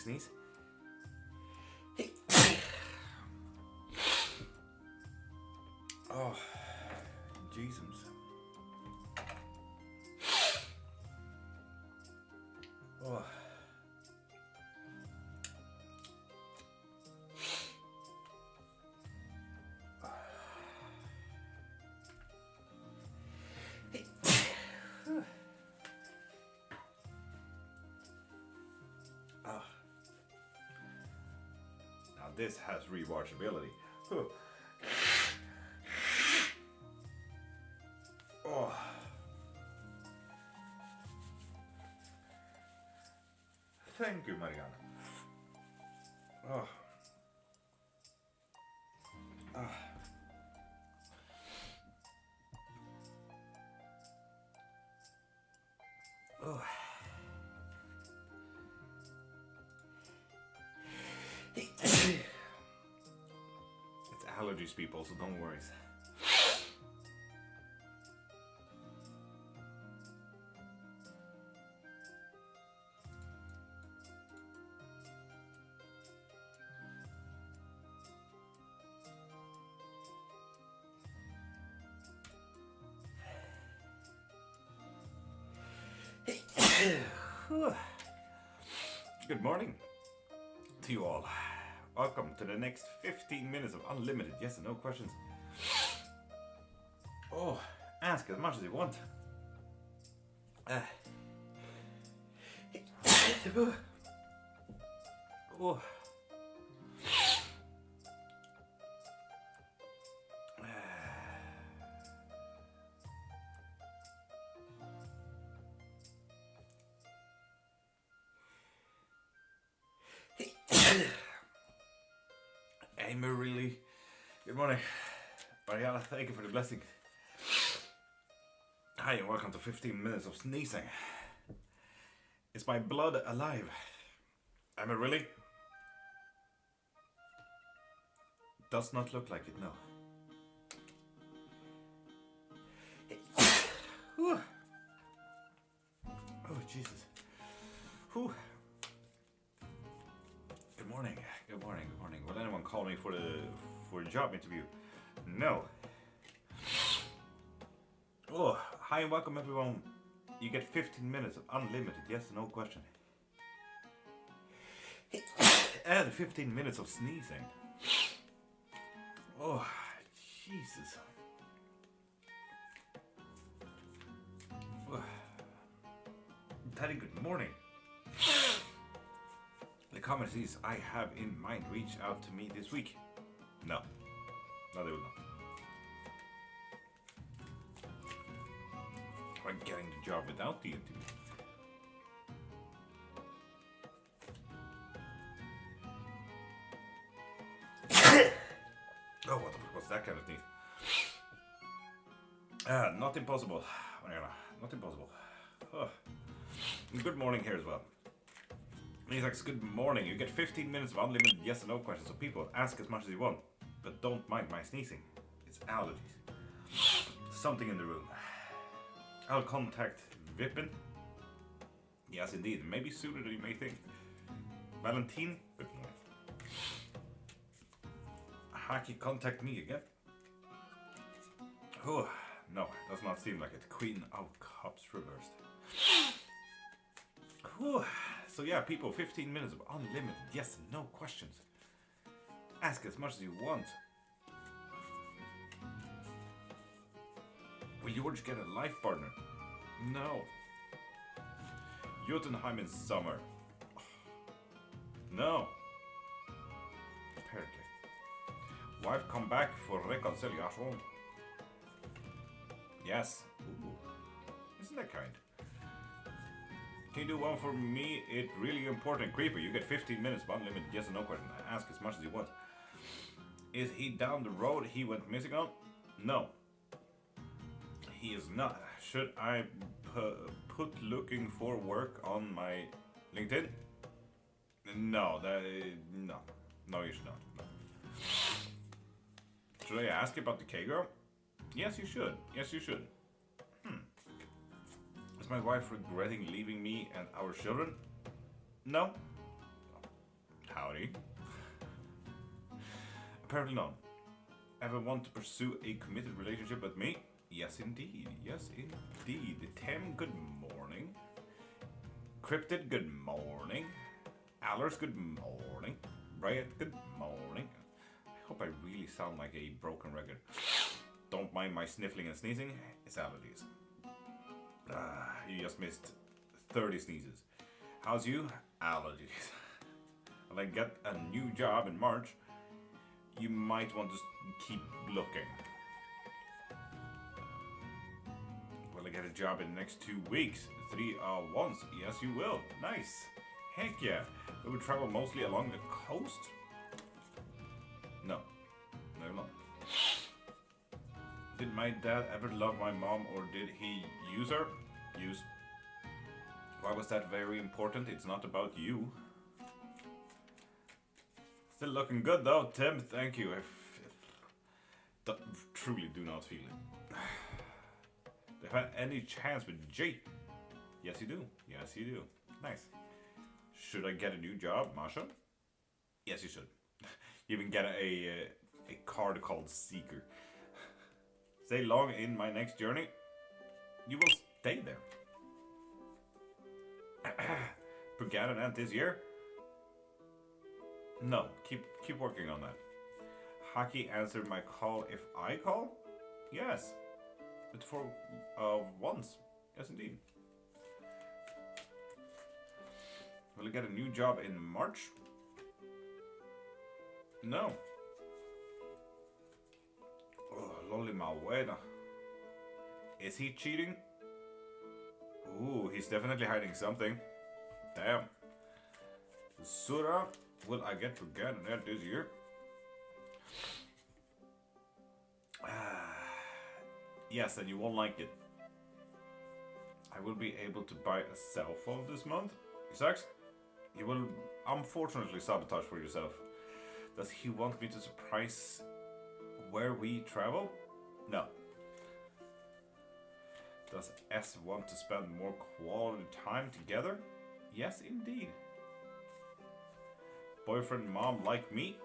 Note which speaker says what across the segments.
Speaker 1: sneeze. Oh, Jesus. Oh. Now this has rewatchability. Oh. Thank you, Mariana. Oh. Ah. Oh. It's allergies, people, so don't worry. Good morning to you all. Welcome to the next 15 minutes of unlimited yes and no questions. Oh, ask as much as you want. Oh. Amy, really? Good morning. Mariana, thank you for the blessing. Hi and welcome to 15 minutes of sneezing. Is my blood alive? Amy, really? Does not look like it, no. Oh, Jesus. Whew. Good morning. Good morning. Good morning. Will anyone call me for a job interview? No. Oh, hi and welcome everyone. You get 15 minutes of unlimited yes and no question. And 15 minutes of sneezing. Oh, Jesus. Oh. Daddy, good morning. The communities I have in mind reach out to me this week. No. No, they will not. I'm getting the job without the interview. Oh, what the fuck was that kind of sneeze? Not impossible. Not impossible. Oh. Good morning here as well. Isaacs, good morning. You get 15 minutes of unlimited yes and no questions, so people ask as much as you want, but don't mind my sneezing. It's allergies. Something in the room. I'll contact Vipin. Yes, indeed. Maybe sooner than you may think. Valentine, good morning. Haki, contact me again. Oh, no, does not seem like it. Queen of Cups reversed. Whew. So yeah, people, 15 minutes of unlimited yes and no questions. Ask as much as you want. Will George get a life partner? No. Jotunheim in summer? No. Apparently. Wife come back for reconciliation? Yes. Ooh. Isn't that kind? Can you do one for me? It's really important. Creeper, you get 15 minutes of unlimited yes and no question. Ask as much as you want. Is he down the road he went missing on? No. He is not. Should I put looking for work on my LinkedIn? No, no, you should not. No. Should I ask about the K-girl? Yes, you should. Yes, you should. Is my wife regretting leaving me and our children? No. Howdy. Apparently not. Ever want to pursue a committed relationship with me? Yes, indeed. Yes, indeed. Tim, good morning. Cryptid, good morning. Allers, good morning. Riot, good morning. I hope I really sound like a broken record. Don't mind my sniffling and sneezing. It's allergies. You just missed 30 sneezes. How's you? Allergies. When I get a new job in March, you might want to keep looking. Will I get a job in the next 2 weeks? 3 once? Yes, you will. Nice. Heck yeah. We would travel mostly along the coast? No. No, not. Did my dad ever love my mom, or did he use her? Use. Why was that very important? It's not about you. Still looking good though, Tim. Thank you. I truly do not feel it. Do you have any chance with Jay? Yes, you do. Yes, you do. Nice. Should I get a new job, Masha? Yes, you should. You even get a card called Seeker. Stay long in my next journey. You will stay there. Forget an end this year? No, keep working on that. Haki answered my call if I call? Yes. But for once. Yes, indeed. Will I get a new job in March? No. Oh, lolly Maweda. Is he cheating? Ooh, he's definitely hiding something. Damn. Sura, will I get to get that this year? Yes, and you won't like it. I will be able to buy a cell phone this month. Isaacs, you will unfortunately sabotage for yourself. Does he want me to surprise where we travel? No. Does S want to spend more quality time together? Yes, indeed. Boyfriend, mom like me?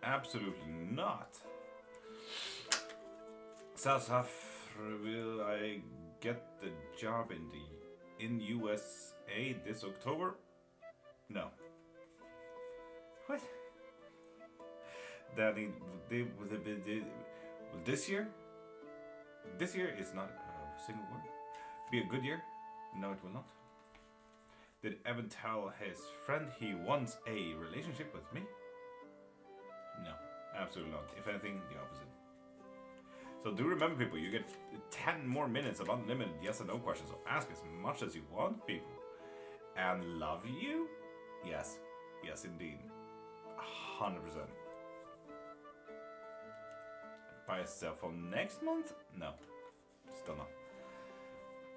Speaker 1: Absolutely not. Sasaf, will I get the job in USA this October? No. What? Daddy, will this year? This year is not a single word. Be a good year? No, it will not. Did Evan tell his friend he wants a relationship with me? No, absolutely not. If anything, the opposite. So do remember, people, you get 10 more minutes of unlimited yes and no questions. So ask as much as you want, people. And love you? Yes. Yes, indeed. 100%. Buy a cell phone next month? No. Still not.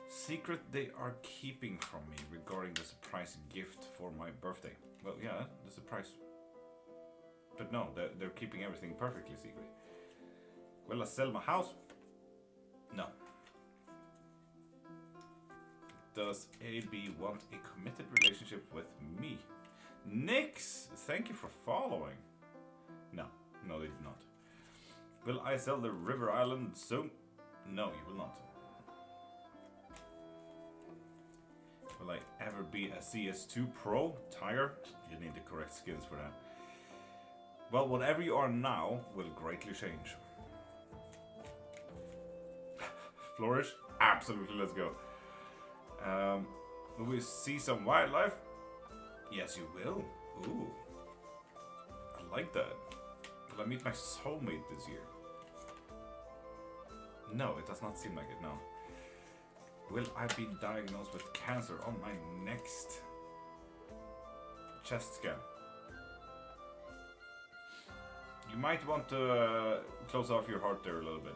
Speaker 1: Secret they are keeping from me regarding the surprise gift for my birthday. Well, yeah, the surprise. But no, they're keeping everything perfectly secret. Will I sell my house? No. Does AB want a committed relationship with me? Nix! Thank you for following. No, no they do not. Will I sell the River Island soon? No, you will not. Will I ever be a CS2 Pro? Tiger? You need the correct skins for that. Well, whatever you are now will greatly change. Flourish? Absolutely, let's go. Will we see some wildlife? Yes, you will. Ooh. I like that. Will I meet my soulmate this year? No, it does not seem like it, no. Will I be diagnosed with cancer on my next chest scan? You might want to close off your heart there a little bit.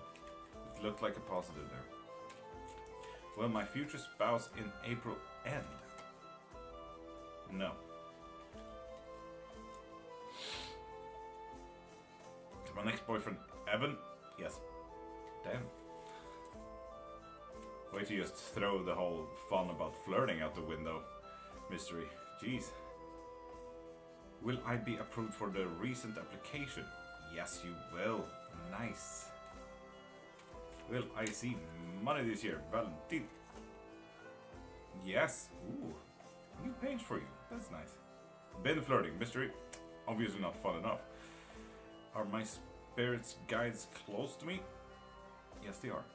Speaker 1: It looked like a positive there. Will my future spouse in April end? No. My next boyfriend, Evan? Yes. Damn. Way to just throw the whole fun about flirting out the window. Mystery. Jeez. Will I be approved for the recent application? Yes, you will. Nice. Will I see money this year? Valentin. Yes. Ooh. New page for you. That's nice. Been flirting. Mystery. Obviously not fun enough. Are my spirits guides close to me? Yes, they are.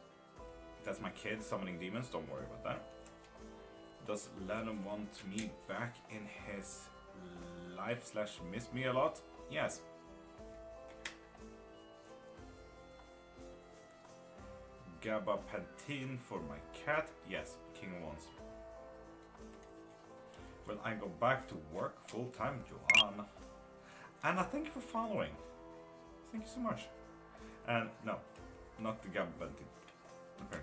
Speaker 1: That's my kid summoning demons. Don't worry about that. Does Lennon want me back in his life / miss me a lot? Yes. Gabapentin for my cat? Yes. King of Wands. Will I go back to work full time, Joanna? Anna, thank you for following. Thank you so much. And no, not the Gabapentin. Okay.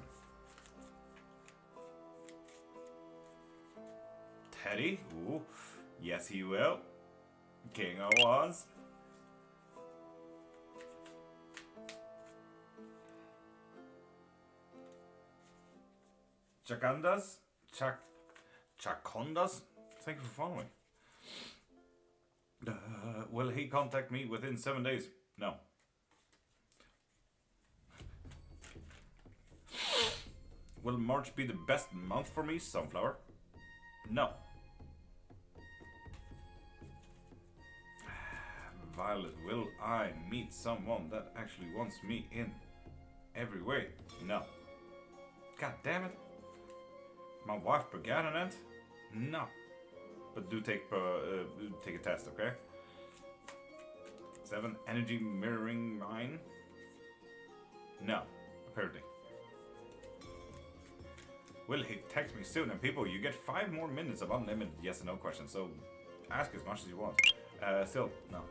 Speaker 1: Teddy? Ooh. Yes, he will. King of Wands. Chakandas? Chakondas? Thank you for following. Will he contact me within 7 days? No. Will March be the best month for me, Sunflower? No. Violet, will I meet someone that actually wants me in every way? No. God damn it. My wife Perganonant? No. But do take a test, okay? 7. Energy mirroring mine? No. Apparently. Will he text me soon? And people, you get 5 more minutes of unlimited yes and no questions, so ask as much as you want. Still, no.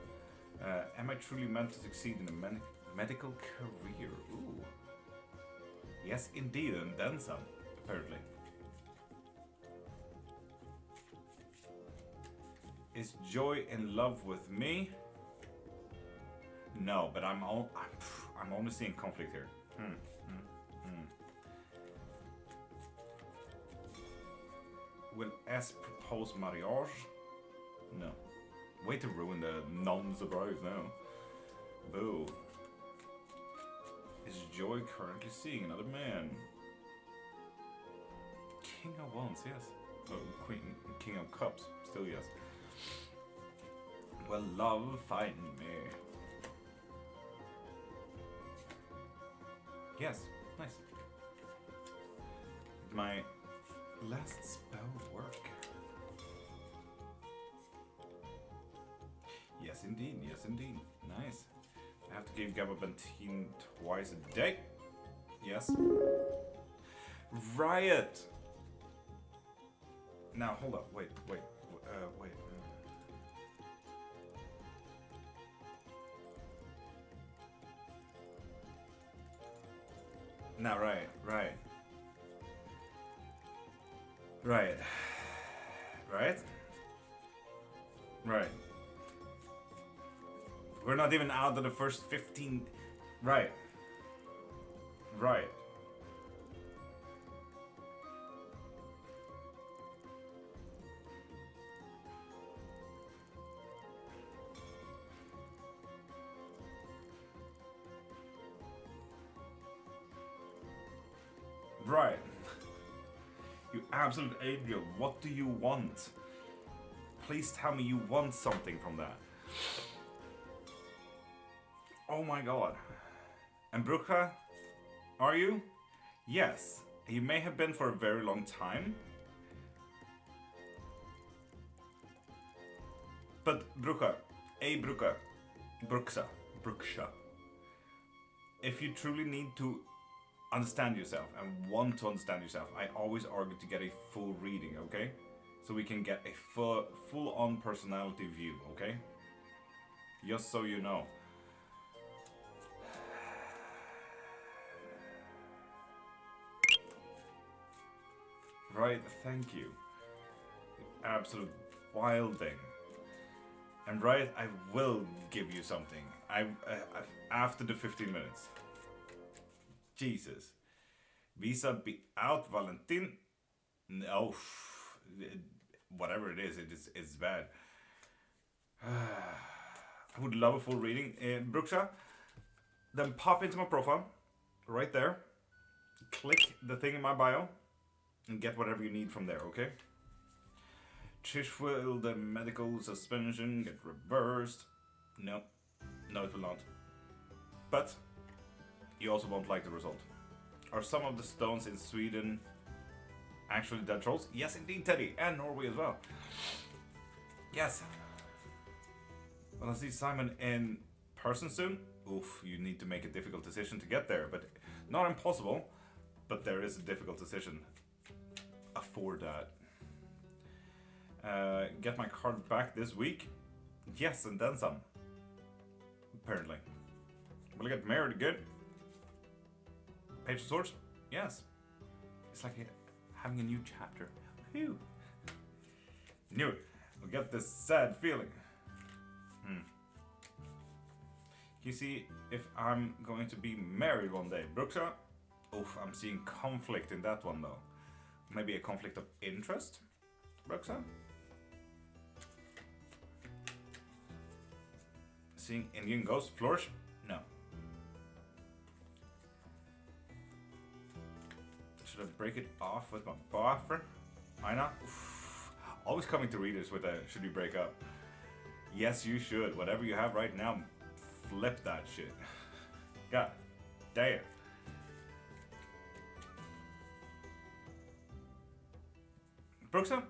Speaker 1: Am I truly meant to succeed in a medical career? Ooh. Yes, indeed, and then some, apparently. Is Joy in love with me? No, but I'm only seeing conflict here. Will S propose mariage? No. Way to ruin the non-surprise now. Boo. Is Joy currently seeing another man? King of Wands, yes. Oh, King of Cups, still yes. Will love find me? Yes, nice. My last spell work. Yes, indeed. Yes, indeed. Nice. I have to give Gabapentin twice a day. Yes. Riot. Now, hold up. Wait. Now, right. We're not even out of the first 15. Right. Right. You absolute idiot. What do you want? Please tell me you want something from that. Oh my god. And Bruja, are you? Yes. You may have been for a very long time. But Bruja, Bruxa. If you truly need to understand yourself and want to understand yourself, I always argue to get a full reading, okay? So we can get a full-on personality view, okay? Just so you know. Right, thank you. Absolute wilding. And right, I will give you something. After the 15 minutes. Jesus. Visa be out, Valentin. No, whatever it is, it's bad. I would love a full reading. Bruxa, then pop into my profile, right there. Click the thing in my bio, and get whatever you need from there, okay? Trish, will the medical suspension get reversed? No. No, it will not. But you also won't like the result. Are some of the stones in Sweden actually dead trolls? Yes, indeed, Teddy. And Norway as well. Yes. Well, I see Simon in person soon. Oof, you need to make a difficult decision to get there. But not impossible. But there is a difficult decision. Afford that. Get my card back this week? Yes, and then some. Apparently. Will I get married good? Page of Swords? Yes. It's like having a new chapter. Whew. Knew it. We'll get this sad feeling. You see, if I'm going to be married one day, Bruxa? Oof, I'm seeing conflict in that one though. Maybe a conflict of interest? Bruxa? Seeing Indian ghost flourish? No. Should I break it off with my boyfriend? Aina? Oof. Always coming to readers with a should we break up? Yes, you should. Whatever you have right now, flip that shit. God damn. Bruxa?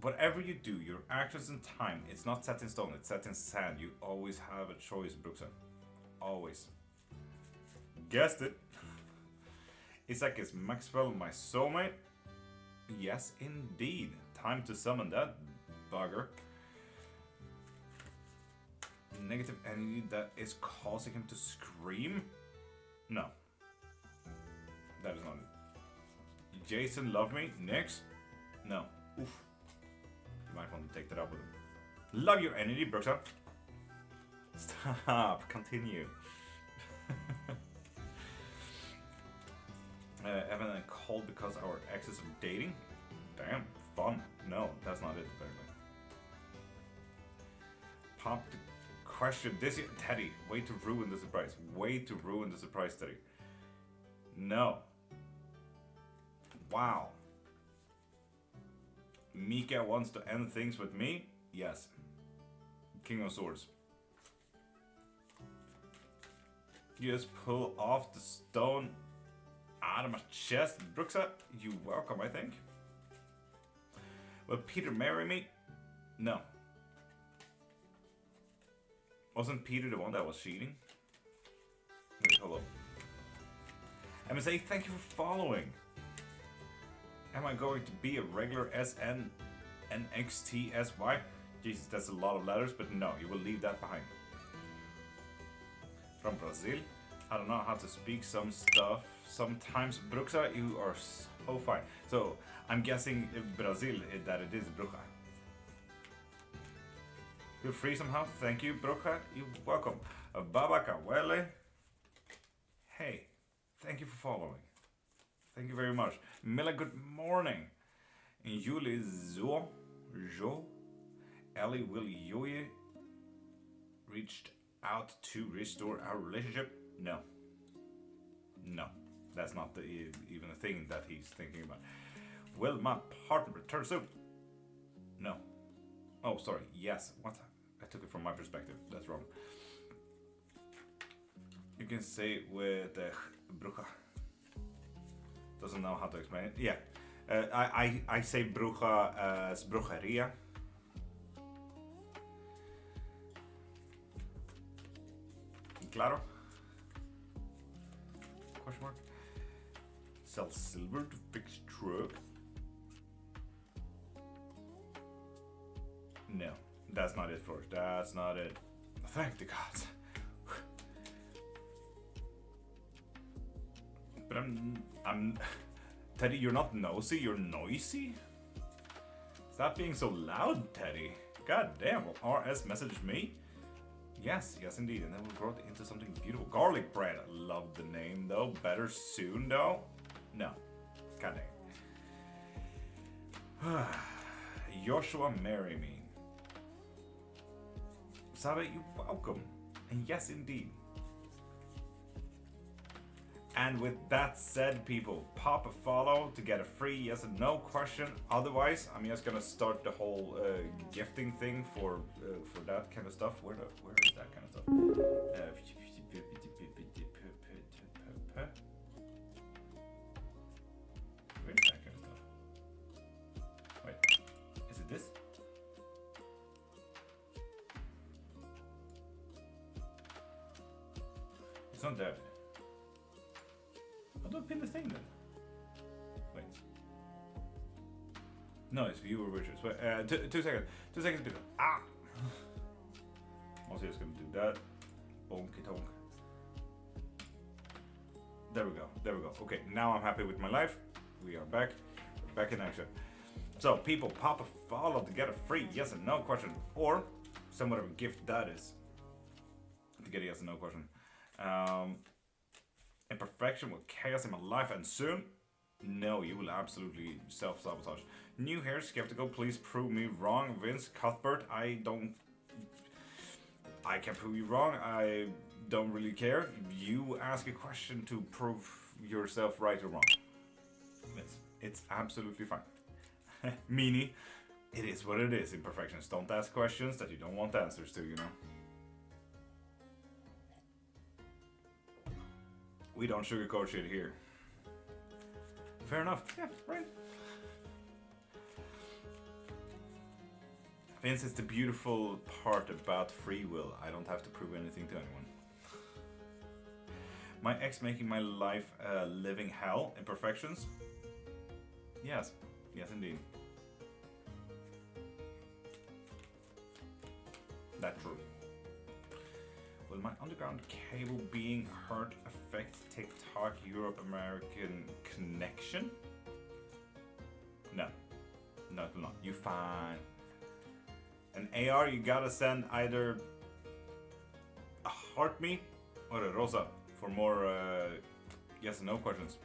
Speaker 1: Whatever you do, your actions and time, it's not set in stone, it's set in sand. You always have a choice, Bruxa. Always. Guessed it. Isaac, is Maxwell my soulmate? Yes, indeed. Time to summon that bugger. Negative energy that is causing him to scream? No. That is not it. Jason, love me? Next? No. Oof. You might want to take that up with him. Love your energy, Bruxa. Stop. Continue. Evan and Cole because our exes are dating? Damn. Fun. No, that's not it, apparently. Pop the question. This year, Teddy. Way to ruin the surprise. Way to ruin the surprise, Teddy. No. Wow. Mika wants to end things with me? Yes. King of Swords. You just pull off the stone out of my chest. Bruxa, you welcome, I think. Will Peter marry me? No. Wasn't Peter the one that was cheating? Wait, hello. MSA, thank you for following. Am I going to be a regular SN NXTSY? Jesus, that's a lot of letters, but no, you will leave that behind. From Brazil. I don't know how to speak some stuff. Sometimes, Bruxa, you are so fine. So, I'm guessing Brazil, that it is Bruxa. You're free somehow? Thank you, Bruxa. You're welcome. Babaka Wele. Hey, thank you for following. Thank you very much. Mila, good morning. And Julie Jo, Ellie will Yoye reached out to restore our relationship? No. No. That's not even a thing that he's thinking about. Will my partner return soon? No. Oh, sorry. Yes. What? I took it from my perspective. That's wrong. You can say it with Bruja. Doesn't know how to explain it. Yeah. I say Bruja as Brujeria. Claro. Question mark. Sell silver to fix truck. No, that's not it, Flourish. That's not it. Thank the gods. But I'm Teddy, you're not nosy, you're noisy? Stop being so loud, Teddy. God damn, will RS message me? Yes, yes indeed, and then we'll grow it into something beautiful. Garlic bread, I love the name though. Better soon though? No, god dang. Joshua, marry me. Sabe, you're welcome. And yes, indeed. And with that said, people, pop a follow to get a free yes and no question. Otherwise, I'm just gonna start the whole gifting thing for that kind of stuff. Where is that kind of stuff? Where is that kind of stuff? Wait, is it this? It's not that. How do I pin the thing then? Wait. No, it's viewer Richards. Wait, 2 seconds. 2 seconds, people. Ah! Also, just gonna do that. Bonky tonk. There we go. There we go. Okay, now I'm happy with my life. We are back. We're back in action. So, people, pop a follow to get a free yes and no question, or some whatever gift that is to get a yes and no question. Imperfection with chaos in my life and soon? No, you will absolutely self-sabotage. New here, skeptical, please prove me wrong. Vince, Cuthbert, I can prove you wrong. I don't really care. You ask a question to prove yourself right or wrong. It's absolutely fine. Meaning, it is what it is. Imperfections. Don't ask questions that you don't want answers to, you know. We don't sugarcoat shit here. Fair enough. Yeah, right. Vince, it's the beautiful part about free will. I don't have to prove anything to anyone. My ex making my life a living hell. Imperfections? Yes. Yes, indeed. That's true. Will my underground cable being hurt affect TikTok Europe American connection? No. No, it will not. You fine. An AR, you gotta send either a heart me or a rosa for more yes and no questions.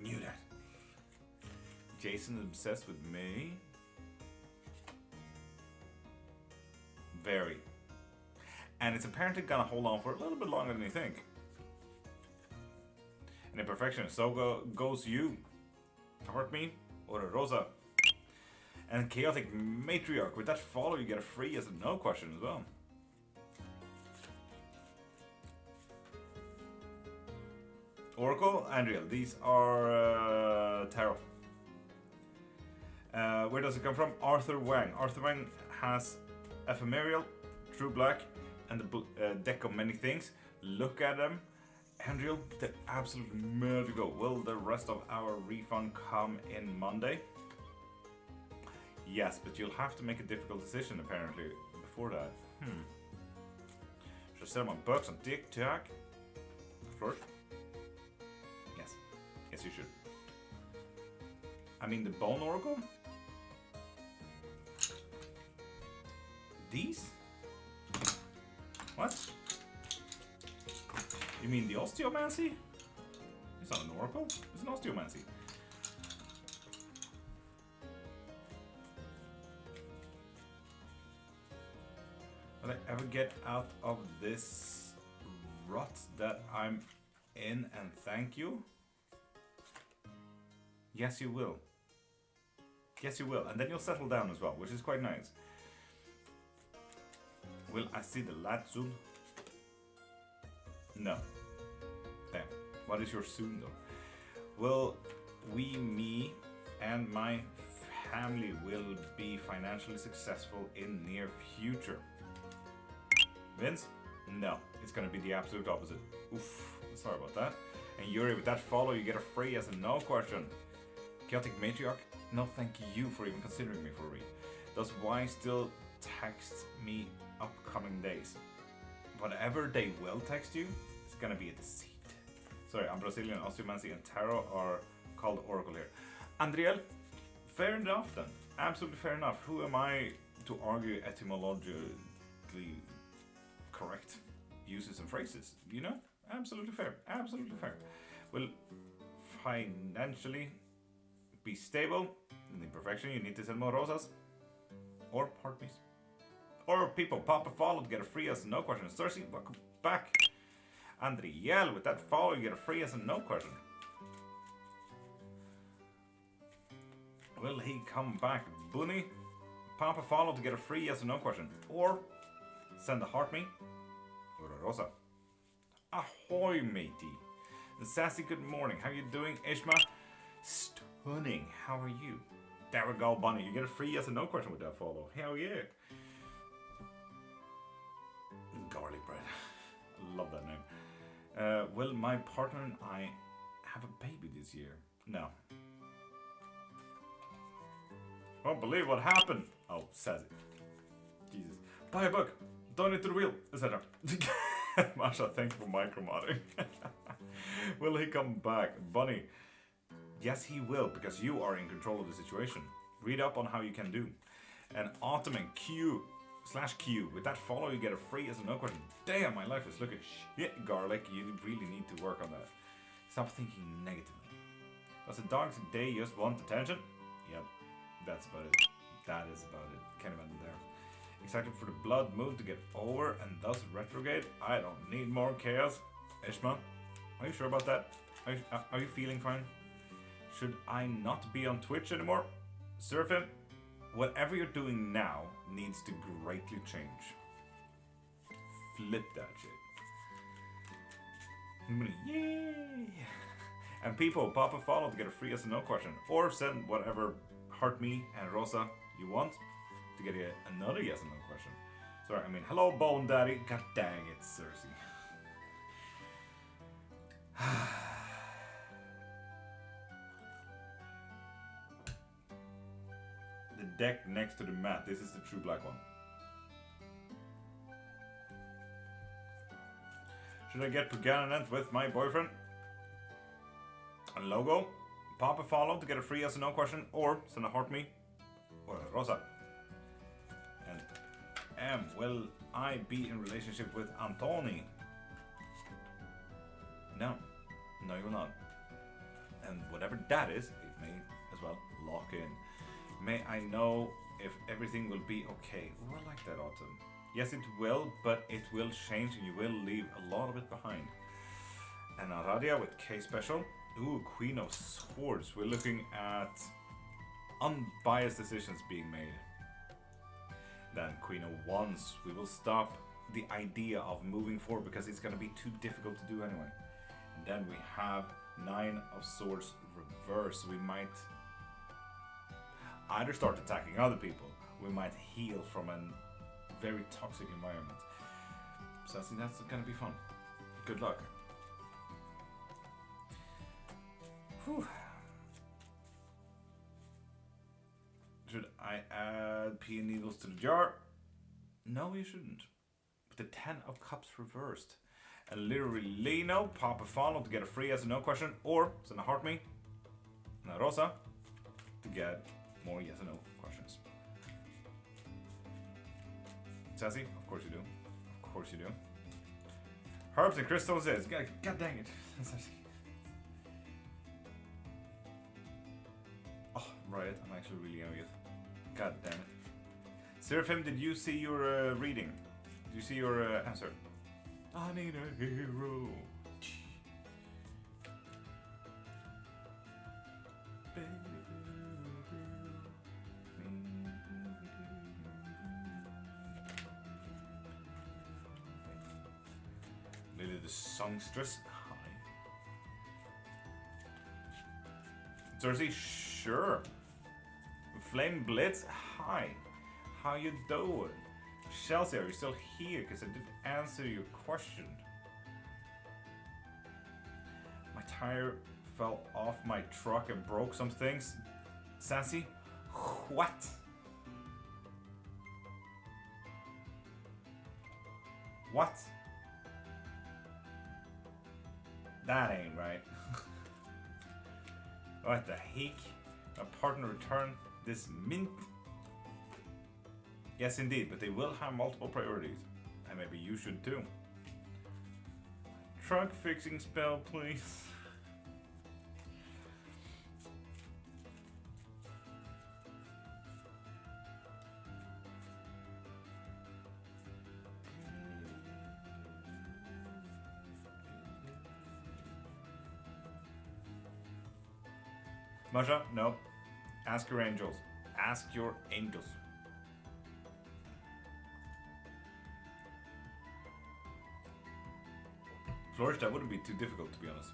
Speaker 1: Knew that. Jason is obsessed with me. Very. And it's apparently gonna hold on for a little bit longer than you think. And imperfection, so goes you. Hurt me or a rosa. And chaotic matriarch, with that follow you get a free yes and no question as well. Oracle, Andrea, these are tarot. Where does it come from? Arthur Wang. Arthur Wang has ephemeral, true black, and a deck of many things. Look at them. Andrew, they're absolutely magical. Will the rest of our refund come in Monday? Yes, but you'll have to make a difficult decision apparently before that. Should I sell my books on TikTok first? Yes. Yes, you should. I mean the Bone Oracle? These? What? You mean the Osteomancy? It's not an Oracle, it's an Osteomancy. Will I ever get out of this rut that I'm in and thank you? Yes, you will. Yes, you will. And then you'll settle down as well, which is quite nice. Will I see the light soon? No. Damn. What is your soon though? Will we, me, and my family will be financially successful in near future? Vince? No. It's gonna be the absolute opposite. Oof. Sorry about that. And Yuri, with that follow, you get a free yes and no question. Chaotic Matriarch? No, thank you for even considering me for a read. Does Y still text me upcoming days? Whatever they will text you, it's gonna be a deceit. Sorry, I'm Brazilian, Osteomancy and Tarot are called Oracle here. Andriel, fair enough then. Absolutely fair enough. Who am I to argue etymologically correct uses and phrases? You know? Absolutely fair. Absolutely fair. Will financially be stable. In the imperfection, you need to sell more rosas or heart piece. Or people, pop a follow to get a free yes and no question. Cersei, welcome back. Andriel, with that follow, you get a free yes and no question. Will he come back? Bunny, pop a follow to get a free yes and no question. Or send a heart me. Or a rosa. Ahoy, matey. And Sassy, good morning. How you doing? Ishma, stunning. How are you? There we go, Bunny. You get a free yes and no question with that follow. Hell yeah. Garlic bread. Love that name. Will my partner and I have a baby this year? No. Won't believe what happened. Oh, says it. Jesus. Buy a book. Donate to the wheel, etc. Masha, thanks for micromodding. Will he come back? Bunny. Yes, he will, because you are in control of the situation. Read up on how you can do. And Ottoman Q/Q. With that follow, you get a free yes and no question. Damn, my life is looking shit, Garlic. You really need to work on that. Stop thinking negatively. Does a dog today just want attention? Yep, that's about it. That is about it. Can't even do there. Excited for the blood moon to get over and thus retrograde. I don't need more chaos. Ishma, are you sure about that? Are you feeling fine? Should I not be on Twitch anymore? Surfing, whatever you're doing now needs to greatly change. Flip that shit. Yay! And people, pop a follow to get a free yes and no question. Or send whatever heart me and Rosa you want to get another yes and no question. Sorry, I mean, hello, Bone Daddy. God dang it, Cersei. The deck next to the mat. This is the true black one. Should I get Perganent with my boyfriend? A logo. Pop a follow to get a free yes and no question. Or send a heart me. Or a Rosa. And will I be in relationship with Antoni? No. No, you will not. And whatever that is, it may as well lock in. May I know if everything will be okay? Oh, I like that, Autumn. Yes, it will, but it will change and you will leave a lot of it behind. And Aradia with K special. Ooh, Queen of Swords. We're looking at unbiased decisions being made. Then Queen of Wands. We will stop the idea of moving forward because it's going to be too difficult to do anyway. And then we have Nine of Swords reverse. We might either start attacking other people. We might heal from a very toxic environment. So I think that's going to be fun. Good luck. Whew. Should I add pea needles to the jar? No, you shouldn't. But the 10 of Cups reversed. And literally Lino, pop a follow to get a free yes and no question. Or send a heart me. And a Rosa to get more yes and no questions. Sassy, of course you do. Of course you do. Herbs and crystals is. God dang it. Oh, Riot, I'm actually really young yet. God damn it. Seraphim, did you see your reading? Did you see your answer? I need a hero. Lily the Songstress. Hi. Cersei, sure. Flame Blitz, hi. How you doing? Chelsea, are you still here? Because I didn't answer your question. My tire fell off my truck and broke some things. Sassy, what? What? That ain't right. What the heck? A partner return this mint. Yes, indeed, but they will have multiple priorities. And maybe you should too. Truck fixing spell, please. Masha, no. Ask your angels. Ask your angels. Flourish, that wouldn't be too difficult, to be honest.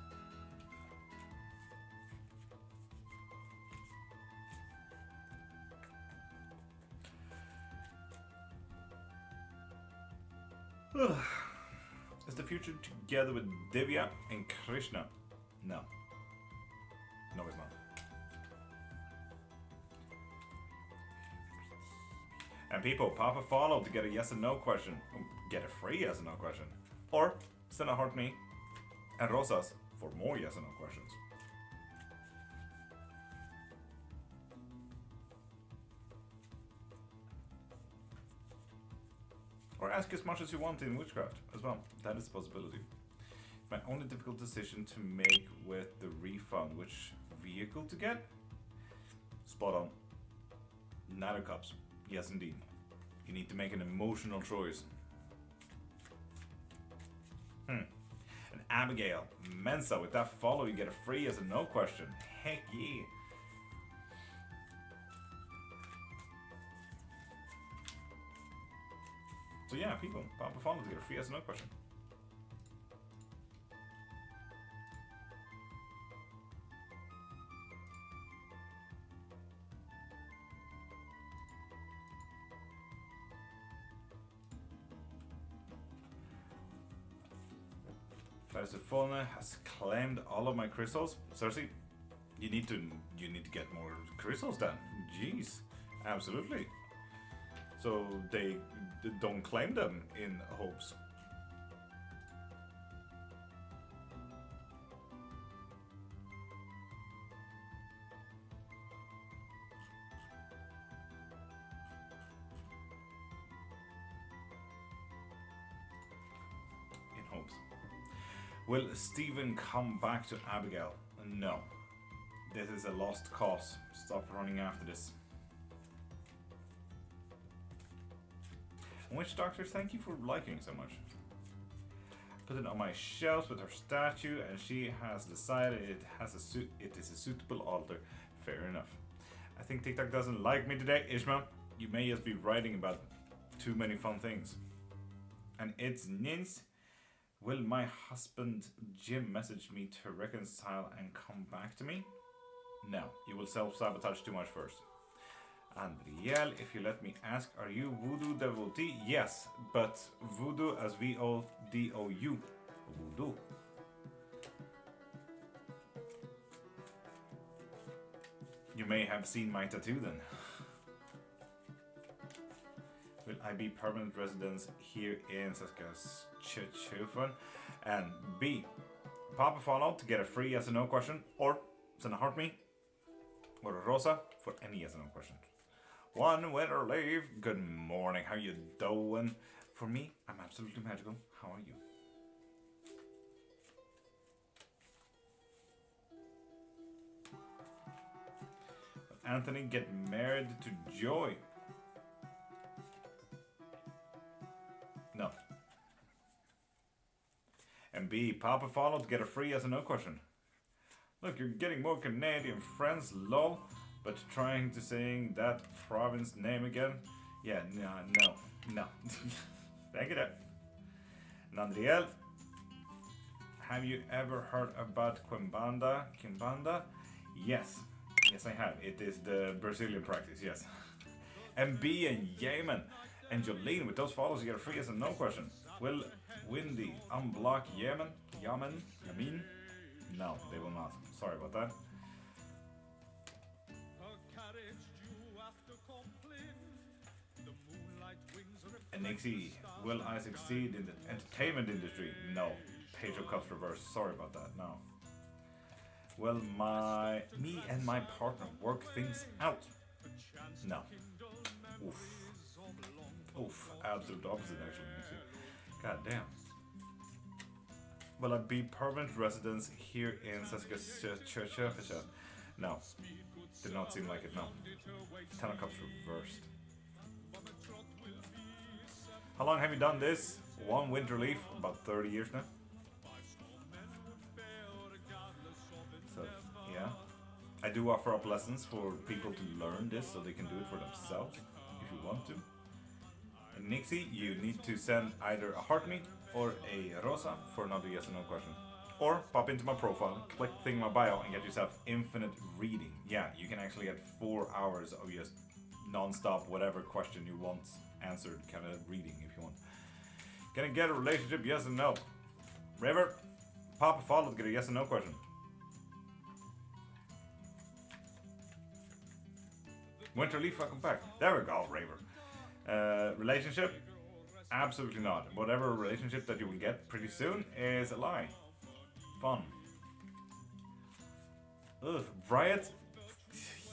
Speaker 1: Is the future together with Divya and Krishna? No. No, it's not. And people, pop a follow to get a yes and no question. Get a free yes and no question. Or send a heart me and Rosas for more yes and no questions. Or ask as much as you want in witchcraft as well. That is a possibility. My only difficult decision to make with the refund, which vehicle to get? Spot on. Knight of Cups. Yes, indeed. You need to make an emotional choice. And Abigail, Mensa, with that follow, you get a free yes and no question. Heck yeah. So yeah, people, pop a follow to get a free yes and no question. Fauna has claimed all of my crystals. Cersei, you need to get more crystals then. Jeez, absolutely. So they don't claim them in hopes. In hopes. Will Stephen come back to Abigail? No. This is a lost cause. Stop running after this. Witch Doctors, thank you for liking so much. Put it on my shelf with her statue, and she has decided it is a suitable altar. Fair enough. I think TikTok doesn't like me today, Ishmael. You may just be writing about too many fun things. And it's Nins. Will my husband Jim message me to reconcile and come back to me? No, you will self-sabotage too much first. Andriel, if you let me ask, are you voodoo devotee? Yes, but voodoo as V-O-D-O-U. Voodoo. You may have seen my tattoo then. Will I be permanent residence here in Saskatchewan? And B, pop a follow to get a free yes or no question, or send a heart me or a rosa for any yes or no question. One winter leave. Good morning. How you doing? For me, I'm absolutely magical. How are you? Anthony get married to Joy. No. And B, pop a follow to get a free yes or no question. Look, you're getting more Canadian friends, lol, but trying to saying that province name again? Yeah, no. Thank you there. Nandriel, have you ever heard about Quimbanda? Yes, I have. It is the Brazilian practice, yes. MB and Yemen and Jolene, with those follows, you get a free yes and no question. Will Windy unblock Yamin? No, they will not. Sorry about that. And Nixie, will I succeed in the entertainment industry? No. Page of Cups reverse. Sorry about that. No. Will me and my partner work things out? No. Oof. Absolute opposite, actually, Nixie. God damn. Will I be permanent residence here in Saskatchewan? No. Did not seem like it, no. Ten of Cups reversed. How long have you done this? One winter leaf? About 30 years now. So, yeah. I do offer up lessons for people to learn this so they can do it for themselves if you want to. And Nixie, you need to send either a heart me or a rosa for another yes or no question. Or pop into my profile, click the thing in my bio, and get yourself infinite reading. Yeah, you can actually get 4 hours of just non-stop whatever question you want answered kind of reading if you want. Can I get a relationship, yes or no? River, pop a follow to get a yes or no question. Winterleaf, welcome back. There we go, Raver. Relationship? Absolutely not. Whatever relationship that you will get pretty soon is a lie. Fun. Ugh, Riot?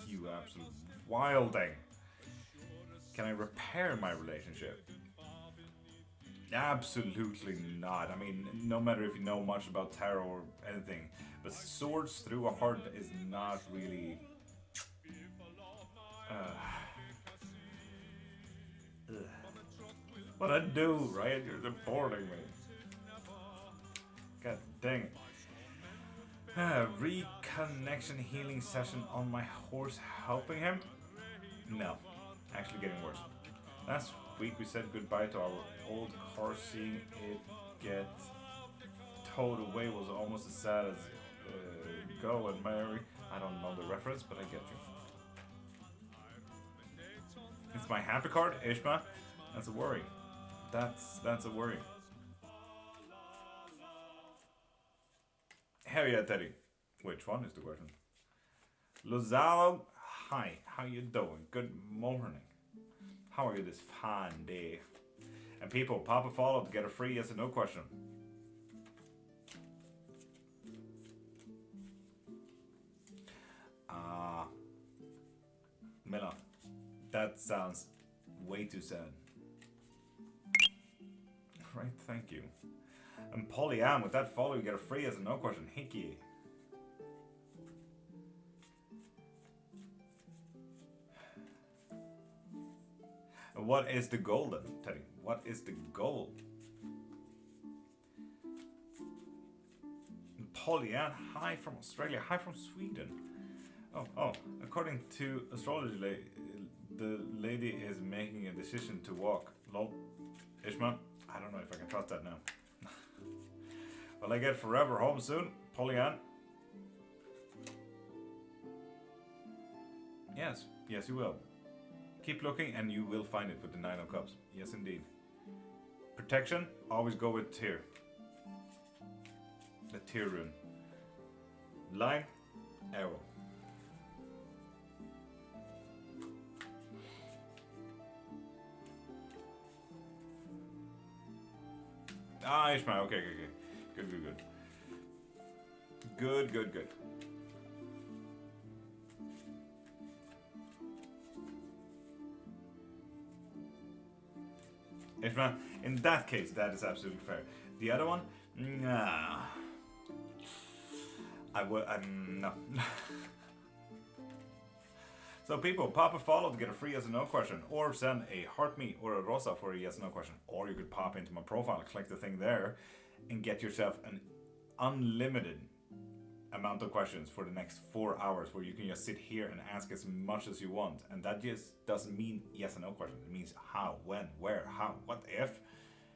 Speaker 1: You absolute wilding. Can I repair my relationship? Absolutely not. I mean, no matter if you know much about tarot or anything, but swords through a heart is not really... What I do, Riot? You're supporting me. God dang it. Reconnection healing session on my horse helping him? No, actually getting worse. Last week we said goodbye to our old car. Seeing it get towed away was almost as sad as Go and Mary. I don't know the reference, but I get you. It's my happy card, Ishma. That's a worry. That's a worry. Hell yeah, Teddy. Which one is the question? Lozalo, hi. How you doing? Good morning. How are you this fine day? And people, pop a follow to get a free yes or no question. Mila, that sounds way too sad. Right, thank you. And Polyam, with that follow, you get a free yes or no question. Hickey. What is the goal then, Teddy? What is the goal? Pollyann, hi from Australia, hi from Sweden. Oh, according to astrology, the lady is making a decision to walk. Lol. Ishma, I don't know if I can trust that now. Will I get forever home soon? Pollyann? Yes, you will. Keep looking and you will find it with the 9 of Cups. Yes, indeed. Protection, always go with Tyr. The Tyr rune. Line, arrow. Ah, Ishmael, okay. Good. Ishmael, in that case, that is absolutely fair. The other one? Nah. No. So people, pop a follow to get a free yes or no question, or send a heart me or a rosa for a yes or no question, or you could pop into my profile, click the thing there, and get yourself an unlimited amount of questions for the next 4 hours, where you can just sit here and ask as much as you want. And that just doesn't mean yes or no questions. It means how, when, where, how, what if,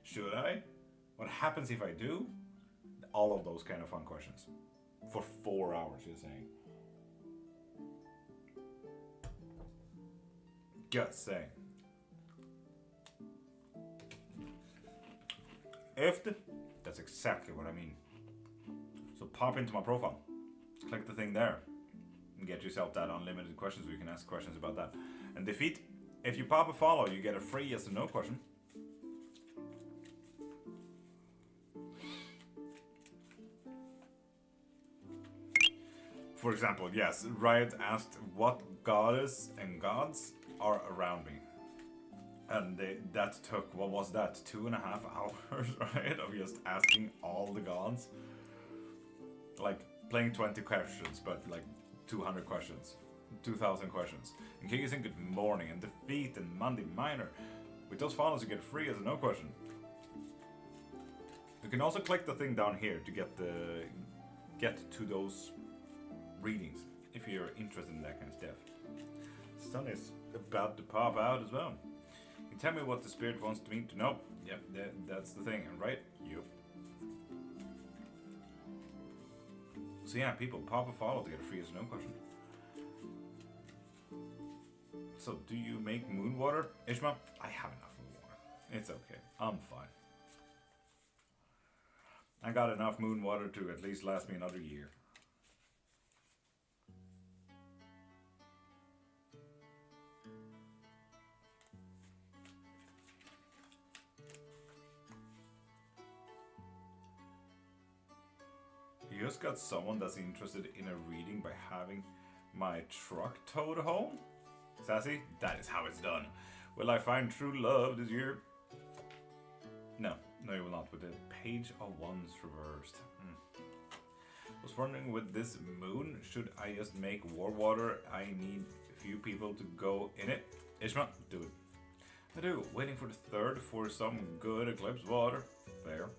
Speaker 1: should I, what happens if I do, all of those kind of fun questions for 4 hours. You're saying. Just saying. That's exactly what I mean. So pop into my profile, click the thing there, and get yourself that unlimited questions where you can ask questions about that. And defeat, if you pop a follow, you get a free yes or no question. For example, yes, Riot asked what goddess and gods are around me. And that took, what was that, 2.5 hours, right? Of just asking all the gods. Like, playing 20 questions, but like 200 questions. 2,000 questions. And King is in good morning, and defeat, and Monday Minor. With those follows, you get free as a no question. You can also click the thing down here to get to those readings. if you're interested in that kind of stuff. Sun is about to pop out as well. You tell me what the spirit wants me to know. Yep, that's the thing, right? Yep. So yeah, people, pop a follow to get a free as no question. So, do you make moon water, Ishma? I have enough moon water. It's okay. I'm fine. I got enough moon water to at least last me another year. You just got someone that's interested in a reading by having my truck towed home? Sassy, that is how it's done. Will I find true love this year? No, you will not, with the page of wands reversed. Was wondering, with this moon, should I just make war water? I need a few people to go in it. Ishma, do it. I do, waiting for the third for some good eclipse water. Fair.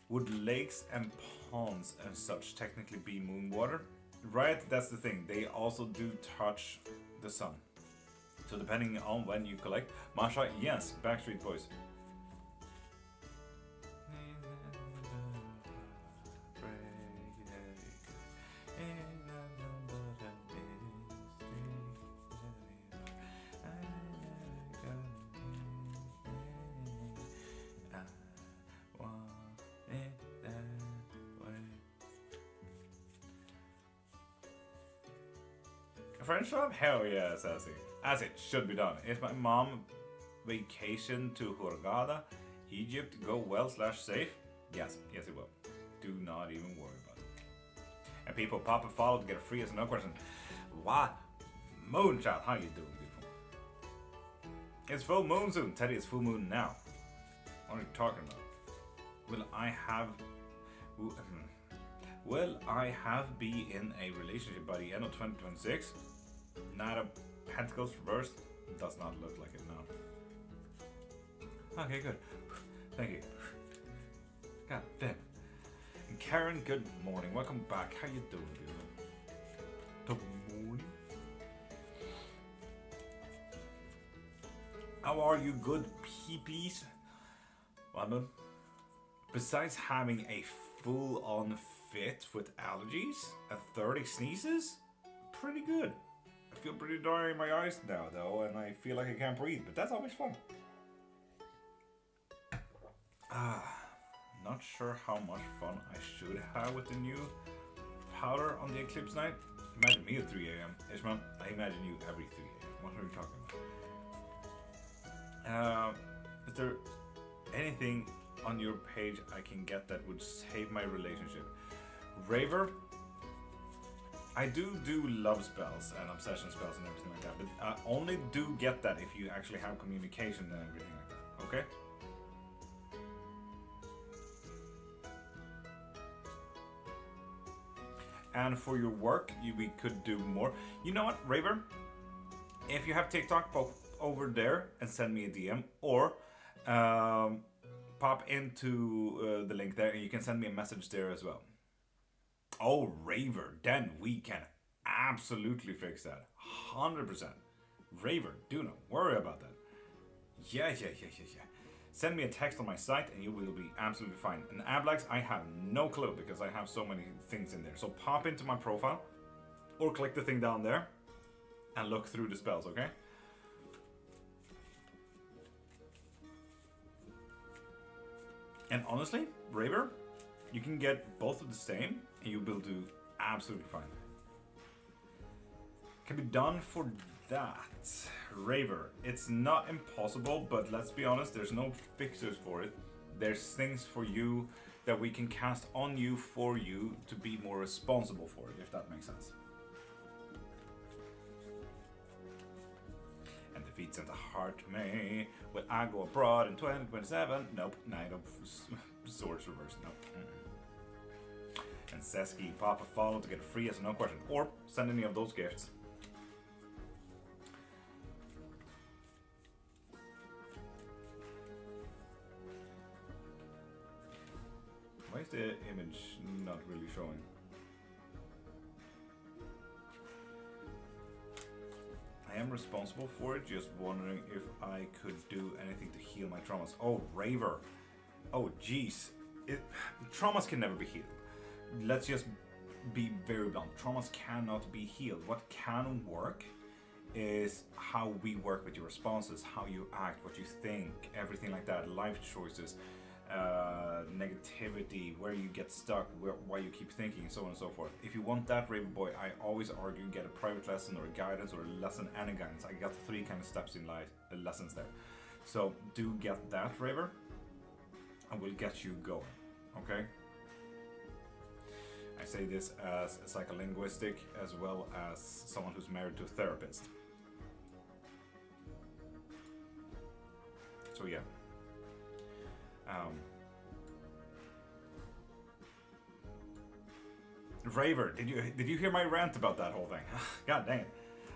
Speaker 1: Would lakes and ponds and such technically be moon water? Right, that's the thing. They also do touch the sun. So depending on when you collect. Masha, yes, Backstreet Boys. French shop? Hell yeah, Sassy. As it should be done. Is my mom vacation to Hurghada, Egypt, go well / safe? Yes, it will. Do not even worry about it. And people, pop a follow to get a free as no question. What? Moonchild, how you doing, beautiful? It's full moon soon. Teddy, it's full moon now. What are you talking about? Will I have be in a relationship by the end of 2026? Knight of Pentacles reversed. Does not look like it now. Okay, good. Thank you. God damn. And Karen, good morning. Welcome back. How you doing, beautiful? Good morning. How are you, good peepees? Well, besides having a full-on fit with allergies and 30 sneezes, pretty good. I feel pretty dry in my eyes now though, and I feel like I can't breathe, but that's always fun. Not sure how much fun I should have with the new powder on the eclipse night. Imagine me at 3 a.m. Ishmael, I imagine you every 3 a.m. What are you talking about? Is there anything on your page I can get that would save my relationship? Raver, I do love spells and obsession spells and everything like that, but I only do get that if you actually have communication and everything like that, okay? And for your work, we could do more. You know what, Raver? If you have TikTok, pop over there and send me a DM, or pop into the link there and you can send me a message there as well. Oh, Raver, then we can absolutely fix that. 100%. Raver, do not worry about that. Yeah. Send me a text on my site and you will be absolutely fine. And Ablax, I have no clue because I have so many things in there. So pop into my profile or click the thing down there and look through the spells, okay? And honestly, Raver, you can get both of the same and you will do absolutely fine. Can be done for that. Raver, it's not impossible, but let's be honest, there's no fixers for it. There's things for you that we can cast on you for you to be more responsible for it, if that makes sense. And defeats at the heart may. Will I go abroad in 2027? Nope. Knight of Swords reversed. Nope. And Seski, pop a follow to get a free as no question. Or send any of those gifts. Why is the image not really showing? am responsible for it. Just wondering if I could do anything to heal my traumas. Oh, Raver. Oh, jeez. Traumas can never be healed. Let's just be very blunt. Traumas cannot be healed. What can work is how we work with your responses, how you act, what you think, everything like that, life choices, negativity, where you get stuck, why you keep thinking, so on and so forth. If you want that, Raven Boy, I always argue get a private lesson or a guidance or a lesson and a guidance. I got 3 kind of steps in life, lessons there. So do get that, Raver. I will get you going, okay? I say this as a psycholinguistic as well as someone who's married to a therapist. So yeah. Raver, did you hear my rant about that whole thing? God dang it.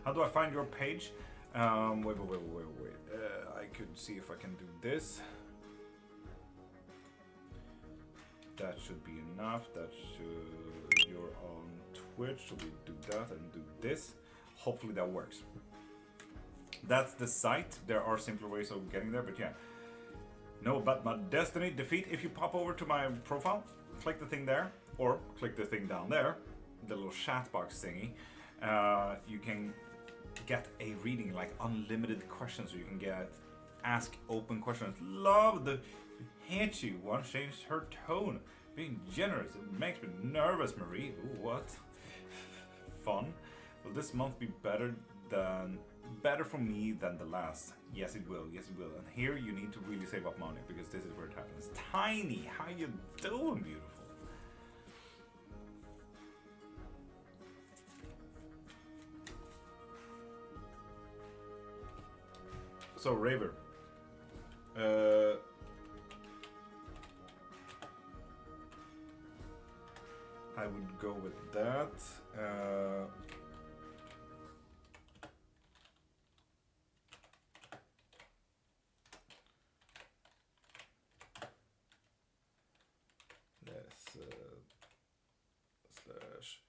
Speaker 1: How do I find your page? Wait. I could see if I can do this. That should be enough. That should. You're on Twitch, so we do that and do this. Hopefully that works. That's the site. There are simpler ways of getting there, but yeah. Know about my destiny defeat. If you pop over to my profile, click the thing there, or click the thing down there, the little chat box thingy. You can get a reading, like unlimited questions. So you can ask open questions. Love the hate you. One changed her tone. Being generous. It makes me nervous, Marie. Ooh, what? Fun. Will this month be better for me than the last? Yes, it will. Yes, it will. And here you need to really save up money because this is where it happens. Tiny, how you doing, beautiful? So, Raver. I would go with that. Slash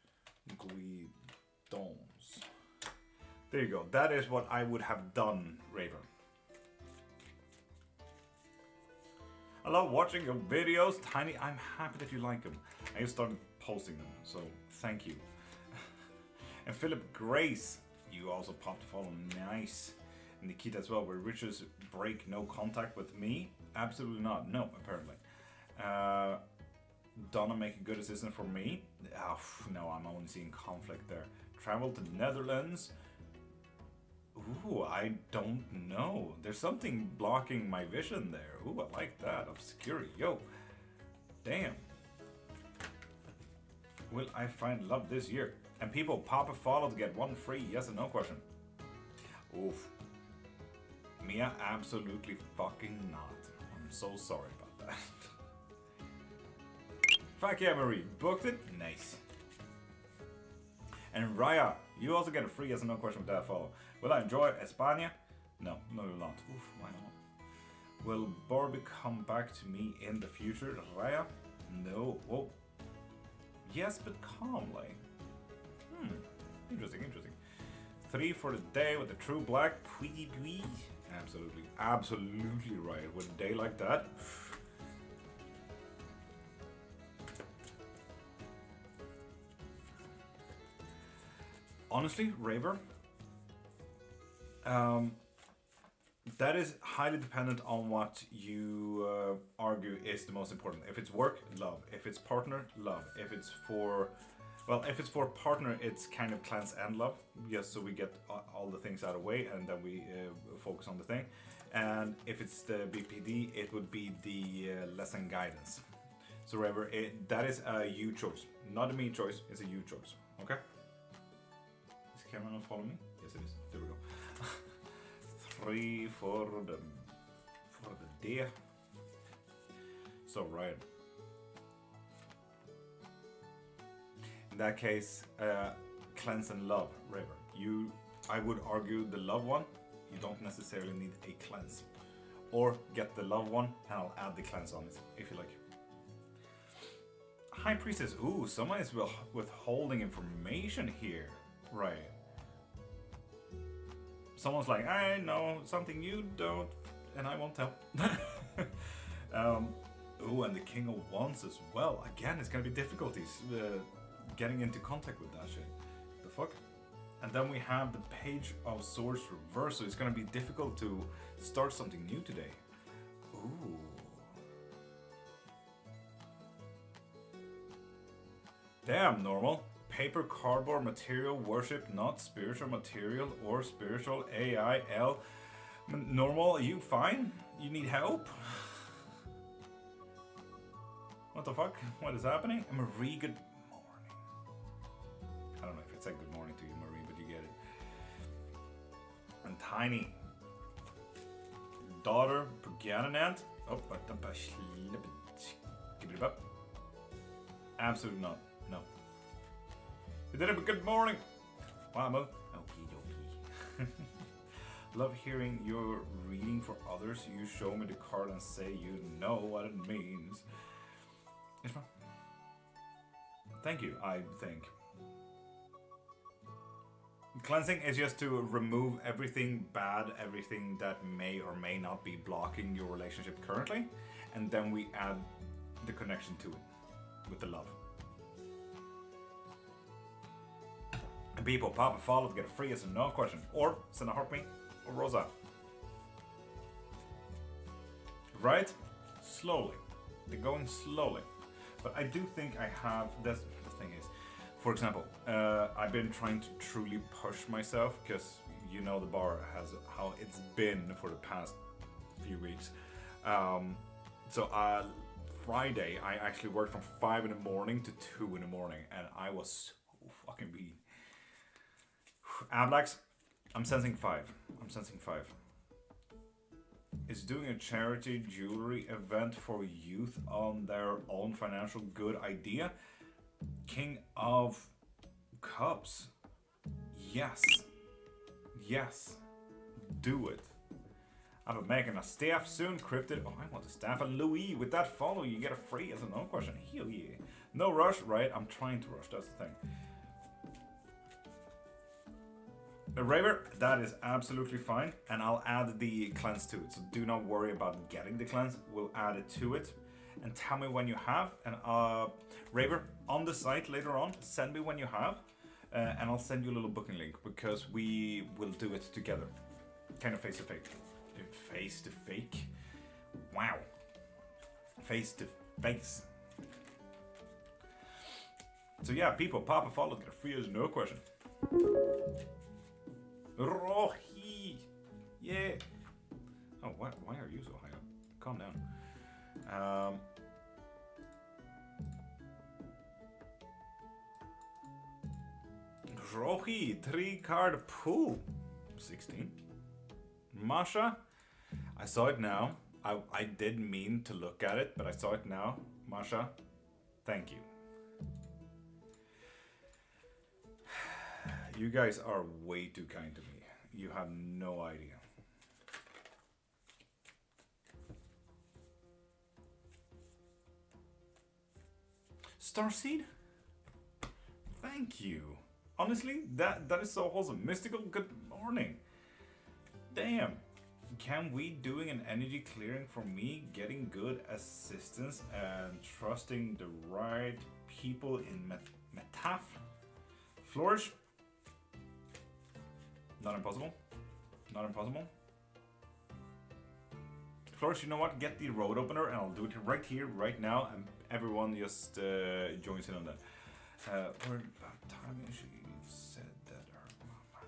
Speaker 1: guidons. There you go. That is what I would have done, Raver. I love watching your videos, Tiny. I'm happy that you like them. I just started posting them, so thank you. And Philip Grace, you also popped to follow. Nice. And Nikita as well. Where riches break no contact with me? Absolutely not. No, apparently. Donna make a good assistant for me? Oh, no, I'm only seeing conflict there. Travel to the Netherlands? Ooh, I don't know. There's something blocking my vision there. Ooh, I like that. Obscurity. Yo. Damn. Will I find love this year? And people pop a follow to get 1 free. Yes or no question. Oof. Mia, absolutely fucking not. I'm so sorry about that. Fuck yeah, Marie. Booked it? Nice. And Raya, you also get a free yes or no question with that follow. Will I enjoy España? No, no, you'll not. Oof, why not? Will Barbie come back to me in the future? Raya? No. Whoa. Yes, but calmly. Interesting, interesting. 3 for the day with the true black. Pwee. Absolutely, absolutely right. With a day like that. Honestly, Raver, that is highly dependent on what you argue is the most important. If it's work, love. If it's partner, love. If it's for, well, if it's for partner, it's kind of cleanse and love. Yes, so we get all the things out of the way and then we focus on the thing. And if it's the BPD, it would be the lesson guidance. So Raver, that is a you choice, not a me choice. It's a you choice. Okay. Camera not follow me? Yes, it is. There we go. 3 for the day. So right. In that case, cleanse and love, Raver. I would argue the love one. You don't necessarily need a cleanse, or get the love one, and I'll add the cleanse on it if you like. High Priestess. Ooh, someone is withholding information here. Right. someone's like, I know something you don't, and I won't tell. Oh, and the King of Wands as well. Again, it's gonna be difficulties getting into contact with that shit. The fuck? And then we have the Page of Swords reverse, so it's gonna be difficult to start something new today. Ooh. Damn, normal. Paper, cardboard, material, worship, not spiritual material or spiritual AIL. Normal, are you fine? You need help? What the fuck? What is happening? Marie, good morning. I don't know if it said good morning to you, Marie, but you get it. And Tiny. Daughter, Pergananant. Oh, give it up. Absolutely not. No. You did it, but good morning. Wow, Mo. Okie dokie. Love hearing your reading for others. You show me the card and say you know what it means. Thank you, I think. Cleansing is just to remove everything bad, everything that may or may not be blocking your relationship currently, and then we add the connection to it with the love. And people, pop a follow to get a free yes or no question, or send a heart me or Rosa. Right? Slowly. They're going slowly. But I do think I have, that's the thing is, for example, I've been trying to truly push myself, because you know the bar has how it's been for the past few weeks. So Friday, I actually worked from 5 in the morning to 2 in the morning, and I was so fucking beat. Ablax, I'm sensing 5. I'm sensing 5. Is doing a charity jewelry event for youth on their own financial good idea. King of Cups. Yes. Yes. Do it. I'll be making a staff soon. Cryptid. Oh, I want a staff. And Louis, with that follow, you get a free as a no question. Hell yeah. No rush, right? I'm trying to rush. That's the thing. A Raver, that is absolutely fine, and I'll add the cleanse to it, so do not worry about getting the cleanse, we'll add it to it, and tell me when you have, and Raver, on the site later on, send me when you have, and I'll send you a little booking link, because we will do it together, kind of face to face. Face to fake? Wow. Face to face. So yeah, people, pop a follow, get a free as no question. Rohi! Yeah! Oh, why are you so high up? Calm down. Rohi, 3-card pool. 16. Masha, I saw it now. I did mean to look at it, but I saw it now. Masha, thank you. You guys are way too kind to me. You have no idea. Starseed? Thank you. Honestly, that is so wholesome. Mystical, good morning. Damn. Can we doing an energy clearing for me, getting good assistance and trusting the right people in Metaph? Flourish? Not impossible. Not impossible. Flourish, you know what? Get the road opener and I'll do it right here, right now, and everyone just joins in on that. We're about time she said that her mama.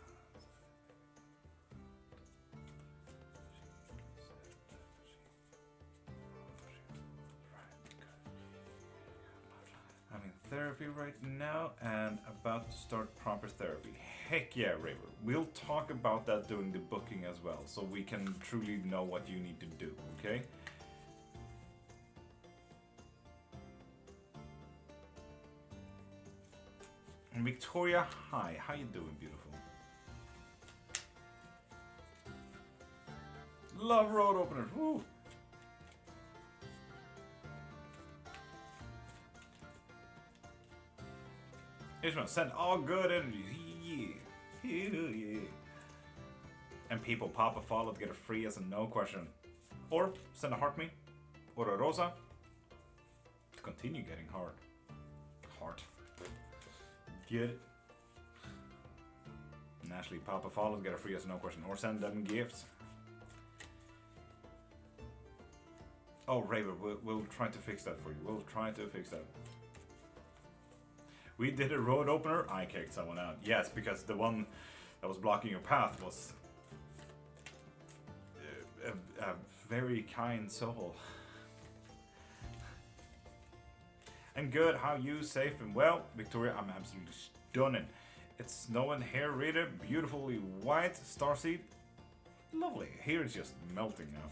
Speaker 1: I'm in therapy right now and about to start proper therapy. Heck yeah, Raver. We'll talk about that during the booking as well, so we can truly know what you need to do, okay? And Victoria, hi. How you doing, beautiful? Love road openers. Woo! Ishmael, send all good energy. Yeah. Hell yeah. And people pop a follow to get it free as a no question. Or send a heart me or a rosa to continue getting hard. Heart. Get it? And Ashley, pop a follow to get it free as a no question. Or send them gifts. Oh, Raver, we'll try to fix that for you. We'll try to fix that. We did a road opener. I kicked someone out. Yes, because the one that was blocking your path was a very kind soul. And good, how you? Safe and well? Victoria, I'm absolutely stunning. It's snowing here, Rita. Beautifully white. Starseed. Lovely. Here it's just melting now.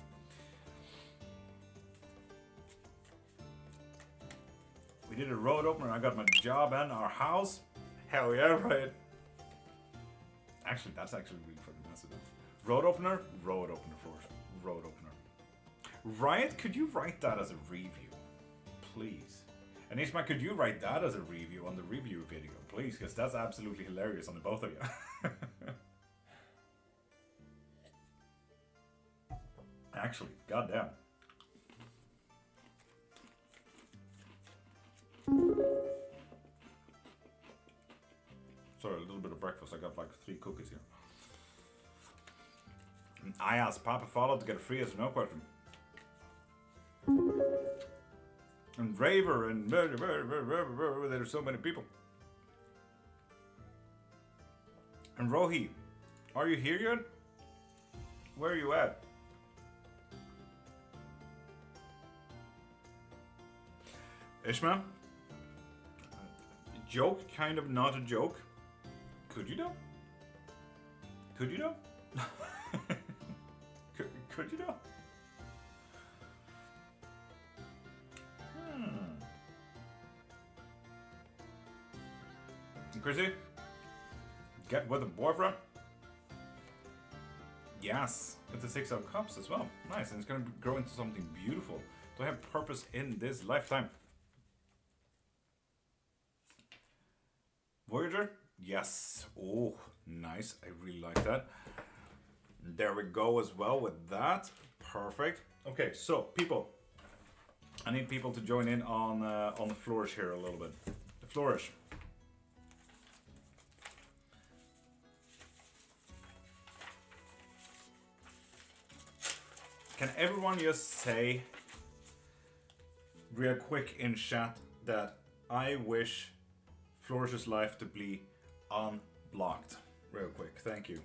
Speaker 1: We did a road opener. I got my job and our house. Hell yeah, right? Actually, that's actually really fucking massive. Road opener? Road opener first. Road opener. Riot, could you write that as a review? Please. And Ishmael, could you write that as a review on the review video? Please, because that's absolutely hilarious on the both of you. Actually, goddamn. Sorry, a little bit of breakfast. I got like 3 cookies here. And I asked Papa Follow to get a free as a no question. And Raver and there's so many people. And Rohi, are you here yet? Where are you at? Ishmael? Joke, kind of not a joke. Could you know? Could you know? could you know? Chrissy? Get with a boyfriend? Yes, it's a 6 of Cups as well. Nice, and it's gonna grow into something beautiful. Do I have purpose in this lifetime? Voyager? Yes. Oh, nice. I really like that. There we go as well with that. Perfect. Okay, so people, I need people to join in on the flourish here a little bit. The flourish. Can everyone just say real quick in chat that I wish Flourish's life to be unblocked? Real quick, thank you.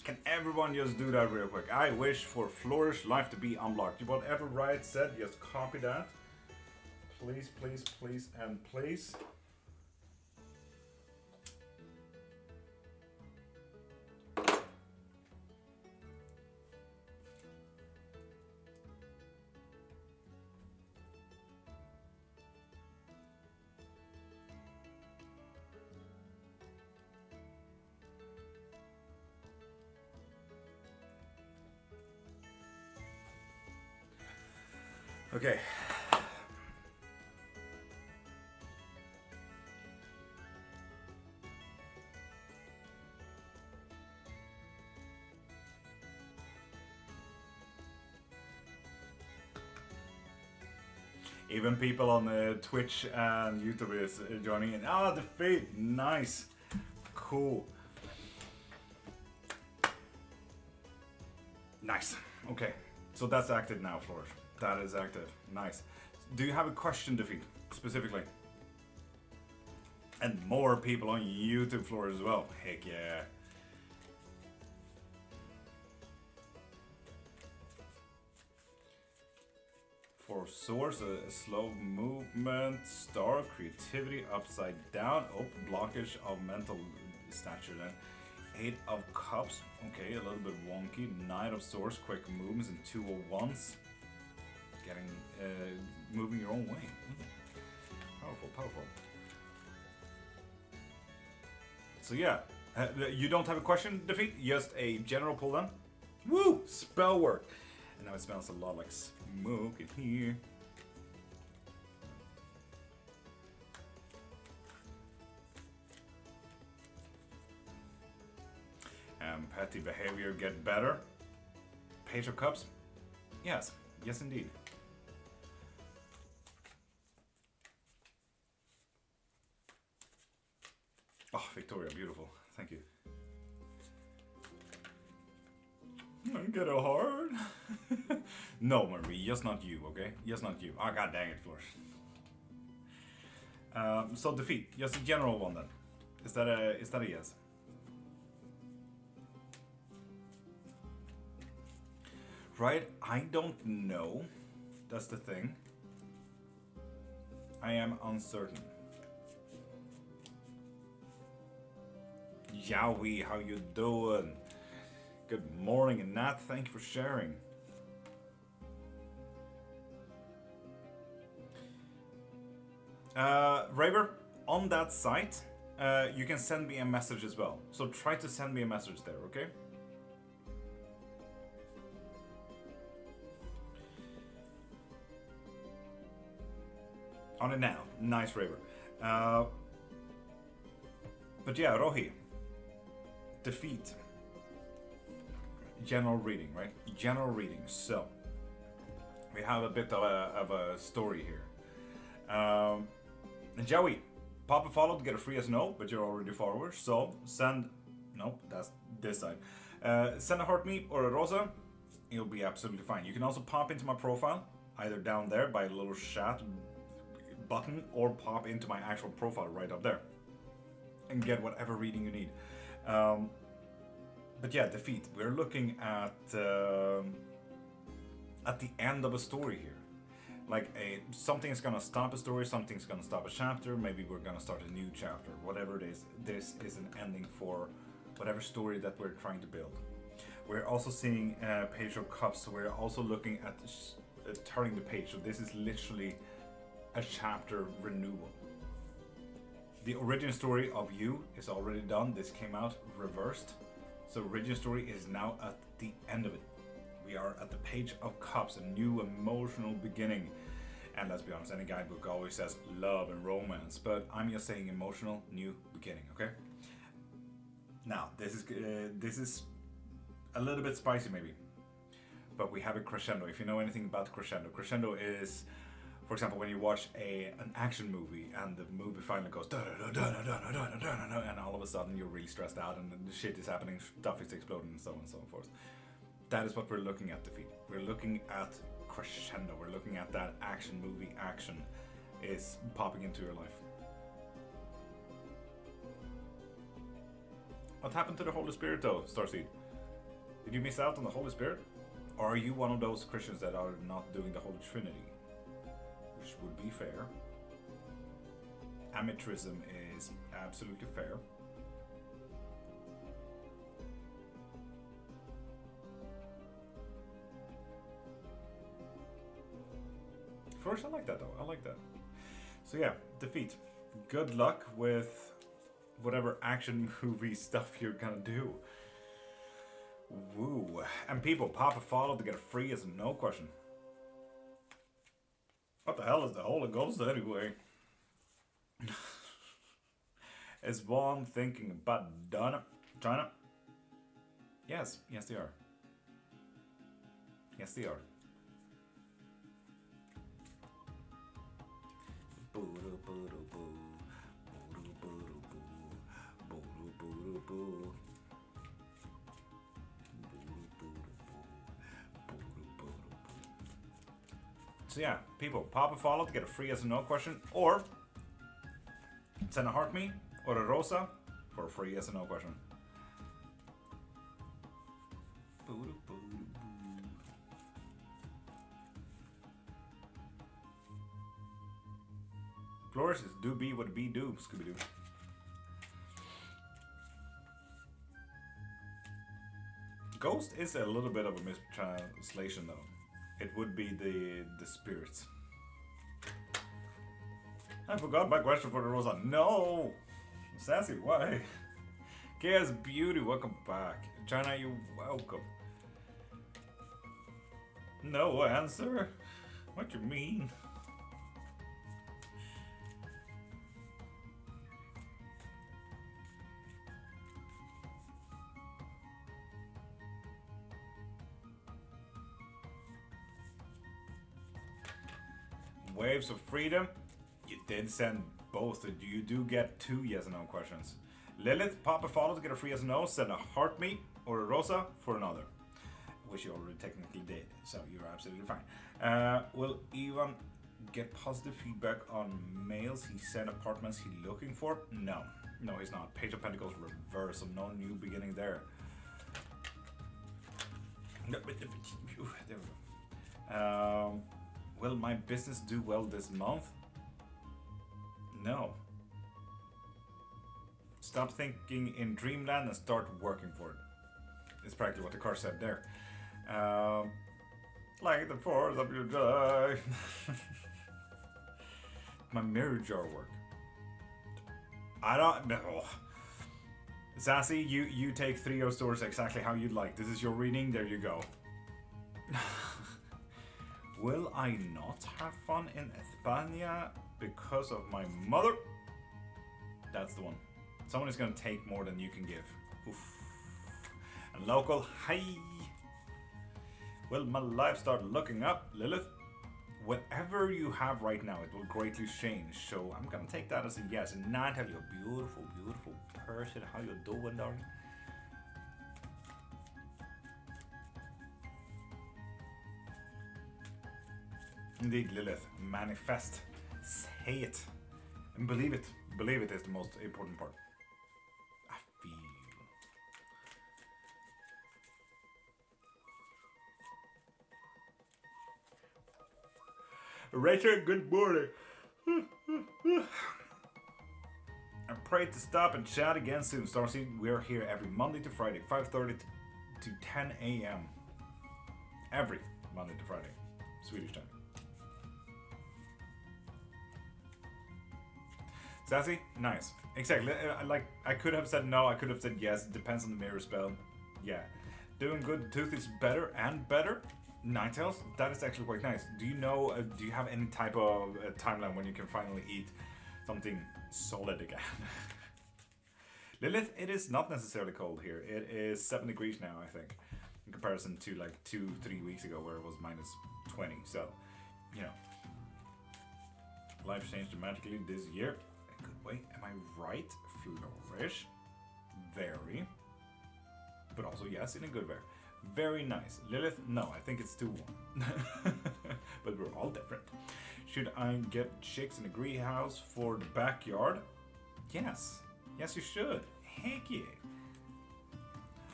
Speaker 1: Can everyone just do that real quick? I wish for Flourish life to be unblocked. Whatever Riot said, just copy that. Please, please, please, and please. Okay. Even people on Twitch and YouTube is joining in. Ah, the feed, nice, cool, nice. Okay, so that's active now, Flourish. That is active. Nice. Do you have a question, Defeat, specifically? And more people on YouTube floor as well. Heck yeah. For source, a slow movement, star, creativity, upside down, blockage of mental stature then. Eight of Cups. Okay, a little bit wonky. Knight of Swords, quick movements, and 2 of Wands. Getting, moving your own way. Powerful, powerful. So yeah, you don't have a question, Defeat? Just a general pull then? Woo! Spell work! And now it smells a lot like smoke in here. Petty behavior get better. Page of Cups? Yes, yes indeed. Oh, Victoria, beautiful. Thank you. I get a heart. No, Marie, just not you, okay? Just not you. Oh, god dang it, Flourish. So Defeat, just a general one then. Is that a yes? Right? I don't know. That's the thing. I am uncertain. Yowie, how you doing? Good morning, and Nat, thank you for sharing. Raver, on that site, you can send me a message as well. So try to send me a message there, okay? On it now. Nice, Raver. But yeah, Rohi. Defeat. General reading, right? General reading. So, we have a bit of a story here. Joey, pop a follow to get a free as no, but you're already followers. So, send... Nope, that's this side. Send a heart me or a rosa. You'll be absolutely fine. You can also pop into my profile, either down there by a little chat button, or pop into my actual profile right up there and get whatever reading you need. But yeah, Defeat. We're looking at the end of a story here. Like something's gonna stop a story, something's gonna stop a chapter. Maybe we're gonna start a new chapter. Whatever it is, this is an ending for whatever story that we're trying to build. We're also seeing Page of Cups. So we're also looking at turning the page. So this is literally a chapter renewal. The origin story of you is already done. This came out reversed. So origin story is now at the end of it. We are at the Page of Cups, a new emotional beginning. And let's be honest, any guidebook always says love and romance, but I'm just saying emotional new beginning, okay? Now, this is a little bit spicy maybe, but we have a crescendo. If you know anything about crescendo is, for example, when you watch an action movie and the movie finally goes da da da da da da da da da, and all of a sudden you're really stressed out and the shit is happening, stuff is exploding, and so on and so forth. That is what we're looking at, Defeat. We're looking at crescendo. We're looking at that action movie action is popping into your life. What happened to the Holy Spirit though, Starseed? Did you miss out on the Holy Spirit? Or are you one of those Christians that are not doing the Holy Trinity? Which would be fair. Amateurism is absolutely fair. First, I like that though. I like that. So yeah, Defeat. Good luck with whatever action movie stuff you're gonna do. Woo. And people, pop a follow to get a free as a no question. What the hell is the Holy Ghost anyway? Is one thinking about China? Yes, yes they are. Yes they are. So yeah, people, pop a follow to get a free yes or no question, or send a heart me or a rosa for a free yes or no question. Flourish is do be what be do, Scooby Doo. Ghost is a little bit of a mistranslation though. It would be the spirits. I forgot my question for the Rosa. No! Sassy, why? Chaos Beauty, welcome back. China, you're welcome. No answer? What you mean? Waves of Freedom. You did send both. You do get 2 yes and no questions. Lilith, pop a follow to get a free yes and no. Send a heart me or a rosa for another. Which you already technically did, so you're absolutely fine. Will Ivan get positive feedback on mails he sent apartments he's looking for? No. No, he's not. Page of Pentacles reverse, so no new beginning there. There we go. Will my business do well this month? No. Stop thinking in dreamland and start working for it. It's practically what the card said there. Like the 4th of July. My mirror jar work. I don't know. Sassy, you take 3 of Swords exactly how you'd like. This is your reading, there you go. Will I not have fun in España because of my mother? That's the one. Someone is gonna take more than you can give. Oof. And local, hi. Will my life start looking up, Lilith? Whatever you have right now, it will greatly change. So I'm gonna take that as a yes. And Natalie, a beautiful, beautiful person. How you doing, darling? Indeed, Lilith. Manifest. Say it. And believe it. Believe it is the most important part. I feel you. Rachel, good morning. I pray to stop and chat again soon. Starseed, we're here every Monday to Friday, 5:30 to 10 a.m. Every Monday to Friday, Swedish time. Sassy? Nice. Exactly. Like, I could have said no, I could have said yes. It depends on the mirror spell. Yeah. Doing good. The tooth is better and better. Ninetales? That is actually quite nice. Do you know, do you have any type of timeline when you can finally eat something solid again? Lilith, it is not necessarily cold here. It is 7 degrees now, I think. In comparison to like 2-3 weeks ago where it was minus 20. So, you know. Life changed dramatically this year. Good way. Am I right? Flourish. Very. But also yes, in a good way. Very nice. Lilith, no, I think it's too warm. But we're all different. Should I get chicks in a greenhouse for the backyard? Yes. Yes, you should. Heck yeah.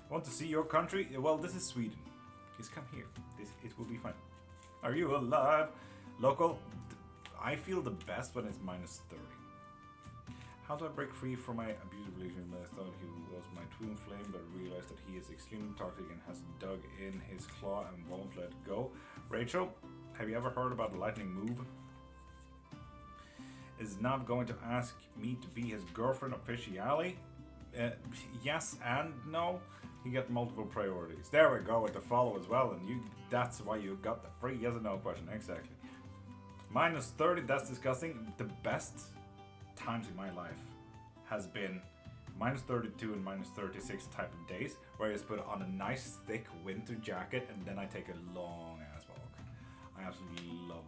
Speaker 1: Want to see your country? Well, this is Sweden. Just come here. It will be fun. Are you alive? Local? I feel the best when it's minus 30. How do I break free from my abusive relationship? I thought he was my twin flame, but realized that he is extremely toxic and has dug in his claw and won't let go. Rachel, have you ever heard about the lightning move? Is not going to ask me to be his girlfriend officially? Yes and no. He got multiple priorities. There we go with the follow as well, and that's why you got the free yes or no question. Exactly. Minus 30, that's disgusting. The best times in my life has been minus 32 and minus 36 type of days, where I just put on a nice thick winter jacket and then I take a long ass walk. I absolutely love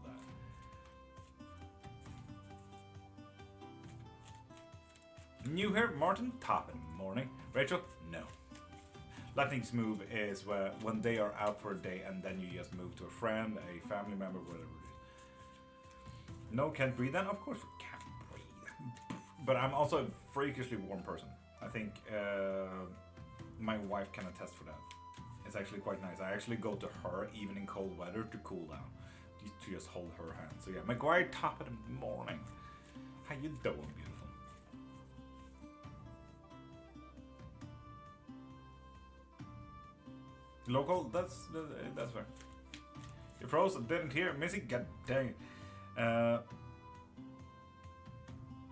Speaker 1: that. New here, Martin, top in the morning. Rachel, no. Lightning's move is when they are out for a day and then you just move to a friend, a family member, whatever it is. No, can't breathe then? Of course we can. But I'm also a freakishly warm person. I think my wife can attest for that. It's actually quite nice. I actually go to her even in cold weather to cool down. To just hold her hand. So yeah, McGuire, top of the morning. How you doing, beautiful? Local, that's fair. You froze, didn't hear. Missy, god dang it.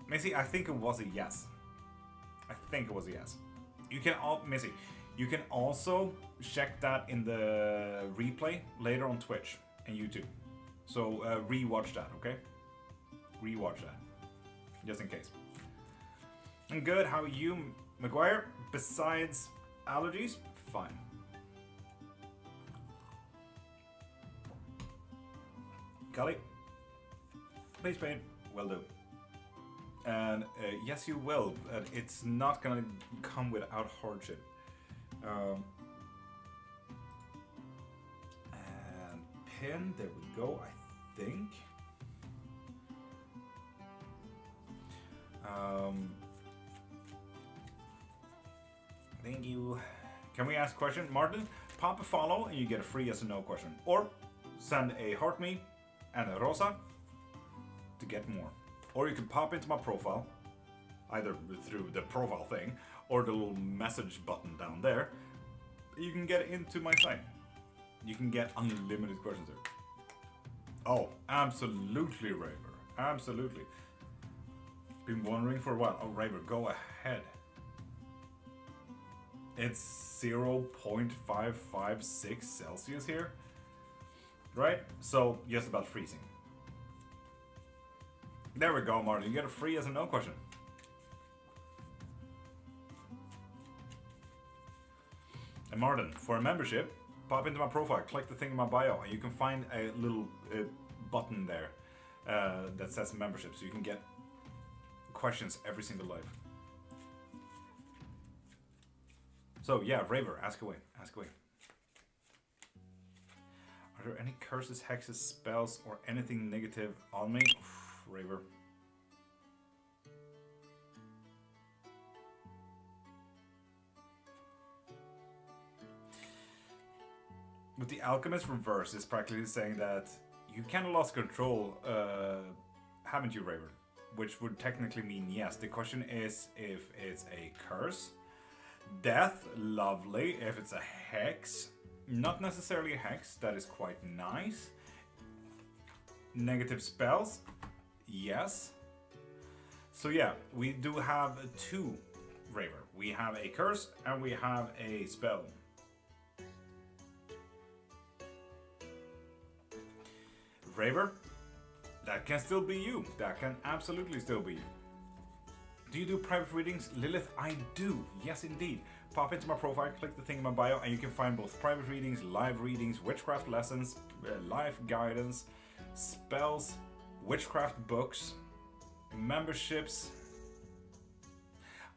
Speaker 1: Missy, I think it was a yes. I think it was a yes. You can Missy, you can also check that in the replay later on Twitch and YouTube. So rewatch that, okay? Rewatch that, just in case. I'm good. How are you, McGuire? Besides allergies, fine. Kelly, please paint. Will do. And yes, you will. It's not gonna come without hardship. And pin. There we go. I think. Thank you. Can we ask a question? Martin, pop a follow and you get a free yes or no question. Or send a heart me and a rosa to get more. Or you can pop into my profile, either through the profile thing or the little message button down there. You can get into my site. You can get unlimited questions there. Oh, absolutely, Raver. Absolutely. Been wondering for a while. Oh, Raver, go ahead. It's 0.556 Celsius here. Right? So, just about freezing. There we go, Martin. You get a free yes or no question. And Martin, for a membership, pop into my profile, click the thing in my bio, and you can find a little button there that says membership, so you can get questions every single live. So yeah, Raver, ask away, ask away. Are there any curses, hexes, spells, or anything negative on me? Oof, Raver. With the Alchemist reverse, is practically saying that you kind of lost control, haven't you, Raver? Which would technically mean yes. The question is if it's a curse. Death, lovely. If it's a hex, not necessarily a hex, that is quite nice. Negative spells, yes. So yeah, we do have two, Raver. We have a curse and we have a spell. Raver, that can still be you. That can absolutely still be you. Do you do private readings? Lilith, I do. Yes, indeed. Pop into my profile, click the thing in my bio, and you can find both private readings, live readings, witchcraft lessons, life guidance, spells, witchcraft books, memberships.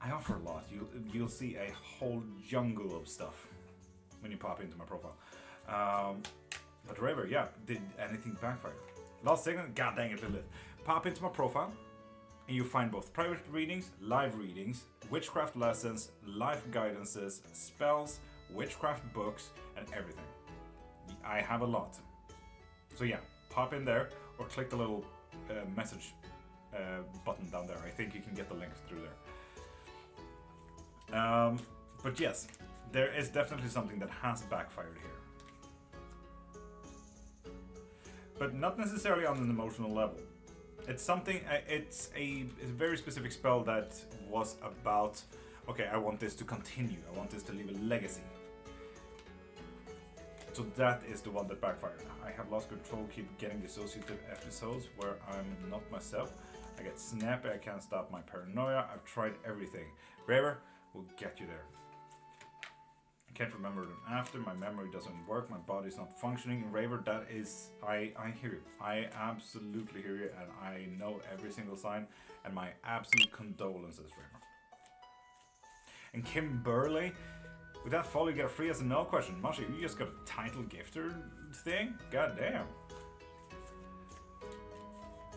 Speaker 1: I offer a lot. You'll see a whole jungle of stuff when you pop into my profile. But Raver, yeah, did anything backfire? Last segment, god dang it, Lilith. Pop into my profile, and you find both private readings, live readings, witchcraft lessons, life guidances, spells, witchcraft books, and everything. I have a lot. So yeah, pop in there, or click the little message button down there. I think you can get the link through there. But yes, there is definitely something that has backfired here. But not necessarily on an emotional level. It's something, it's a very specific spell that was about, okay, I want this to continue, I want this to leave a legacy. So that is the one that backfired. I have lost control, keep getting dissociative episodes where I'm not myself. I get snappy, I can't stop my paranoia, I've tried everything. Raver, we'll get you there. I can't remember them after, my memory doesn't work, my body's not functioning. Raver, that is, I hear you. I absolutely hear you, and I know every single sign, and my absolute condolences, Raver. And Kim Burley, with that follow you get a free yes and no question. Masha, you just got a title gifter thing? God damn.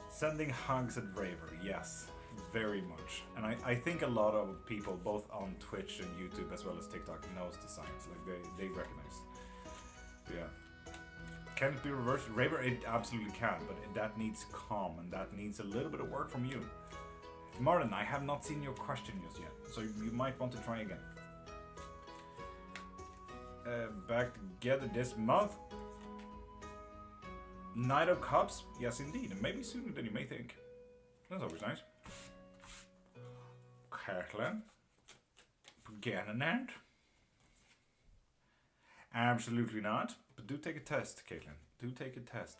Speaker 1: Sending hugs at Raver, yes. Very much. And I think a lot of people, both on Twitch and YouTube as well as TikTok, knows the signs. Like they recognize. Yeah. Can it be reversed? Raver, it absolutely can, but that needs calm and that needs a little bit of work from you. Martin, I have not seen your question just yet, so you might want to try again. back together this month. Knight of Cups, yes indeed, and maybe sooner than you may think. That's always nice. Kirkland. Ganonant. Absolutely not. But do take a test, Caitlin. Do take a test.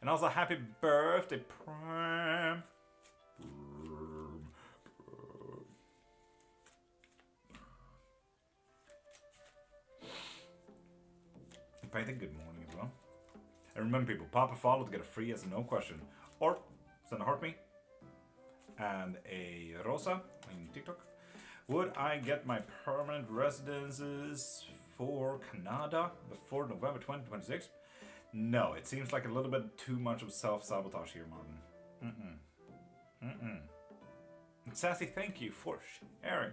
Speaker 1: And also happy birthday, Prime. Painting, good morning as well. And remember people, pop a follow to get a free yes and no question. Or send a heart me and a rosa on TikTok. Would I get my permanent residences for Canada before November 2026? No, it seems like a little bit too much of self-sabotage here, Martin. And Sassy, thank you for sharing.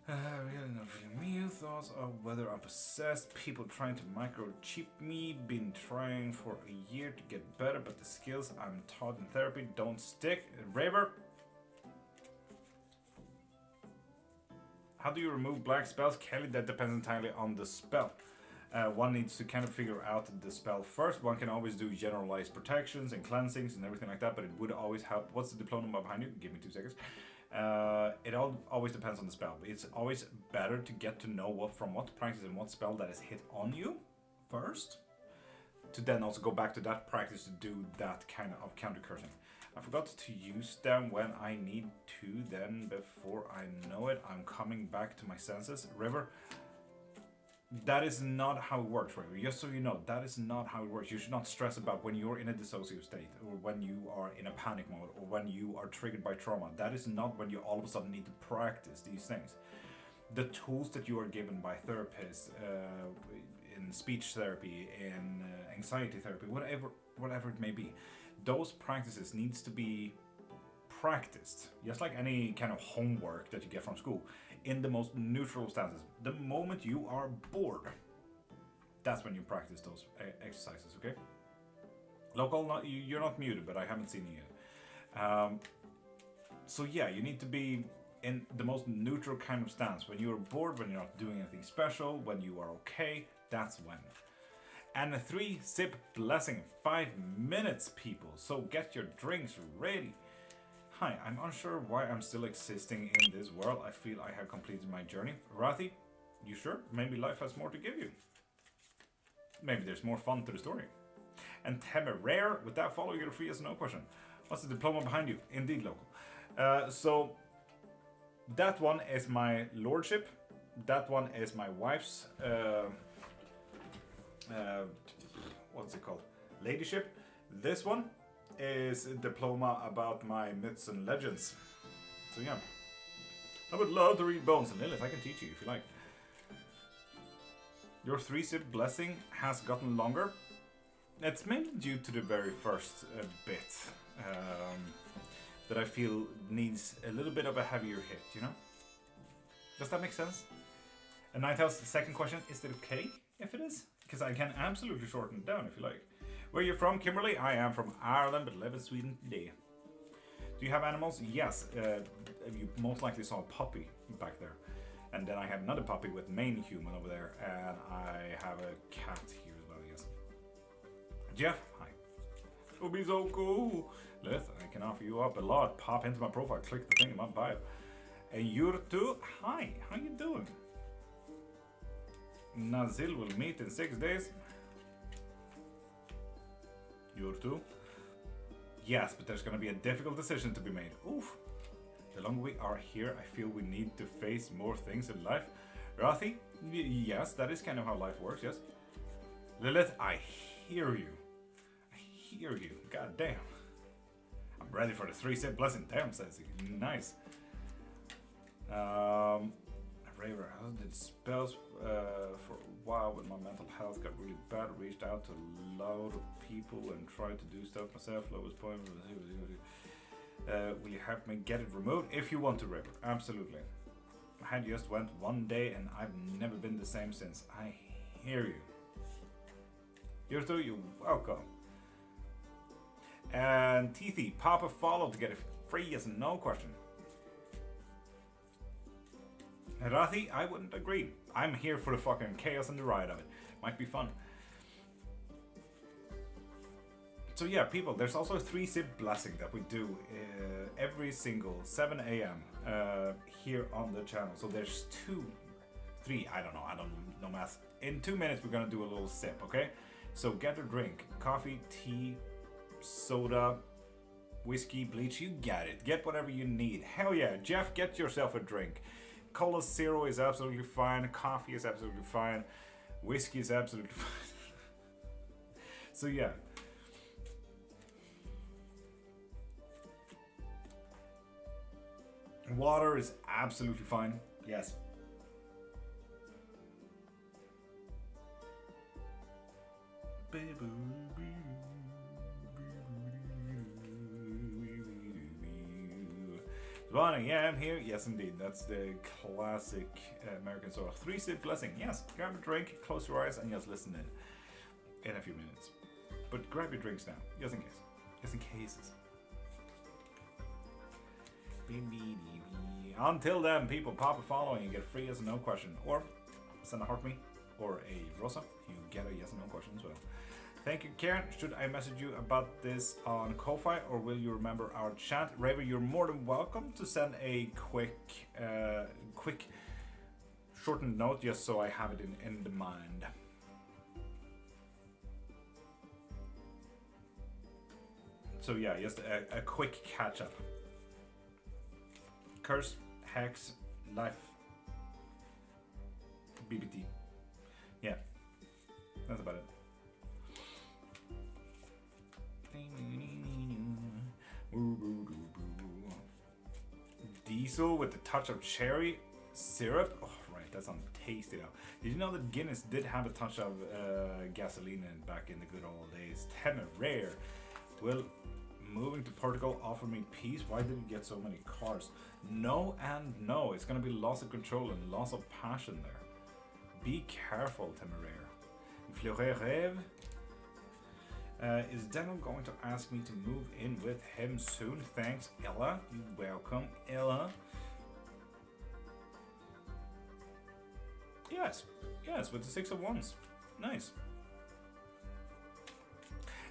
Speaker 1: Really not feeling me. Thoughts of whether I'm possessed. People trying to microchip me. Been trying for a year to get better, but the skills I'm taught in therapy don't stick. Raver. How do you remove black spells? Kelly, that depends entirely on the spell. One needs to kind of figure out the spell first. One can always do generalized protections and cleansings and everything like that, but it would always help. What's the diploma behind you? Give me 2 seconds. It always depends on the spell. It's always better to get to know from what practice and what spell that is hit on you first, to then also go back to that practice to do that kind of counter cursing. I forgot to use them when I need to, then before I know it, I'm coming back to my senses. River, that is not how it works, River. Just so you know, that is not how it works. You should not stress about when you're in a dissociative state, or when you are in a panic mode, or when you are triggered by trauma. That is not when you all of a sudden need to practice these things. The tools that you are given by therapists, in speech therapy, in anxiety therapy, whatever it may be, those practices needs to be practiced, just like any kind of homework that you get from school, in the most neutral stances. The moment you are bored, that's when you practice those exercises, okay? Local, you're not muted, but I haven't seen you yet. So yeah, you need to be in the most neutral kind of stance. When you're bored, when you're not doing anything special, when you are okay, that's when. And a 3-sip blessing, 5 minutes, people. So get your drinks ready. Hi, I'm unsure why I'm still existing in this world. I feel I have completed my journey. Rathi, you sure? Maybe life has more to give you. Maybe there's more fun to the story. And Temeraire, with that follow, you get a free yes or no question. What's the diploma behind you? Indeed, local. So that one is my lordship. That one is my wife's what's it called? Ladyship. This one is a diploma about my myths and legends. So yeah, I would love to read Bones, and Lilith, I can teach you if you like. Your 3-sip blessing has gotten longer. It's mainly due to the very first bit that I feel needs a little bit of a heavier hit, you know? Does that make sense? And Nighthouse, the second question, is it okay if it is? Because I can absolutely shorten it down if you like. Where are you from, Kimberly? I am from Ireland, but live in Sweden today. Do you have animals? Yes. You most likely saw a puppy back there. And then I have another puppy with main human over there. And I have a cat here as well, yes. Jeff, hi. It would be so cool. Lilith, I can offer you up a lot. Pop into my profile, click the thing in my bio. And Yurtu, hi. How you doing? Nazil will meet in 6 days. Yurtu. Yes, but there's gonna be a difficult decision to be made. Oof. The longer we are here, I feel we need to face more things in life. Rathi, yes, that is kind of how life works, yes. Lilith, I hear you. I hear you. God damn. I'm ready for the 3-sip blessing. Damn, says he. Nice. Raver, how did spells for a while when my mental health got really bad. Reached out to a lot of people and tried to do stuff myself. Lowest point. Will you help me get it removed? If you want to, Raver. Absolutely. My head just went one day and I've never been the same since. I hear you. You're welcome. And Teethy, pop a follow to get a free yes and no question. Rathi, I wouldn't agree. I'm here for the fucking chaos and the riot of it. Might be fun. So yeah, people, there's also a 3-sip blessing that we do every single 7 a.m. Here on the channel. So there's 3, I don't know math. In 2 minutes we're gonna do a little sip, okay? So get a drink, coffee, tea, soda, whiskey, bleach, you get it. Get whatever you need. Hell yeah, Jeff, get yourself a drink. Cola Zero is absolutely fine, coffee is absolutely fine, whiskey is absolutely fine. So yeah. Water is absolutely fine. Yes. Bonnie, yeah, I'm here. Yes, indeed. That's the classic American sort of 3-sip blessing. Yes, grab a drink, close your eyes, and just listen in a few minutes. But grab your drinks now, just in case. Just in cases. Until then, people, pop a follow and you get free yes or no question. Or send a heart me or a rosa. You get a yes or no question as well. Thank you, Karen. Should I message you about this on Ko-Fi or will you remember our chat? Raver, you're more than welcome to send a quick shortened note just so I have it in the mind. So yeah, just a quick catch up. Curse, hex, life, BBT. Yeah, that's about it. Diesel with a touch of cherry syrup. Oh, right, that sounds tasty now. Did you know that Guinness did have a touch of gasoline in back in the good old days? Temeraire. Will moving to Portugal offer me peace? Why did we get so many cars? No and no. It's gonna be loss of control and loss of passion there. Be careful, Temeraire. Fleuret Rêve. Is Daniel going to ask me to move in with him soon? Thanks, Ella. You're welcome, Ella. Yes, with the 6 of Wands. Nice.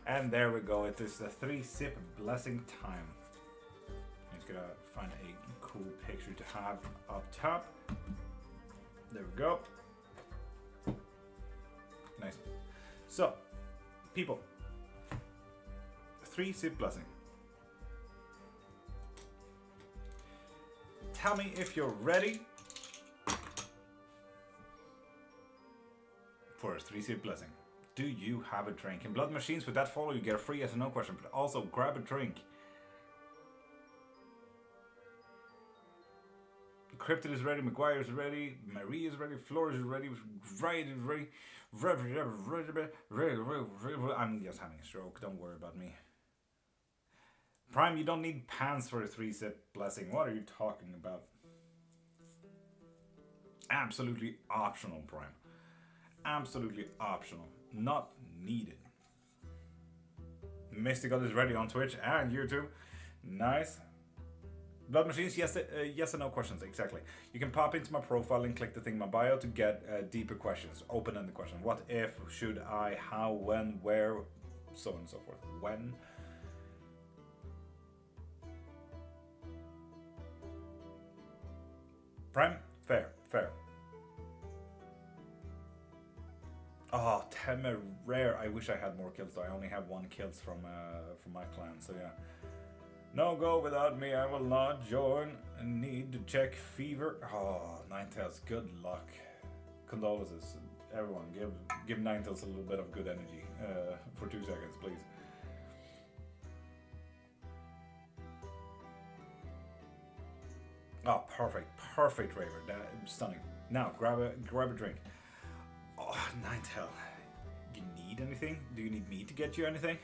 Speaker 1: And there we go. It is the 3-sip blessing time. I'm just gonna find a cool picture to have up top. There we go. Nice. So, people. 3-sip blessing. Tell me if you're ready for a 3-sip blessing. Do you have a drink? In Blood Machines, with that follow, you get a free yes or no question, but also grab a drink. Cryptid is ready, McGuire is ready, Marie is ready, Flores is ready, Ryan is ready. I'm just having a stroke, don't worry about me. Prime, you don't need pants for a 3-sip blessing. What are you talking about? Absolutely optional, Prime. Absolutely optional. Not needed. Mystical is ready on Twitch and YouTube. Nice. Blood Machines, yes and no questions, exactly. You can pop into my profile and click the thing in my bio to get deeper questions, open-ended questions. What if, should I, how, when, where, so on and so forth. When? Prime? Fair. Oh, Temeraire. I wish I had more kills though. I only have 1 kills from my clan, so yeah. No go without me, I will not join. I need to check fever. Oh, Ninetales, good luck. Condolences. Everyone, give Ninetales a little bit of good energy for 2 seconds, please. Oh, perfect, Raver. Stunning. Now, grab a drink. Oh, Ninetale. Do you need anything? Do you need me to get you anything?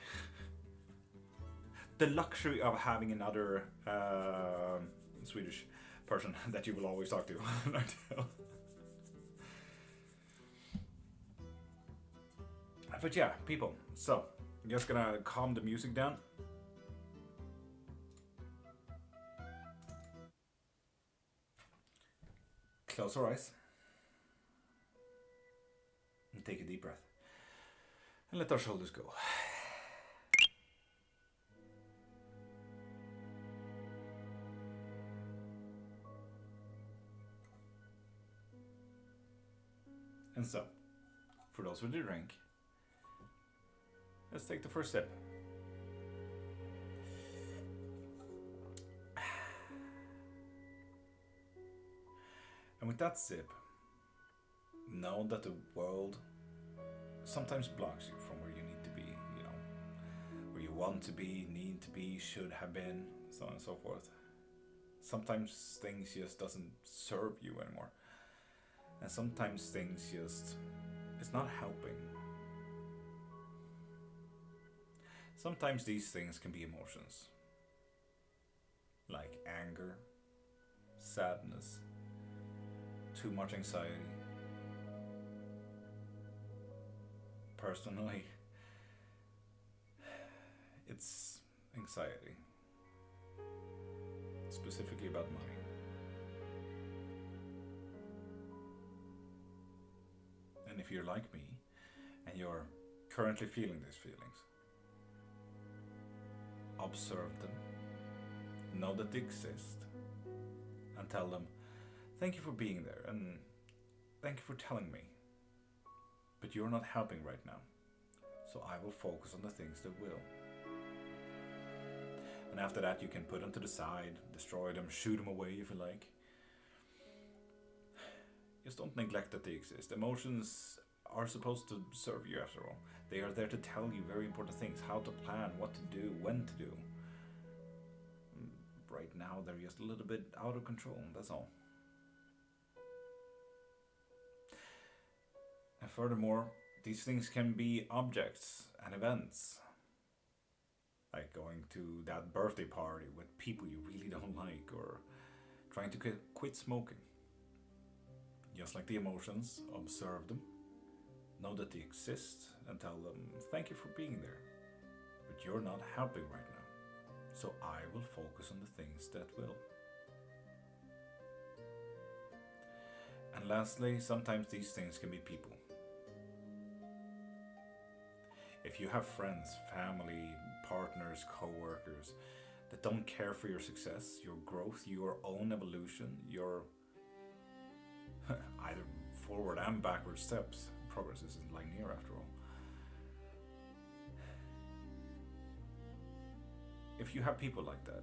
Speaker 1: The luxury of having another Swedish person that you will always talk to. But yeah, people. So, I'm just gonna calm the music down. Close our eyes. take a deep breath. And let our shoulders go. And so, for those with the drink, let's take the first sip. And with that sip, know that the world sometimes blocks you from where you need to be, you know, where you want to be, need to be, should have been, so on and so forth. Sometimes things just doesn't serve you anymore. And sometimes things just, it's not helping. Sometimes these things can be emotions. Like anger, sadness, too much anxiety. Personally, it's anxiety. Specifically about money. And if you're like me, and you're currently feeling these feelings, observe them, know that they exist, and tell them, thank you for being there, and thank you for telling me, but you're not helping right now, so I will focus on the things that will. And after that you can put them to the side, destroy them, shoot them away if you like. Just don't neglect that they exist. Emotions are supposed to serve you after all. They are there to tell you very important things, how to plan, what to do, when to do. Right now they're just a little bit out of control, that's all. And furthermore, these things can be objects and events. Like going to that birthday party with people you really don't like, or trying to quit smoking. Just like the emotions, observe them, know that they exist, and tell them, thank you for being there, but you're not helping right now, so I will focus on the things that will. And lastly, sometimes these things can be people. If you have friends, family, partners, co-workers that don't care for your success, your growth, your own evolution, your either forward and backward steps. Progress isn't linear after all. If you have people like that,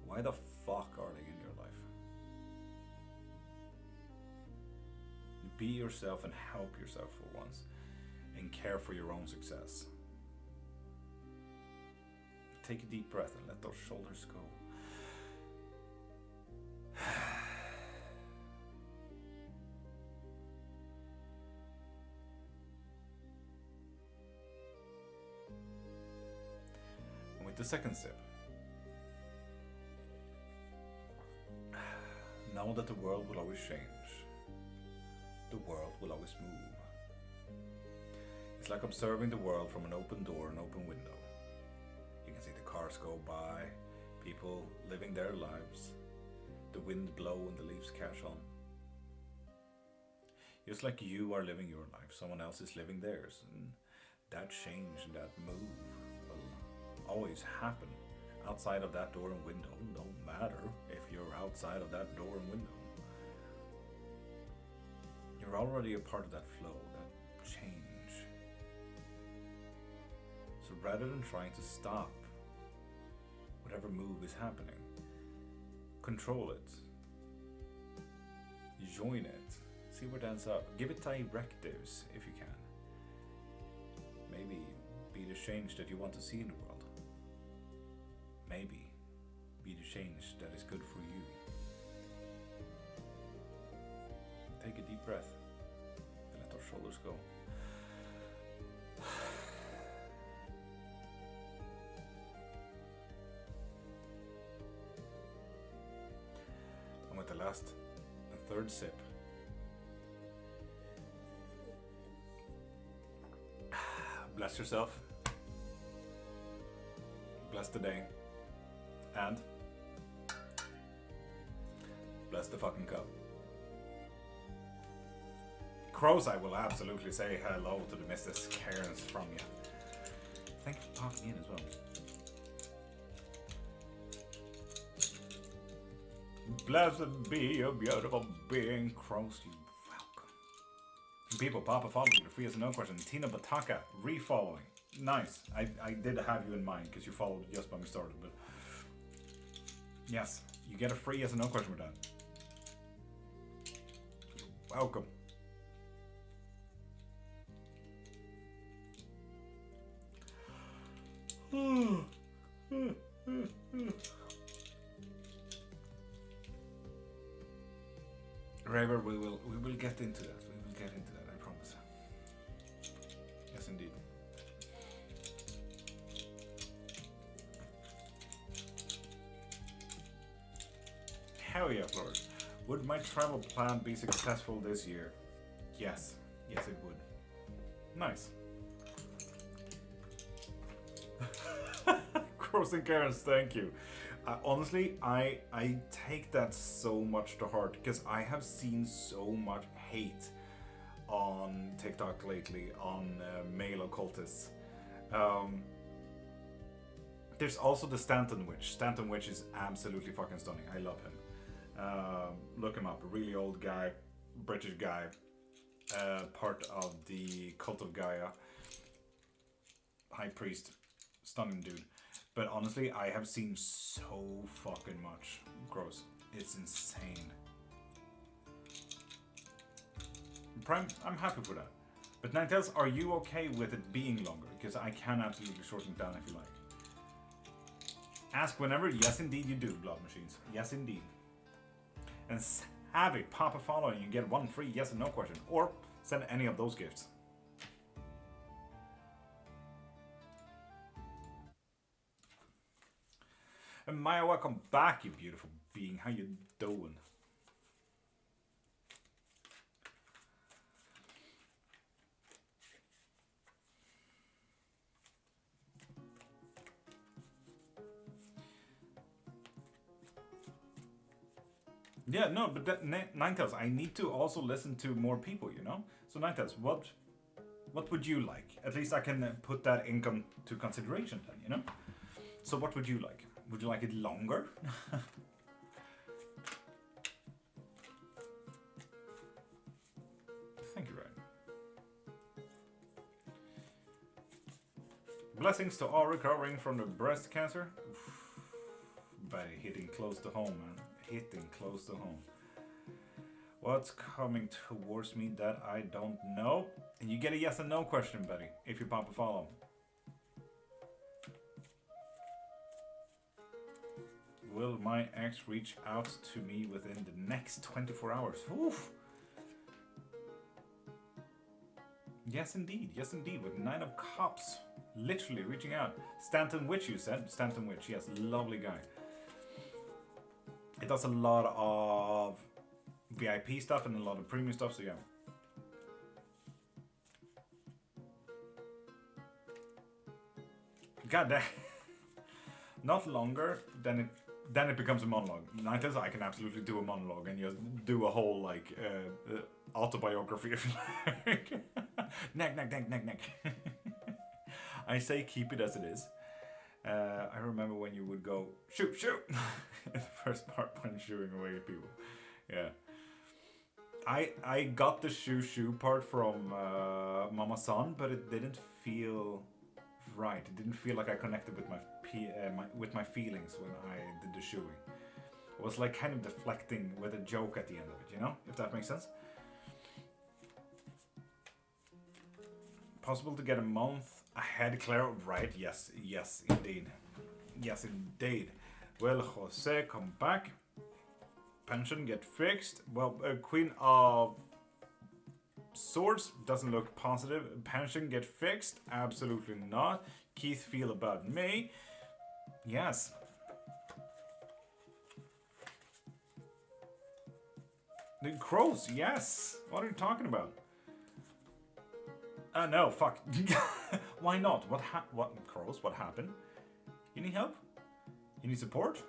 Speaker 1: why the fuck are they in your life? Be yourself and help yourself for once, and care for your own success. Take a deep breath and let those shoulders go. With the second sip, know that the world will always change. The world will always move. It's like observing the world from an open door, an open window. You can see the cars go by, people living their lives, the wind blow and the leaves catch on. Just like you are living your life, someone else is living theirs, and that change and that move always happen outside of that door and window. Don't matter if you're outside of that door and window. You're already a part of that flow, that change. So rather than trying to stop whatever move is happening, control it. Join it. See where that's up. Give it directives if you can. Maybe be the change that you want to see in the world. Maybe be the change that is good for you. Take a deep breath and let our shoulders go. And with the last and third sip, bless yourself, bless the day, and bless the fucking cup. Crows, I will absolutely say hello to the Mrs. Cairns from you. Thank you for popping in as well. Blessed be a beautiful being, Crows. You welcome. People, Papa following the free as no question. Tina Bataka re-following. Nice. I did have you in mind because you followed just when we started, but yes, you get a free yes or no question with that. Welcome. Raver, we will get into that. We will get into that, I promise. Yes, indeed. Hell yeah, Lord. Would my travel plan be successful this year? Yes. Yes, it would. Nice. Crows and Karens, thank you. Honestly, I take that so much to heart because I have seen so much hate on TikTok lately on male occultists. There's also the Stanton Witch. Stanton Witch is absolutely fucking stunning. I love him. Look him up. A really old guy, British guy, part of the Cult of Gaia. High priest, stunning dude. But honestly, I have seen so fucking much. Gross. It's insane. Prime, I'm happy for that. But Ninetales, are you okay with it being longer? Because I can absolutely shorten it down if you like. Ask whenever. Yes, indeed you do, Blood Machines. Yes, indeed. And have it. Pop a follow and you get one free yes and no question. Or send any of those gifts. And Maya, welcome back, you beautiful being. How you doing? Yeah, no, but that, Ninetales, I need to also listen to more people, you know? So Ninetales, what would you like? At least I can put that income to consideration then, you know? So what would you like? Would you like it longer? Thank you, Ryan. Blessings to all recovering from the breast cancer. Oof. By hitting close to home, man. Hitting close to home. What's coming towards me that I don't know? And you get a yes and no question, buddy, if you pop a follow. Will my ex reach out to me within the next 24 hours? Oof. Yes, indeed. Yes, indeed. With 9 of Cups. Literally reaching out. Stanton Witch, you said? Stanton Witch, yes. Lovely guy. It does a lot of VIP stuff and a lot of premium stuff, so yeah. God damn. Not longer than it becomes a monologue. Ninetales, I can absolutely do a monologue and just do a whole like autobiography if you like. Neck. I say keep it as it is. I remember when you would go shoot in the first part when shooing away people. Yeah. I got the shoo part from Mama San, but it didn't feel right. It didn't feel like I connected with with my feelings when I did the shooing. It was like kind of deflecting with a joke at the end of it, you know? If that makes sense. Possible to get a month ahead, Claire? Right, yes, indeed. Yes, indeed. Well, Jose, come back. Pension, get fixed. Well, Queen of Swords doesn't look positive. Pension, get fixed? Absolutely not. Keith, feel about me? Yes. The crows, yes. What are you talking about? No, fuck. Why not? What crows? What happened? You need help? You need support?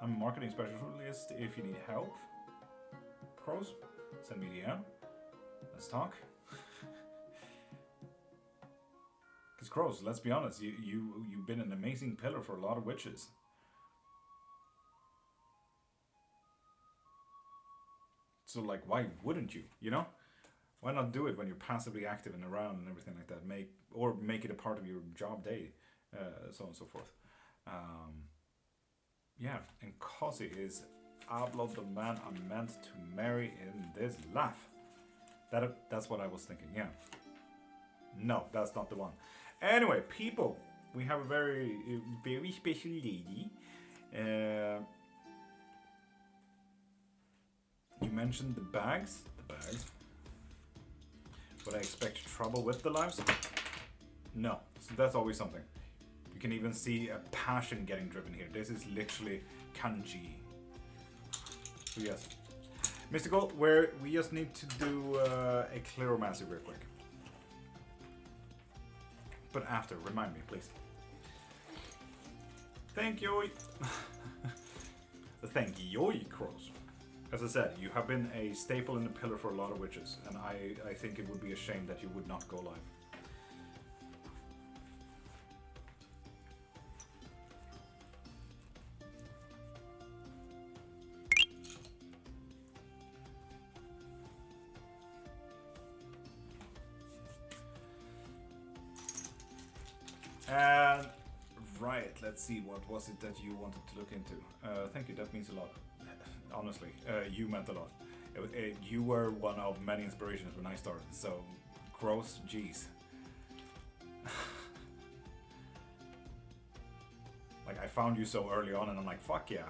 Speaker 1: I'm a marketing specialist if you need help. Crows, send me a DM. Let's talk. Because Crows, let's be honest, you've been an amazing pillar for a lot of witches. So like, why wouldn't you? You know, why not do it when you're passively active and around and everything like that? Make it a part of your job day, so on and so forth. Yeah, and Cosi is Ablo, the man I'm meant to marry in this life. That's what I was thinking. Yeah. No, that's not the one. Anyway, people, we have a very special lady. You mentioned the bags. Would I expect trouble with the lives? No. So that's always something. You can even see a passion getting driven here. This is literally kanji. So yes. Mystical, where we just need to do a clearomancy real quick. But after, remind me, please. Thank you. Thank you, Crows. As I said, you have been a staple in the pillar for a lot of witches, and I think it would be a shame that you would not go live. And right, let's see, what was it that you wanted to look into? Thank you, that means a lot. Honestly, you meant a lot. You were one of many inspirations when I started, so Crows, jeez. Like, I found you so early on and I'm like, fuck yeah.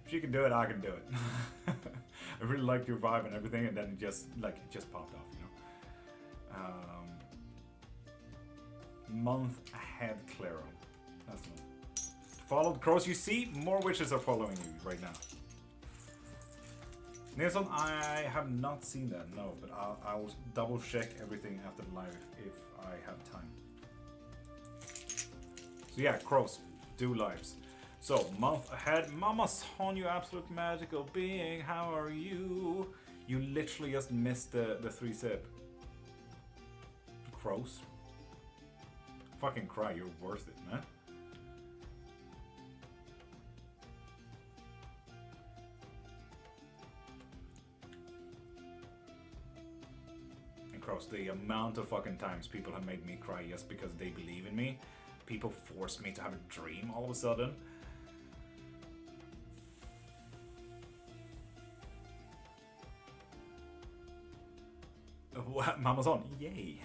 Speaker 1: If she can do it, I can do it. I really liked your vibe and everything, and then it just popped off, you know. Month ahead, Claro. That's the one. Followed Crows. You see, more witches are following you right now. Nilsson, I have not seen that, no, but I'll double check everything after the live if I have time. So yeah, Crows, do lives. So, month ahead, Mama Son, you absolute magical being, how are you? You literally just missed the 3-sip. Crows. Fucking cry, you're worth it, man. And Crows, the amount of fucking times people have made me cry just because they believe in me. People force me to have a dream all of a sudden. Mama's on, yay.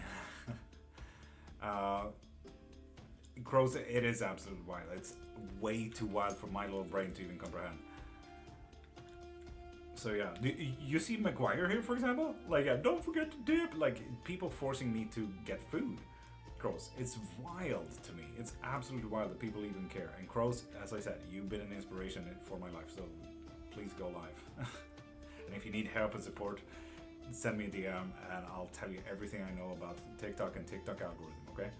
Speaker 1: Crows, it is absolutely wild. It's way too wild for my little brain to even comprehend. So yeah, you see McGuire here, for example? Like, don't forget to dip. Like, people forcing me to get food. Crows, it's wild to me. It's absolutely wild that people even care. And Crows, as I said, you've been an inspiration for my life, so please go live. And if you need help and support, send me a DM and I'll tell you everything I know about TikTok and TikTok algorithm, okay?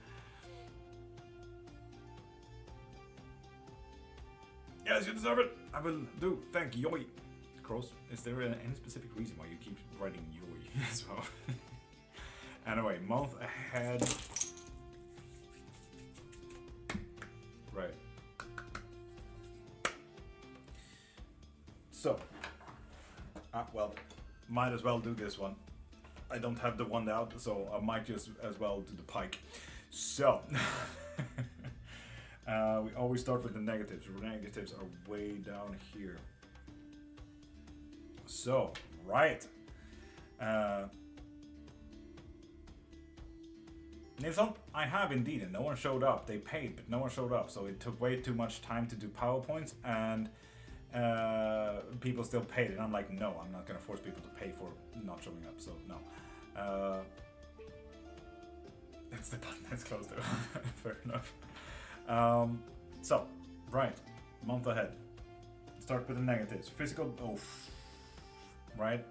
Speaker 1: Yes, you deserve it. I will do. Thank you. Crows, is there any specific reason why you keep writing yoy as well? Anyway, month ahead. Right. So, well, might as well do this one. I don't have the one out, so I might just as well do the pike. So, we always start with the negatives. The negatives are way down here. So, right. Nilsson, I have indeed, and no one showed up. They paid, but no one showed up, so it took way too much time to do PowerPoints, and people still paid, and I'm like, no, I'm not gonna force people to pay for not showing up, so no. That's the button that's closed though. Fair enough. So, right, month ahead. Start with the negatives. Physical, right?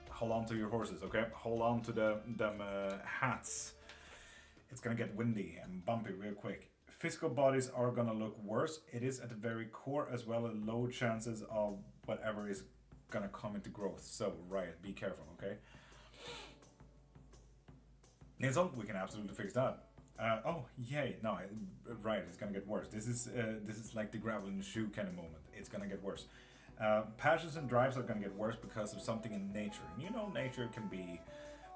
Speaker 1: Hold on to your horses, okay? Hold on to them hats. It's gonna get windy and bumpy real quick. Physical bodies are gonna look worse. It is at the very core as well as low chances of whatever is gonna come into growth. So, right, be careful, okay? Nilsson, we can absolutely fix that. Oh, yay! No, right. It's gonna get worse. This is like the gravel in the shoe kind of moment. It's gonna get worse. Passions and drives are gonna get worse because of something in nature. And you know, nature can be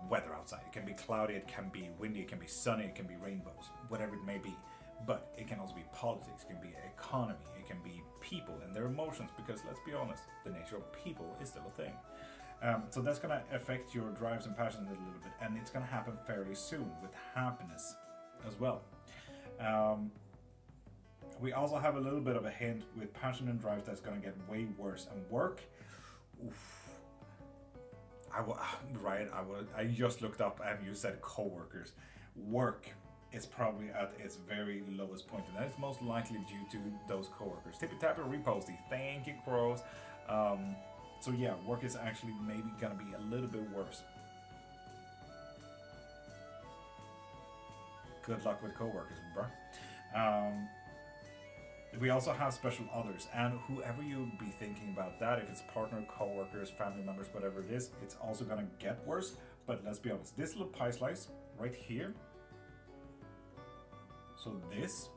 Speaker 1: weather outside. It can be cloudy. It can be windy. It can be sunny. It can be rainbows. Whatever it may be. But it can also be politics. It can be economy. It can be people and their emotions. Because let's be honest, the nature of people is still a thing. So that's going to affect your drives and passions a little bit, and it's going to happen fairly soon with happiness as well. We also have a little bit of a hint with passion and drives that's going to get way worse. And work, oof, I just looked up and you said co-workers. Work is probably at its very lowest point, and that is most likely due to those co-workers. Tippy Tapper reposty. Thank you, Crows. So yeah, work is actually maybe gonna be a little bit worse. Good luck with co-workers, bruh. We also have special others, and whoever you be thinking about that, if it's partner, co-workers, family members, whatever it is, it's also gonna get worse. But let's be honest, this little pie slice right here, so this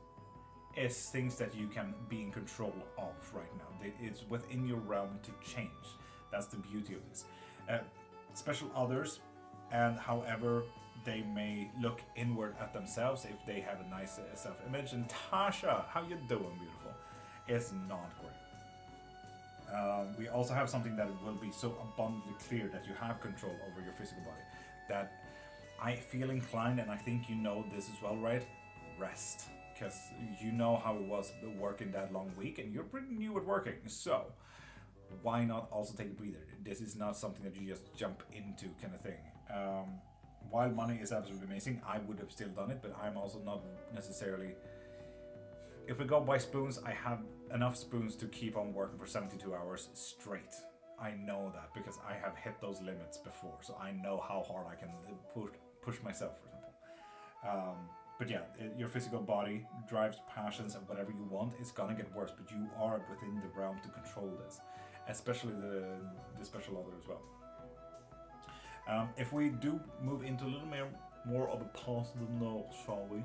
Speaker 1: is things that you can be in control of right now. It's within your realm to change. That's the beauty of this. Special others, and however they may look inward at themselves, if they have a nice self-image. And Tasha, how you doing, beautiful? It's not great. We also have something that will be so abundantly clear that you have control over your physical body, that I feel inclined, and I think you know this as well, right? Rest. Because you know how it was working that long week, and you're pretty new at working, so why not also take a breather? This is not something that you just jump into kind of thing. While money is absolutely amazing, I would have still done it, but I'm also not necessarily, if we go by spoons, I have enough spoons to keep on working for 72 hours straight. I know that because I have hit those limits before, so I know how hard I can push myself, for example. But yeah, your physical body, drives, passions, and whatever you want, it's gonna get worse, but you are within the realm to control this, especially the special other as well. If we do move into a little more of a positive note, shall we?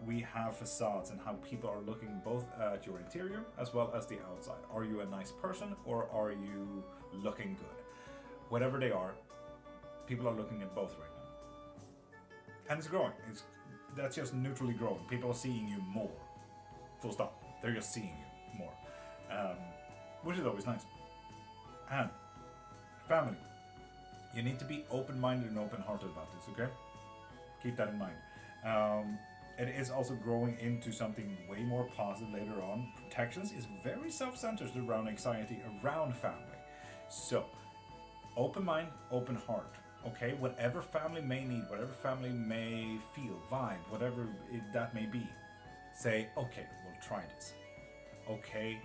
Speaker 1: We have facades and how people are looking both at your interior as well as the outside. Are you a nice person, or are you looking good? Whatever they are, people are looking at both right now. And it's growing. That's just neutrally growing. People are seeing you more. Full stop. They're just seeing you more. Which is always nice. And family. You need to be open-minded and open-hearted about this, okay? Keep that in mind. It is also growing into something way more positive later on. Protections is very self-centered around anxiety, around family. So, open mind, open heart. Okay, whatever family may need, whatever family may feel, vibe, whatever that may be, say, okay, we'll try this. Okay,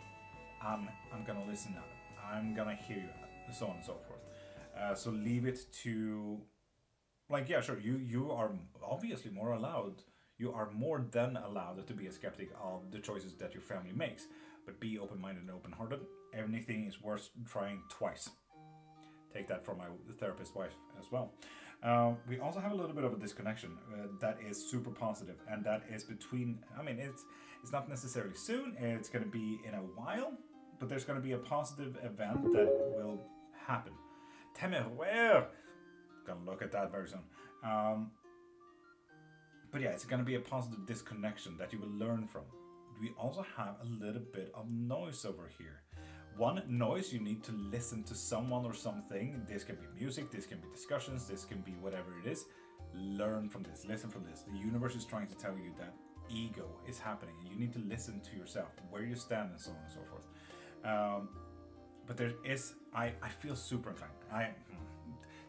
Speaker 1: I'm gonna listen now. I'm gonna hear you, so on and so forth. So leave it to, like, yeah, sure, you are obviously more allowed. You are more than allowed to be a skeptic of the choices that your family makes, but be open-minded and open-hearted. Anything is worth trying twice. Take that from my therapist wife as well. We also have a little bit of a disconnection that is super positive, and that is between, I mean, it's not necessarily soon, it's going to be in a while, but there's going to be a positive event that will happen. Temeraire! Gonna look at that very soon. But yeah, it's going to be a positive disconnection that you will learn from. We also have a little bit of noise over here. One, noise, you need to listen to someone or something. This can be music, this can be discussions, this can be whatever it is. Learn from this, listen from this. The universe is trying to tell you that ego is happening, and you need to listen to yourself, where you stand, and so on and so forth. But there is, I feel super inclined. I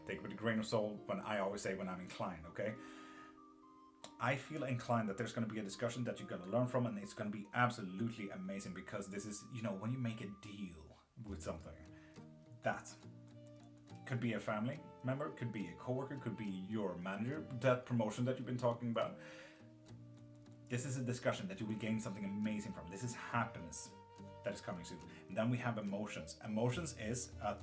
Speaker 1: take it with a grain of salt when I always say when I'm inclined, okay? I feel inclined that there's going to be a discussion that you're going to learn from, and it's going to be absolutely amazing, because this is, you know, when you make a deal with something, that could be a family member, could be a coworker, could be your manager, that promotion that you've been talking about. This is a discussion that you will gain something amazing from. This is happiness that is coming soon. And then we have emotions. Emotions is at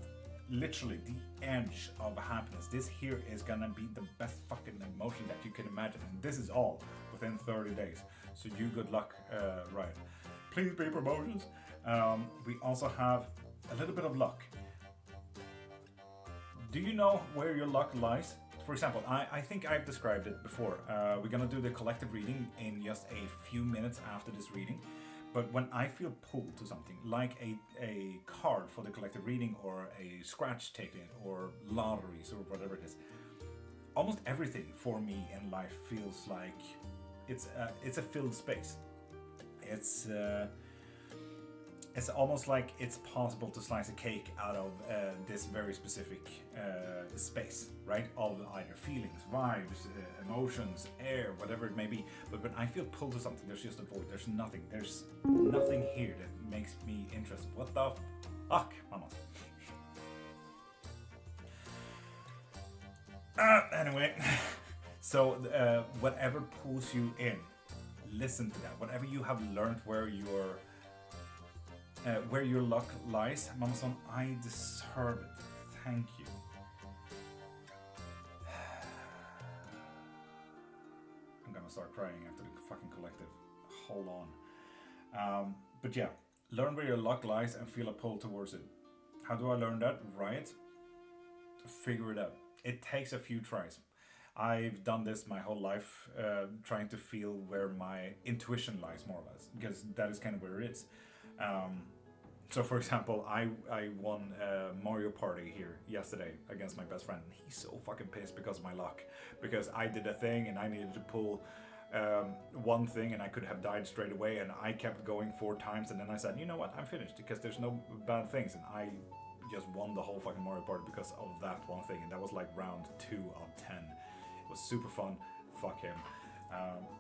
Speaker 2: literally the edge of happiness. This here is gonna be the best fucking emotion that you can imagine, and this is all within 30 days. So you good luck, right? Please be promotions. We also have a little bit of luck. Do you know where your luck lies? For example, I think I've described it before. We're gonna do the collective reading in just a few minutes after this reading. But when I feel pulled to something, like a card for the collective reading, or a scratch ticket, or lotteries, or whatever it is, almost everything for me in life feels like it's a filled space. It's almost like it's possible to slice a cake out of this very specific space, right? Of either feelings, vibes, emotions, air, whatever it may be. But when I feel pulled to something, there's just a void. There's nothing here that makes me interested. What the fuck, mama? Anyway, so whatever pulls you in, listen to that. Whatever you have learned, where your luck lies, Mama Son, I deserve it. Thank you. I'm gonna start crying after the fucking collective. Hold on. But yeah, learn where your luck lies and feel a pull towards it. How do I learn that? Right? Figure it out. It takes a few tries. I've done this my whole life, trying to feel where my intuition lies, more or less, because that is kind of where it is. So for example, I won Mario Party here yesterday against my best friend. He's so fucking pissed because of my luck, because I did a thing and I needed to pull one thing and I could have died straight away, and I kept going 4 times, and then I said, you know what, I'm finished because there's no bad things, and I just won the whole fucking Mario Party because of that one thing, and that was like round 2 of 10. It was super fun. Fuck him.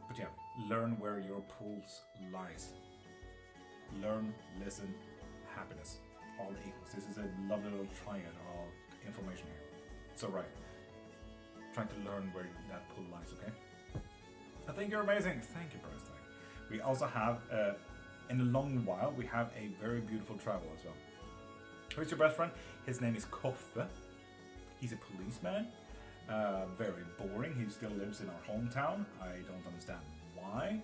Speaker 2: But yeah, learn where your pulls lies. Learn, listen, happiness, all equals. This is a lovely little triad of information here. So right, trying to learn where that pull lies, okay? I think you're amazing. Thank you, Bernstein. We also have, in a long while, we have a very beautiful travel as well. Who's your best friend? His name is Koffe. He's a policeman. Very boring. He still lives in our hometown. I don't understand why.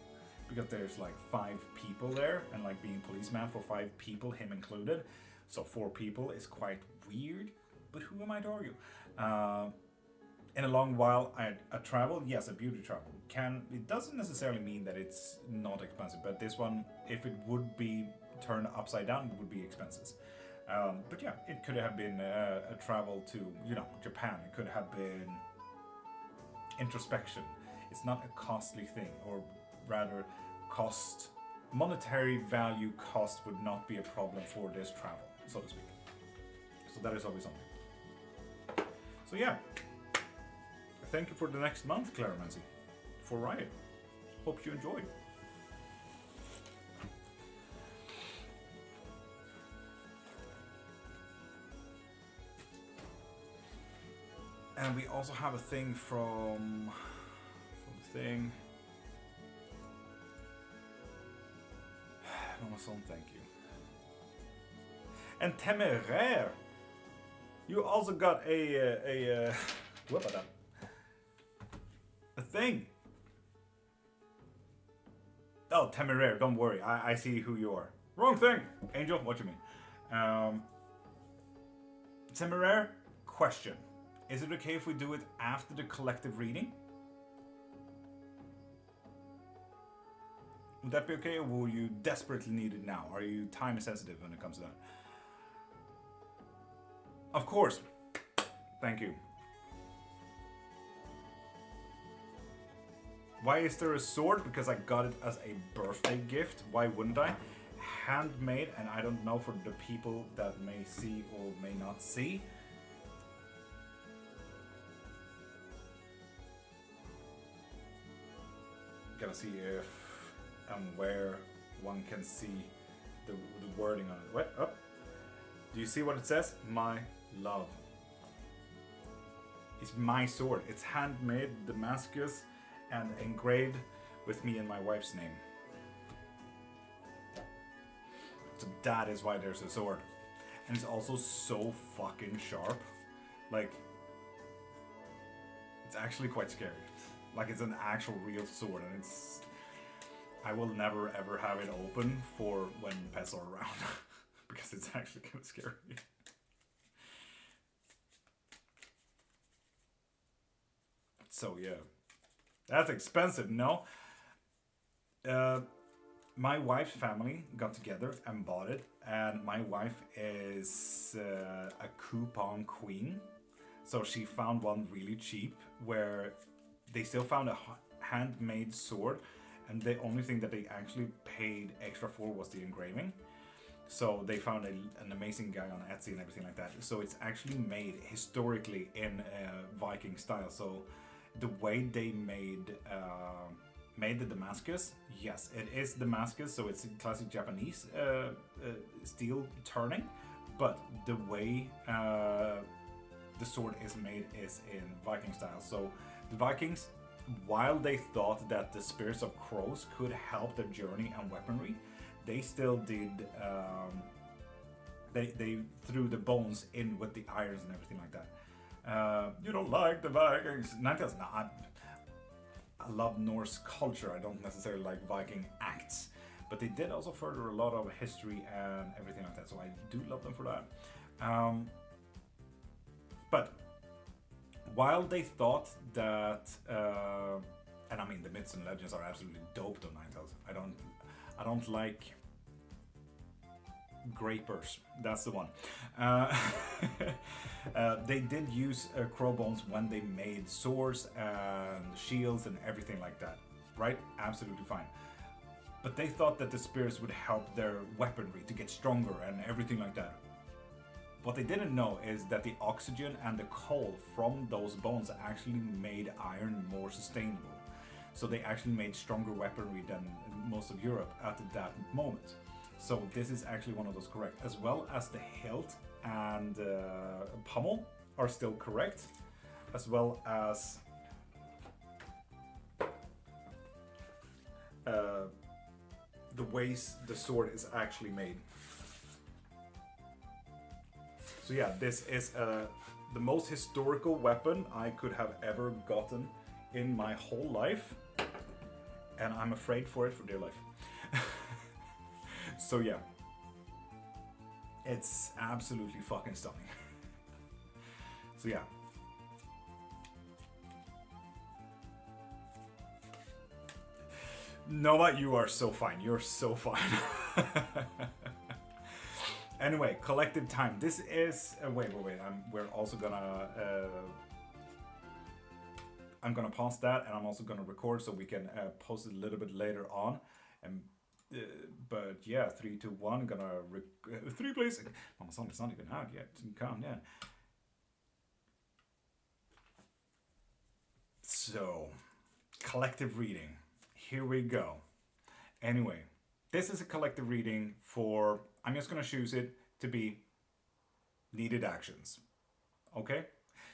Speaker 2: Because there's like 5 people there, and like being policeman for 5 people, him included. So 4 people is quite weird, but who am I to argue? In a long while, a travel, yes, a beauty travel. It doesn't necessarily mean that it's not expensive, but this one, if it would be turned upside down, it would be expenses. But yeah, it could have been a travel to, Japan. It could have been introspection. It's not a costly thing, or rather monetary value cost would not be a problem for this travel, so to speak. So that is always something. So yeah, thank you for the next month, Claromancy, for Riot. Hope you enjoyed. And we also have a thing from the thing. Amazon, thank you. And Temeraire, you also got a what about that? A thing. Oh, Temeraire, don't worry. I see who you are. Wrong thing, Angel. What you mean? Temeraire, question. Is it okay if we do it after the collective reading? Would that be okay, or will you desperately need it now? Are you time sensitive when it comes to that? Of course. Thank you. Why is there a sword? Because I got it as a birthday gift. Why wouldn't I? Handmade, and I don't know for the people that may see or may not see. Gotta see if and where one can see the wording on it. What? Oh. Do you see what it says? My love. It's my sword. It's handmade, Damascus, and engraved with me and my wife's name. So that is why there's a sword. And it's also so fucking sharp. Like, it's actually quite scary. Like, it's an actual real sword, and it's... I will never ever have it open for when pets are around. Because it's actually kind of scary. So yeah, that's expensive, no? My wife's family got together and bought it, and my wife is a coupon queen. So she found one really cheap, where they still found a handmade sword, and the only thing that they actually paid extra for was the engraving. So they found an amazing guy on Etsy and everything like that. So it's actually made historically in Viking style. So the way they made the Damascus, yes, it is Damascus. So it's classic Japanese steel turning, but the way the sword is made is in Viking style. So the Vikings, while they thought that the spirits of crows could help their journey and weaponry, they still did. They threw the bones in with the irons and everything like that. You don't like the Vikings? Ninetales, no. I love Norse culture. I don't necessarily like Viking acts, but they did also further a lot of history and everything like that. So I do love them for that. But while they thought that, and I mean the myths and legends are absolutely dope, though Ninetales. I don't like grapers. That's the one. They did use crow bones when they made swords and shields and everything like that, right? Absolutely fine. But they thought that the spirits would help their weaponry to get stronger and everything like that. What they didn't know is that the oxygen and the coal from those bones actually made iron more sustainable. So they actually made stronger weaponry than most of Europe at that moment. So this is actually one of those correct, as well as the hilt and pommel are still correct, as well as the ways the sword is actually made. So yeah, this is the most historical weapon I could have ever gotten in my whole life, and I'm afraid for it for dear life. So yeah, it's absolutely fucking stunning. So yeah. Nova, you are so fine. You're so fine. Anyway, collective time. This is wait. We're also gonna. I'm gonna pause that, and I'm also gonna record so we can post it a little bit later on. And but yeah, 3, 2, 1. Gonna 3, please. Mama, song is not even out yet. Calm down. So, collective reading. Here we go. Anyway, this is a collective reading for. I'm just gonna choose it to be needed actions. Okay?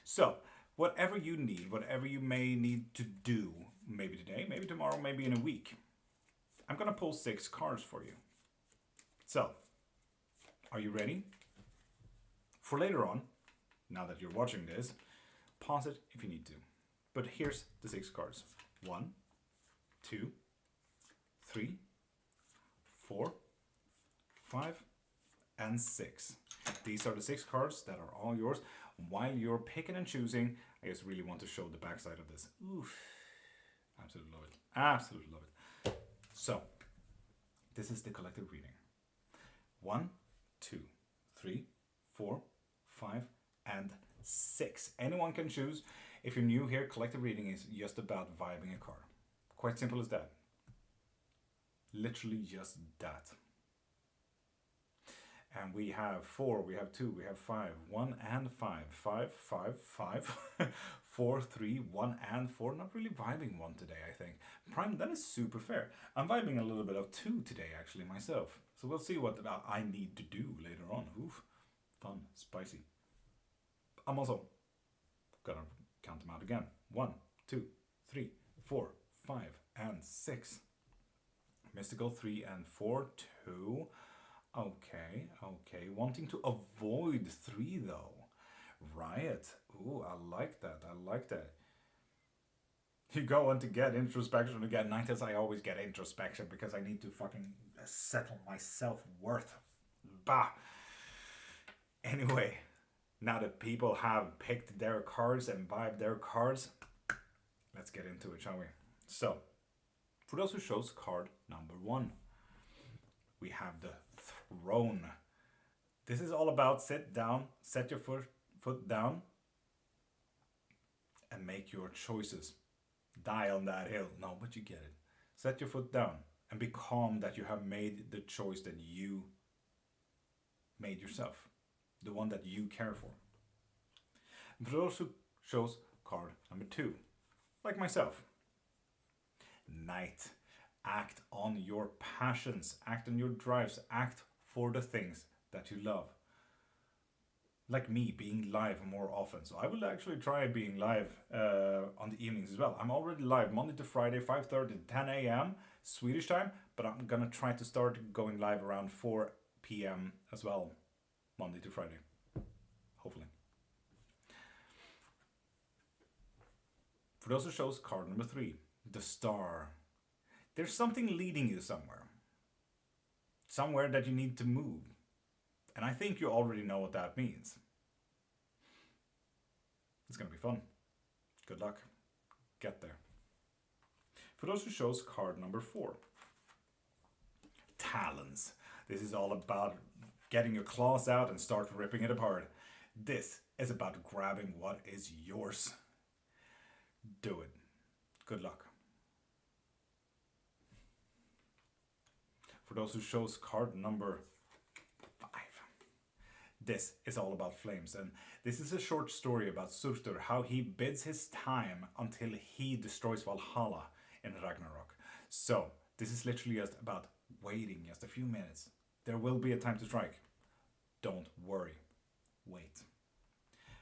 Speaker 2: So, whatever you need, whatever you may need to do, maybe today, maybe tomorrow, maybe in a week, I'm gonna pull 6 cards for you. So, are you ready? For later on, now that you're watching this, pause it if you need to. But here's the 6 cards. 1, 2, 3, 4, 5, and 6. These are the 6 cards that are all yours. While you're picking and choosing, I just really want to show the backside of this. Oof. Absolutely love it. Absolutely love it. So, this is the collective reading. 1, 2, 3, 4, 5, and 6. Anyone can choose. If you're new here, collective reading is just about vibing a card. Quite simple as that. Literally just that. And we have 4, we have 2, we have 5, 1 and 5, 5, 5, 5, 4, 3, 1 and 4. Not really vibing 1 today, I think. Prime, that is super fair. I'm vibing a little bit of 2 today, actually, myself. So we'll see what I need to do later on. Oof, fun, spicy. I'm also gonna count them out again. 1, 2, 3, 4, 5, and 6. Mystical 3 and 4, 2. Okay, okay. Wanting to avoid 3 though. Right. Ooh, I like that. I like that. You go on to get introspection again. 9 times I always get introspection because I need to fucking settle my self-worth. Bah. Anyway, now that people have picked their cards and imbibed their cards, let's get into it, shall we? So, for those who chose card number 1, we have the Throne. This is all about sit down, set your foot down, and make your choices. Die on that hill. No, but you get it. Set your foot down and be calm that you have made the choice that you made yourself. The one that you care for. And for those who chose card number 2, like myself, Knight. Act on your passions, act on your drives, act for the things that you love. Like me, being live more often. So I will actually try being live on the evenings as well. I'm already live Monday to Friday, 5:30 to 10 a.m. Swedish time, but I'm gonna try to start going live around 4 p.m. as well, Monday to Friday, hopefully. For those who chose card number 3, the Star. There's something leading you somewhere. Somewhere that you need to move. And I think you already know what that means. It's gonna be fun. Good luck. Get there. For those who chose card number 4, Talons. This is all about getting your claws out and start ripping it apart. This is about grabbing what is yours. Do it. Good luck. For those who chose card number 5, this is all about flames, and this is a short story about Surtur, how he bids his time until he destroys Valhalla in Ragnarok. So this is literally just about waiting just a few minutes. There will be a time to strike. Don't worry. Wait.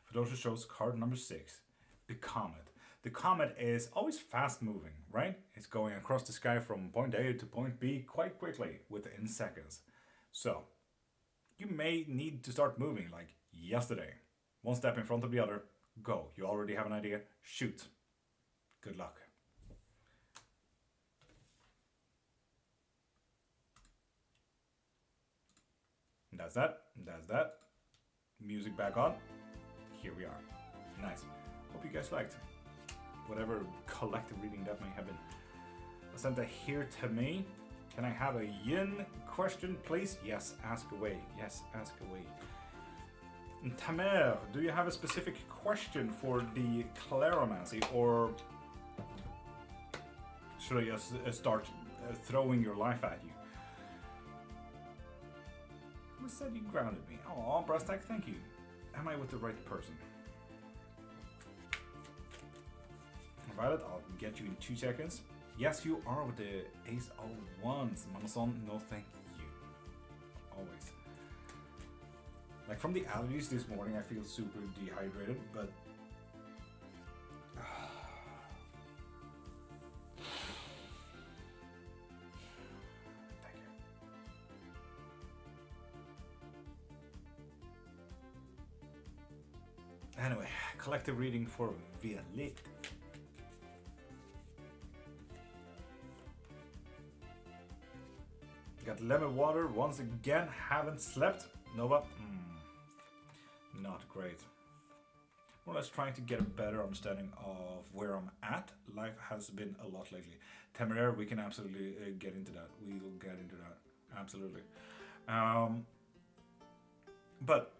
Speaker 2: For those who chose card number 6, the Comet. The comet is always fast moving, right? It's going across the sky from point A to point B quite quickly, within seconds. So, you may need to start moving like yesterday. One step in front of the other, go. You already have an idea, shoot. Good luck. And that's that. That's that. Music back on. Here we are. Nice. Hope you guys liked. Whatever collective reading that may have been. Sent here to me. Can I have a yin question, please? Yes, ask away. Yes, ask away. Tamer, do you have a specific question for the Claromancy, or should I just start throwing your life at you? Who said you grounded me? Oh, Brastak, thank you. Am I with the right person? Violet, I'll get you in 2 seconds. Yes, you are with the Ace of Wands. Mamason, no thank you. Always. Like from the allergies this morning, I feel super dehydrated, but... Thank you. Anyway, collective reading for Violet. Got lemon water once again. Haven't slept. Nova. Not great. More or less trying to get a better understanding of where I'm at. Life has been a lot lately. Temeraire, we can absolutely get into that. We will get into that. Absolutely. But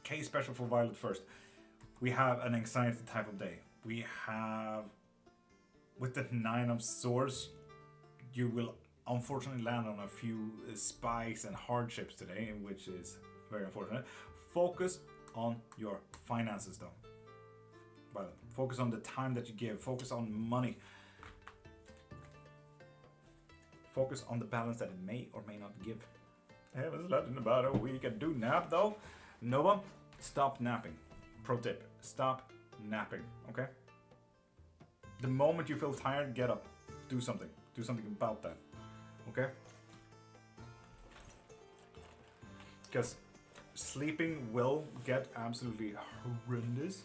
Speaker 2: K special for Violet first. We have an anxiety type of day. We have, with the 9 of Swords, you will unfortunately land on a few spikes and hardships today, which is very unfortunate. Focus on your finances though. But focus on the time that you give. Focus on money. Focus on the balance that it may or may not give. I haven't slept in about a week. I do nap though. Nova, stop napping. Pro tip, stop napping, okay? The moment you feel tired, get up. Do something. Do something about that. Okay? because sleeping will get absolutely horrendous.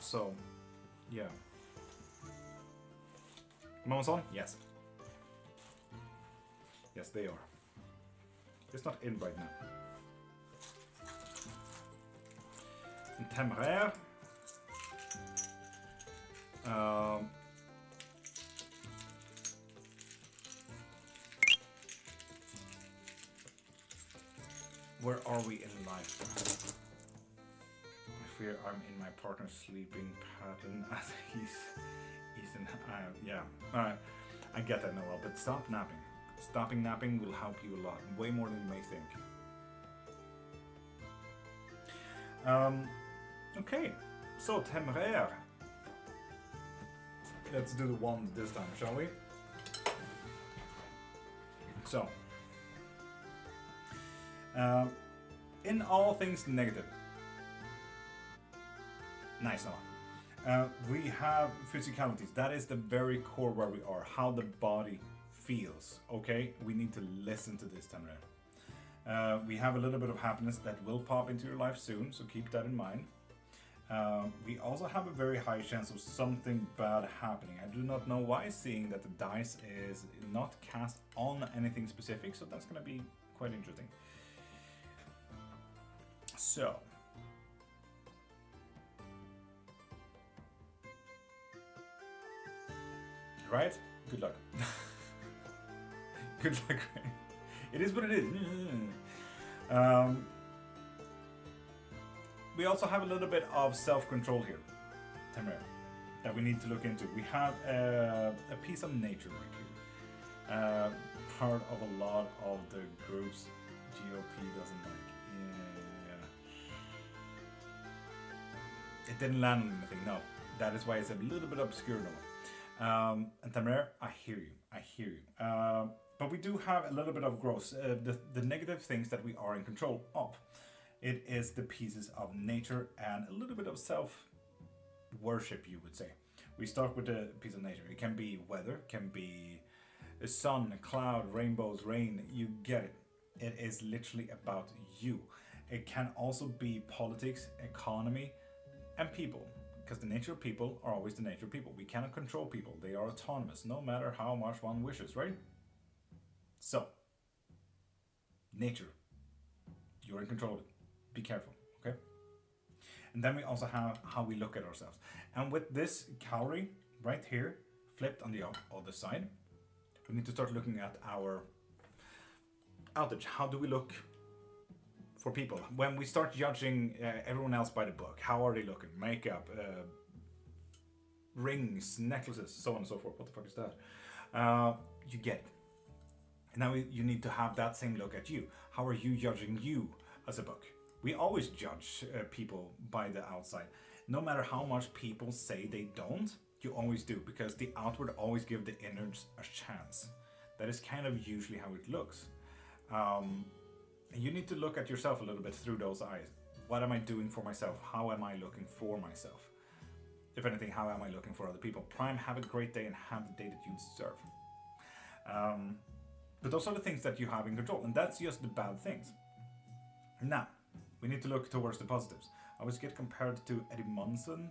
Speaker 2: So, yeah. Mama's on? Yes. Yes, they are. It's not in right now. And Temeraire. Where are we in life? I fear I'm in my partner's sleeping pattern as he's in. Yeah, I get that, Noel, but stop napping. Stopping napping will help you a lot, way more than you may think. Okay, so Temeraire. Let's do the one this time, shall we? So, in all things negative. Nice, Noah. We have physicalities. That is the very core where we are, how the body feels. Okay, we need to listen to this, Temeraire. We have a little bit of happiness that will pop into your life soon, so keep that in mind. We also have a very high chance of something bad happening. I do not know why, seeing that the dice is not cast on anything specific, so that's going to be quite interesting. So, right? Good luck. Good luck. It is what it is. We also have a little bit of self-control here, Temeraire, that we need to look into. We have a piece of nature right here. Part of a lot of the groups GOP doesn't like. Yeah. It didn't land on anything, no. That is why it's a little bit obscure now. And Temeraire, I hear you. But we do have a little bit of growth. The negative things that we are in control of. It is the pieces of nature and a little bit of self-worship, you would say. We start with a piece of nature. It can be weather, can be a sun, a cloud, rainbows, rain. You get it. It is literally about you. It can also be politics, economy, and people. Because the nature of people are always the nature of people. We cannot control people. They are autonomous, no matter how much one wishes, right? So, nature. You're in control of it. Be careful, okay? And then we also have how we look at ourselves. And with this calorie right here, flipped on the other side, we need to start looking at our outage. How do we look for people? When we start judging everyone else by the book, how are they looking? Makeup, rings, necklaces, so on and so forth. What the fuck is that? You get it. And now you need to have that same look at you. How are you judging you as a book? We always judge people by the outside. No matter how much people say they don't, you always do, because the outward always give the inner a chance. That is kind of usually how it looks. And you need to look at yourself a little bit through those eyes. What am I doing for myself? How am I looking for myself? If anything, how am I looking for other people? Prime, have a great day and have the day that you deserve. But those are the things that you have in control, and that's just the bad things. Now, we need to look towards the positives. I always get compared to Eddie Munson.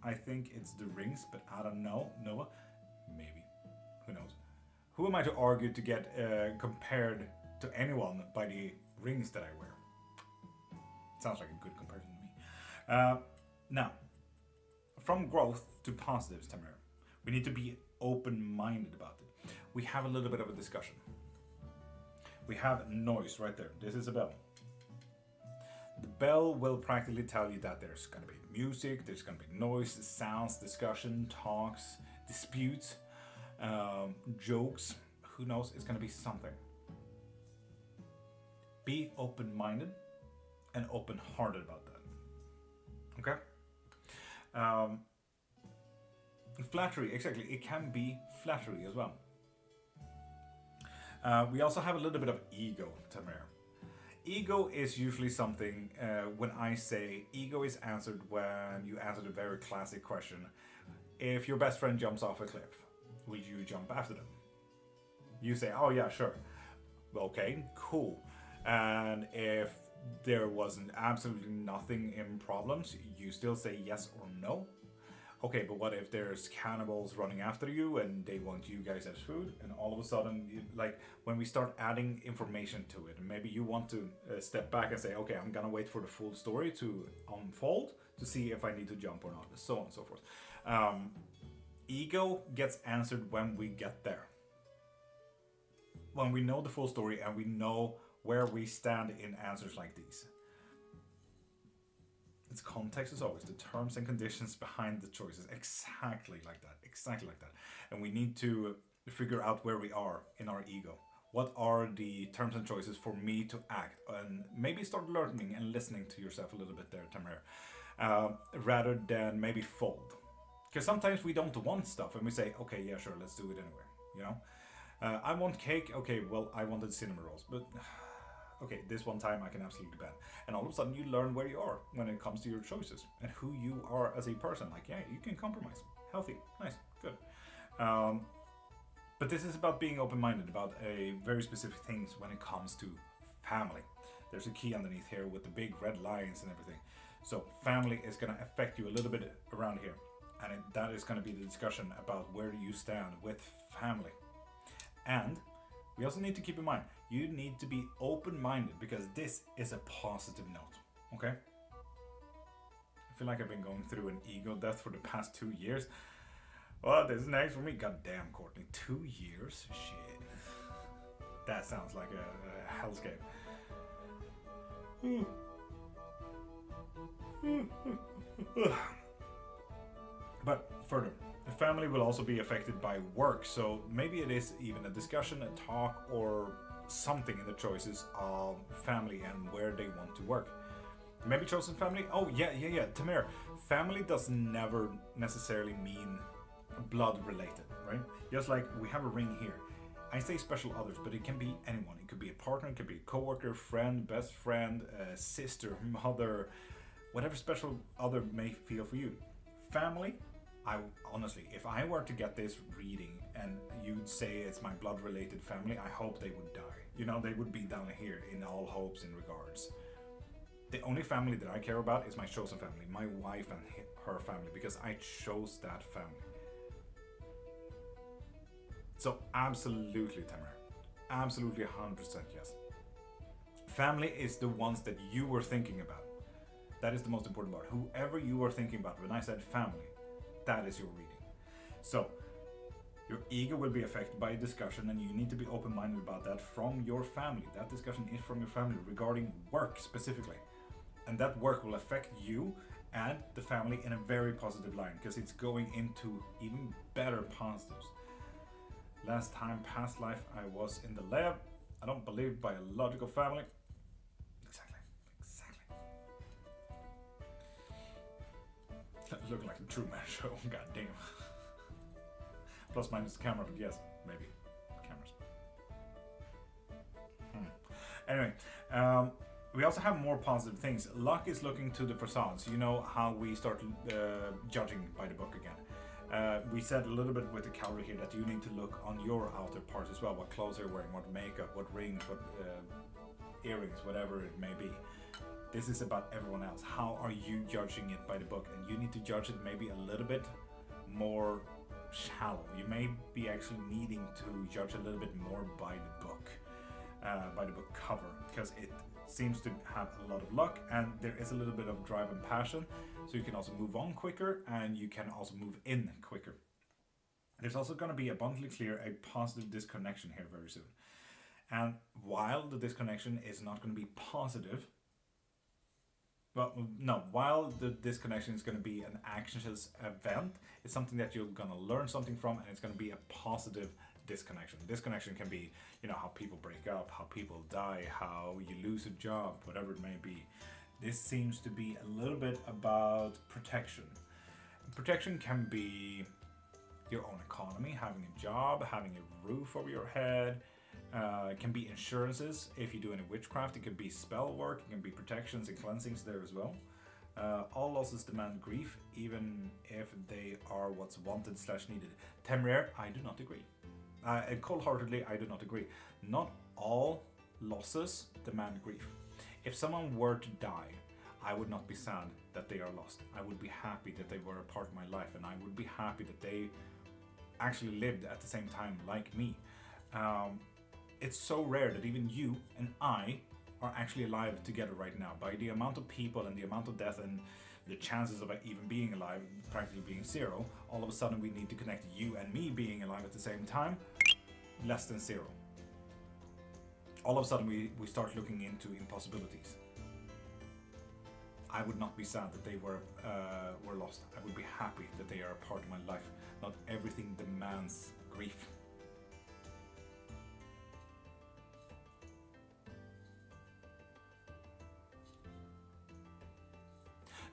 Speaker 2: I think it's the rings, but I don't know. Noah? Maybe. Who knows? Who am I to argue to get compared to anyone by the rings that I wear? Sounds like a good comparison to me. Now, from growth to positives, Temeraire, we need to be open-minded about it. We have a little bit of a discussion. We have noise right there. This is a bell. The bell will practically tell you that there's going to be music, there's going to be noise, sounds, discussion, talks, disputes, jokes. Who knows? It's going to be something. Be open-minded and open-hearted about that. Okay? Flattery, exactly. It can be flattery as well. We also have a little bit of ego, Temeraire. Ego is usually something, when I say ego is answered when you answer the very classic question. If your best friend jumps off a cliff, will you jump after them? You say, oh yeah, sure. Okay, cool. And if there wasn't absolutely nothing in problems, you still say yes or no. Okay, but what if there's cannibals running after you and they want you guys as food, and all of a sudden, like when we start adding information to it, maybe you want to step back and say, okay, I'm gonna wait for the full story to unfold to see if I need to jump or not, so on and so forth. Ego gets answered when we get there. When we know the full story and we know where we stand in answers like these. Its context is always the terms and conditions behind the choices. Exactly like that. Exactly like that. And we need to figure out where we are in our ego. What are the terms and choices for me to act? And maybe start learning and listening to yourself a little bit there, Tamir. Rather than maybe fold. Because sometimes we don't want stuff and we say, okay, yeah, sure, let's do it anyway. You know? I want cake. Okay, well, I wanted cinnamon rolls. But okay, this one time I can absolutely ban. And all of a sudden you learn where you are when it comes to your choices and who you are as a person. Like, yeah, you can compromise. Healthy, nice, good. But this is about being open-minded about a very specific things when it comes to family. There's a key underneath here with the big red lines and everything. So family is going to affect you a little bit around here. And that is going to be the discussion about where do you stand with family. And we also need to keep in mind, you need to be open-minded because this is a positive note, okay? I feel like I've been going through an ego death for the past 2 years. Well, this is next for me. God damn, Courtney, 2 years? Shit. That sounds like a hellscape. But further, the family will also be affected by work, so maybe it is even a discussion, a talk, or something in the choices of family and where they want to work. Maybe chosen family? Oh, yeah, Tamir. Family does never necessarily mean blood related, right? Just like we have a ring here. I say special others, but it can be anyone. It could be a partner, it could be a coworker, friend, best friend, sister, mother, whatever special other may feel for you. Family, I honestly, if I were to get this reading and you'd say it's my blood related family, I hope they would die. You know, they would be down here in all hopes and regards. The only family that I care about is my chosen family, my wife and her family, because I chose that family. So absolutely, Tamara. Absolutely 100% yes. Family is the ones that you were thinking about. That is the most important part. Whoever you are thinking about, when I said family, that is your reading. So your ego will be affected by a discussion and you need to be open-minded about that from your family. That discussion is from your family regarding work specifically. And that work will affect you and the family in a very positive line because it's going into even better positives. Last time, past life, I was in the lab. I don't believe biological family. Exactly. Looking like the Truman Show. God damn. Plus minus the camera, but yes, maybe cameras. Anyway, we also have more positive things. Luck is looking to the facades. You know how we start judging by the book again. We said a little bit with the calorie here that you need to look on your outer parts as well. What clothes you're wearing, what makeup, what rings, what earrings, whatever it may be. This is about everyone else. How are you judging it by the book? And you need to judge it maybe a little bit more shallow. You may be actually needing to judge a little bit more by the book cover, because it seems to have a lot of luck and there is a little bit of drive and passion, so you can also move on quicker and you can also move in quicker. There's also going to be abundantly clear a positive disconnection here very soon. And while the disconnection is not going to be positive, while the disconnection is going to be an anxious event, it's something that you're going to learn something from, and it's going to be a positive disconnection. Disconnection can be, how people break up, how people die, how you lose a job, whatever it may be. This seems to be a little bit about protection. Protection can be your own economy, having a job, having a roof over your head. It can be insurances. If you do any witchcraft, it can be spell work, it can be protections and cleansings there as well. All losses demand grief, even if they are what's wanted/needed. Temeraire, I do not agree. Cold-heartedly, I do not agree. Not All losses demand grief. If someone were to die, I would not be sad that they are lost. I would be happy that they were a part of my life, and I would be happy that they actually lived at the same time like me. It's so rare that even you and I are actually alive together right now. By the amount of people and the amount of death and the chances of even being alive practically being zero, all of a sudden we need to connect you and me being alive at the same time, less than zero. All of a sudden we start looking into impossibilities. I would not be sad that they were lost. I would be happy that they are a part of my life. Not everything demands grief.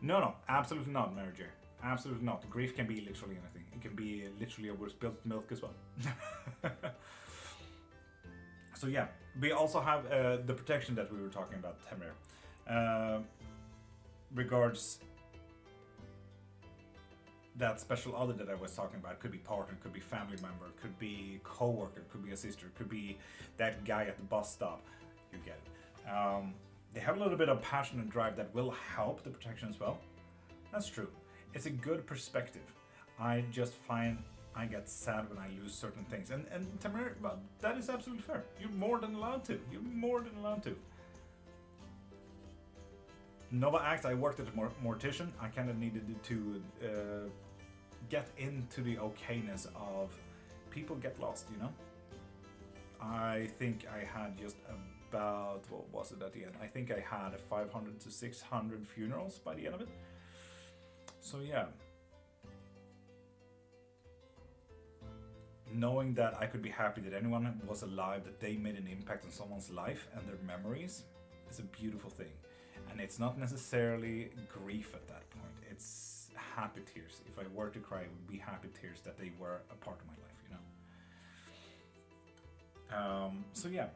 Speaker 2: No, absolutely not, Mary J. Absolutely not. Grief can be literally anything. It can be literally over spilt milk as well. So yeah, we also have the protection that we were talking about, Temir. Regards that special other that I was talking about. Could be partner, could be family member, could be co-worker, could be a sister, could be that guy at the bus stop. You get it. They have a little bit of passion and drive that will help the protection as well. That's true. It's a good perspective. I just find I get sad when I lose certain things. And Tamir, well, that is absolutely fair. You're more than allowed to. You're more than allowed to. Nova Act, I worked as a mortician. I kind of needed to get into the okayness of people get lost, you know? I think I had just about, what was it at the end? I think I had 500 to 600 funerals by the end of it. So yeah. Knowing that I could be happy that anyone was alive, that they made an impact on someone's life and their memories is a beautiful thing. And it's not necessarily grief at that point. It's happy tears. If I were to cry, it would be happy tears that they were a part of my life, you know? So yeah.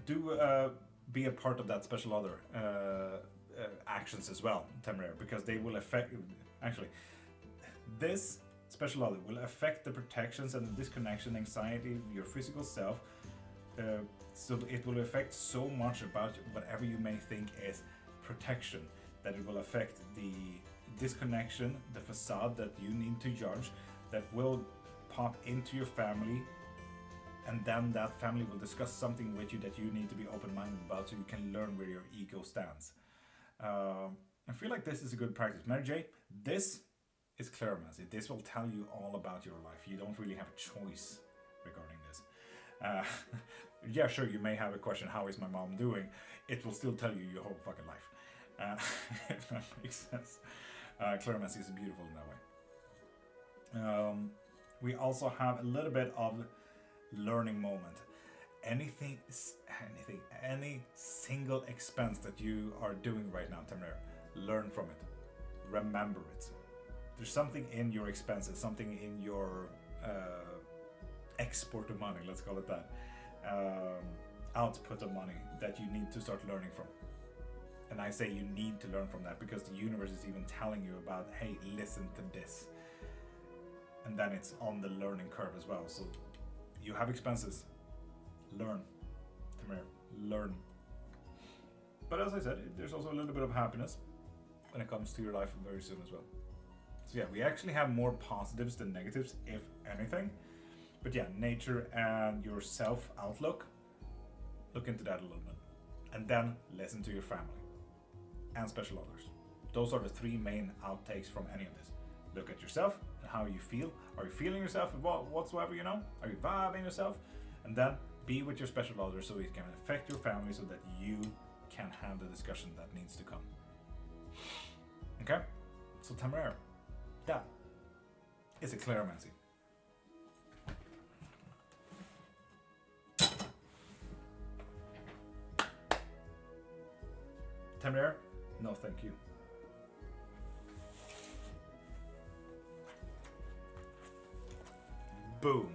Speaker 2: Do be a part of that special other actions as well, Temeraire, because they will affect... Actually, this special other will affect the protections and the disconnection, anxiety, your physical self. So it will affect so much about whatever you may think is protection, that it will affect the disconnection, the facade that you need to judge, that will pop into your family, and then that family will discuss something with you that you need to be open-minded about so you can learn where your ego stands. I feel like this is a good practice. Mary J, this is clairvoyancy. This will tell you all about your life. You don't really have a choice regarding this. Yeah, sure, you may have a question, how is my mom doing? It will still tell you your whole fucking life. If that makes sense. Clairvoyancy is beautiful in that way. We also have a little bit of learning moment. Any single expense that you are doing right now, Tamir, learn from it. Remember it. There's something in your expenses, something in your export of money, let's call it that, output of money that you need to start learning from. And I say you need to learn from that because the universe is even telling you about, hey, listen to this. And then it's on the learning curve as well. So you have expenses. Learn. Come here. Learn. But as I said, there's also a little bit of happiness when it comes to your life very soon as well. So yeah, we actually have more positives than negatives, if anything. But yeah, nature and your self-outlook, look into that a little bit. And then listen to your family and special others. Those are the three main outtakes from any of this. Look at yourself and how you feel. Are you feeling yourself whatsoever, you know? Are you vibing yourself? And then be with your special others so it can affect your family so that you can have the discussion that needs to come. Okay? So Tamara, that is a clairvoyancy. Tamara, no thank you. Boom.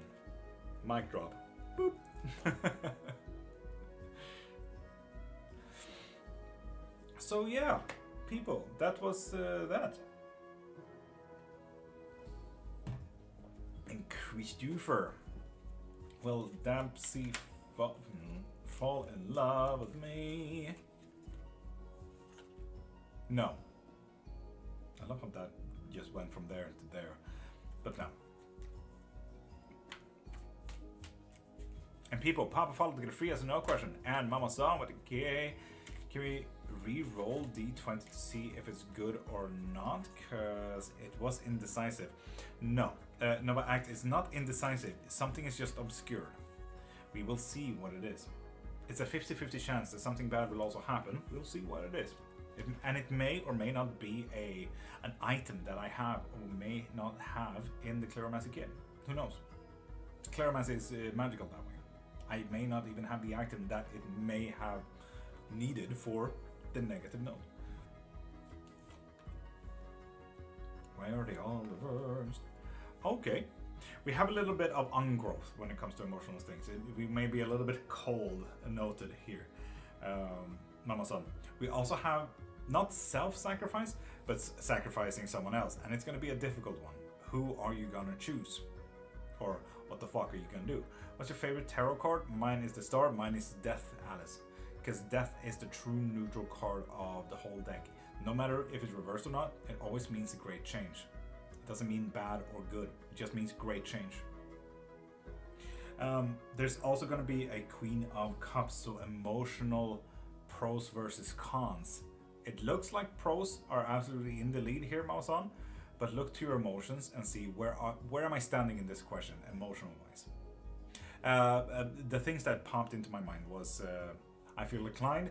Speaker 2: Mic drop. Boop. So yeah, people, that was that. Increased Ufer. Well, damp sea fall in love with me. No. I love how that just went from there to there. But no. And people, Papa followed to get a free as a no question. And Mama Song with a K. Can we re-roll D20 to see if it's good or not? Because it was indecisive. No. Nova Act is not indecisive. Something is just obscured. We will see what it is. It's a 50-50 chance that something bad will also happen. We'll see what it is. And it may or may not be an item that I have or may not have in the Cleromancy kit. Who knows? Cleromancy is magical that way. I may not even have the item that it may have needed for the negative note. Why are they all reversed? Okay. We have a little bit of ungrowth when it comes to emotional things. We may be a little bit cold noted here. Mama-san. We also have not self-sacrifice, but sacrificing someone else. And it's going to be a difficult one. Who are you going to choose? Or what the fuck are you going to do? What's your favorite tarot card? Mine is the Star. Mine is Death, Alice. Because Death is the true neutral card of the whole deck. No matter if it's reversed or not, it always means a great change. It doesn't mean bad or good. It just means great change. There's also going to be a Queen of Cups, so emotional pros versus cons. It looks like pros are absolutely in the lead here, Mausan, but look to your emotions and see where am I standing in this question, emotional-wise. The things that popped into my mind was I feel inclined,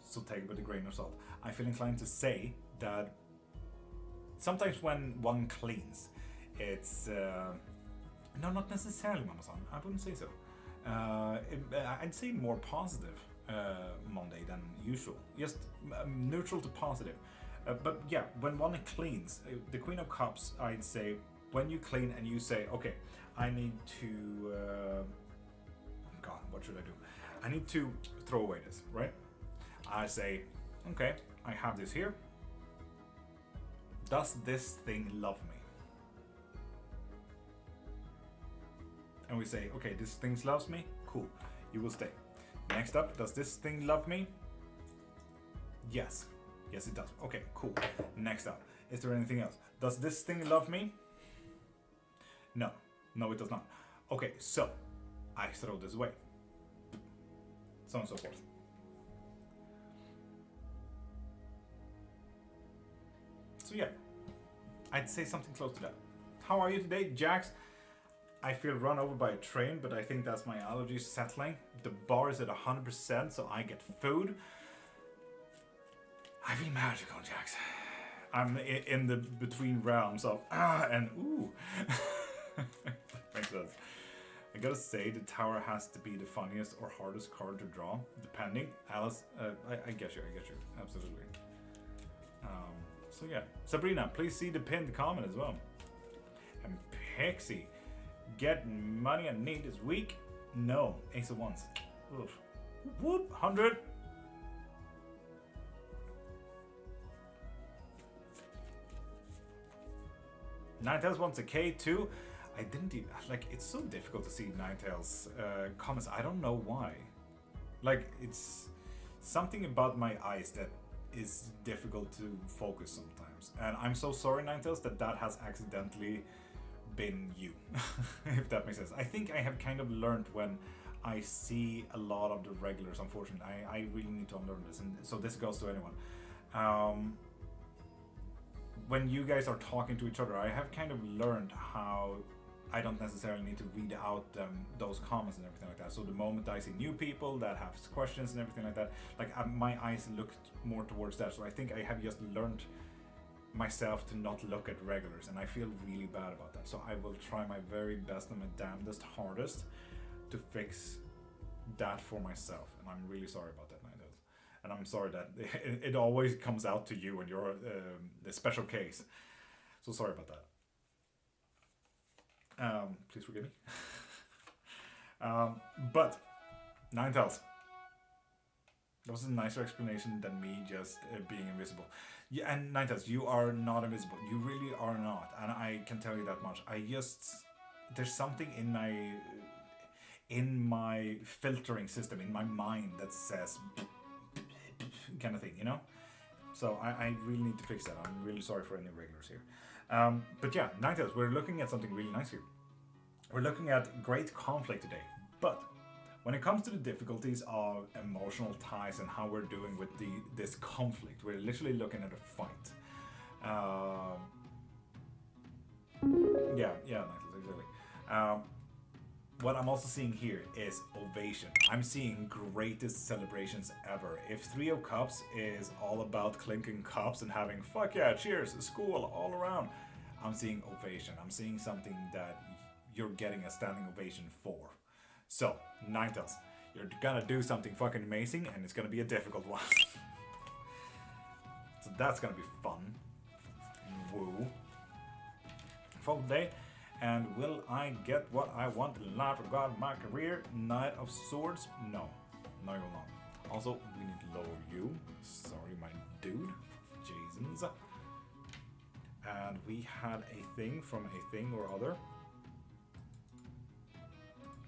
Speaker 2: so take it with a grain of salt. I feel inclined to say that sometimes when one cleans, it's no, not necessarily, Mama-san. I wouldn't say so. I'd say more positive Monday than usual. Just neutral to positive. But yeah, when one cleans, the Queen of Cups, I'd say when you clean and you say, okay, I need to. God, what should I do? I need to throw away this, right? I say, okay, I have this here. Does this thing love me? And we say, okay, this thing loves me. Cool, you will stay. Next up, does this thing love me? Yes. Yes, it does. Okay, cool. Next up, is there anything else? Does this thing love me? No. No, it does not. Okay, so I throw this away. So on and so forth. So yeah, I'd say something close to that. How are you today, Jax? I feel run over by a train, but I think that's my allergies settling. The bar is at 100%, so I get food. I feel magical, Jax. I'm in the between realms of and ooh. Makes sense. I gotta say, the tower has to be the funniest or hardest card to draw, depending. Alice, I get you, absolutely. So yeah, Sabrina, please see the pinned comment as well. And Pixie, get money I need this week? No, Ace of Wands. Oof. Whoop, 100. Ninetales wants a K2. I didn't even, like, it's so difficult to see Ninetales comments. I don't know why. Like, it's something about my eyes that is difficult to focus sometimes. And I'm so sorry, Ninetales, that has accidentally been you. If that makes sense. I think I have kind of learned when I see a lot of the regulars, unfortunately. I really need to unlearn this. And so this goes to anyone. When you guys are talking to each other, I have kind of learned how I don't necessarily need to read out those comments and everything like that. So the moment I see new people that have questions and everything like that, like my eyes look more towards that. So I think I have just learned myself to not look at regulars, and I feel really bad about that. So I will try my very best and my damnedest hardest to fix that for myself. And I'm really sorry about that, Ninetales. And I'm sorry that it always comes out to you and you're the special case. So sorry about that. Please forgive me. But Ninetales, that was a nicer explanation than me just being invisible. Yeah, and Ninetales, you are not invisible. You really are not, and I can tell you that much. There's something in my filtering system, in my mind that says kind of thing, you know? So I really need to fix that. I'm really sorry for any regulars here. But yeah, Ninetales, we're looking at something really nice here. We're looking at great conflict today. But when it comes to the difficulties of emotional ties and how we're doing with this conflict, we're literally looking at a fight. Yeah, Ninetales, exactly. What I'm also seeing here is ovation. I'm seeing greatest celebrations ever. If Three of Cups is all about clinking cups and having fuck yeah, cheers, school all around, I'm seeing ovation. I'm seeing something that you're getting a standing ovation for. So, Ninetales, you're gonna do something fucking amazing and it's gonna be a difficult one. So that's gonna be fun. Woo. For today. And will I get what I want in life regarding my career? Knight of Swords? No. No, you will not. Also, we need to lower you. Sorry, my dude. Jason's. And we had a thing from a thing or other.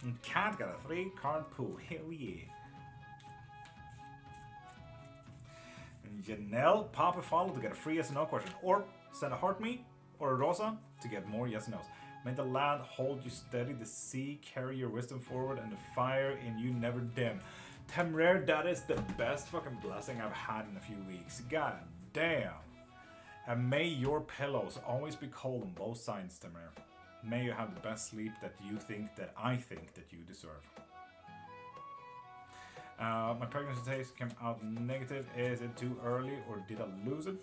Speaker 2: And Cat got a 3-card pool. Hell yeah. And Janelle, pop a follow to get a free yes and no question. Or send a heart me or a rosa to get more yes and no's. May the land hold you steady, the sea carry your wisdom forward, and the fire in you never dim. Temeraire, that is the best fucking blessing I've had in a few weeks. God damn. And may your pillows always be cold on both sides, Temeraire. May you have the best sleep that you think that I think that you deserve. My pregnancy test came out negative. Is it too early or did I lose it?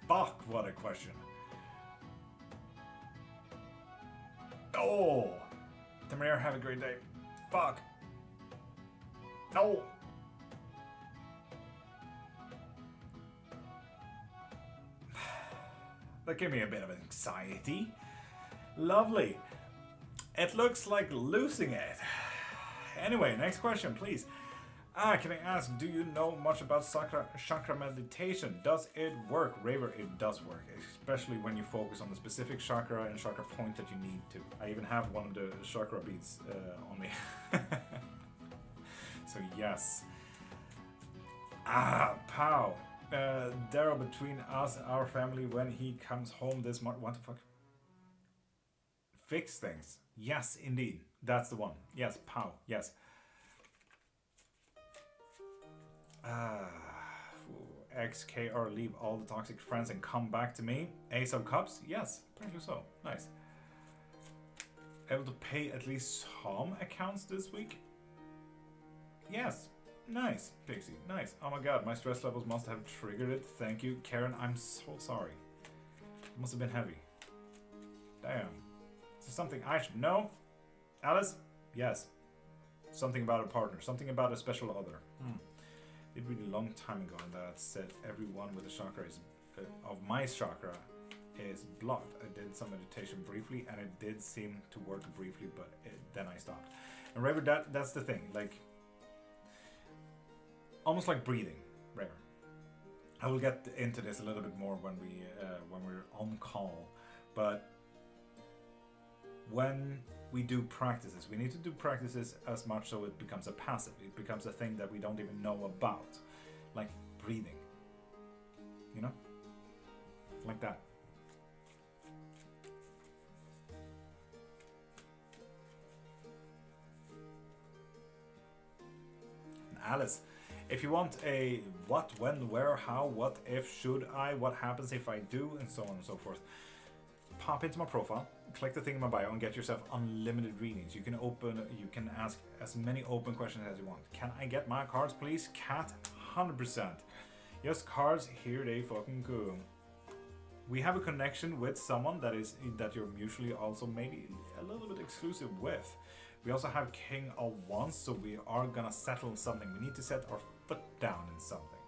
Speaker 2: Fuck, what a question. Oh! Temeraire, have a great day. Fuck. No! That gave me a bit of anxiety. Lovely. It looks like losing it. Anyway, next question, please. Can I ask, do you know much about chakra meditation? Does it work? Raver, it does work, especially when you focus on the specific chakra and chakra point that you need to. I even have one of the chakra beads on me. So yes. Pow. Daryl, between us, our family, when he comes home this month. What the fuck? Fix things. Yes, indeed. That's the one. Yes, pow. Yes. XKR, leave all the toxic friends and come back to me. Ace of Cups? Yes, apparently so. Nice. Able to pay at least some accounts this week? Yes. Nice, Pixie. Nice. Oh my god, my stress levels must have triggered it. Thank you. Karen, I'm so sorry. It must have been heavy. Damn. Is this something I should know? Alice? Yes. Something about a partner. Something about a special other. It read a long time ago that said everyone with a chakra is of my chakra is blocked. I did some meditation briefly and it did seem to work briefly, but then I stopped. And Raver, that's the thing, like almost like breathing, Raver. I will get into this a little bit more when we're on call, but when we do practices, we need to do practices as much so it becomes a passive. It becomes a thing that we don't even know about. Like breathing. You know? Like that. And Alice, if you want a what, when, where, how, what, if, should I, what happens if I do, and so on and so forth, pop into my profile, click the thing in my bio and get yourself unlimited readings. You can ask as many open questions as you want. Can I get my cards, please? Cat, 100%. Yes, cards, here they fucking go. We have a connection with someone that you're mutually also maybe a little bit exclusive with. We also have King of Wands, so we are gonna settle something. We need to set our foot down in something.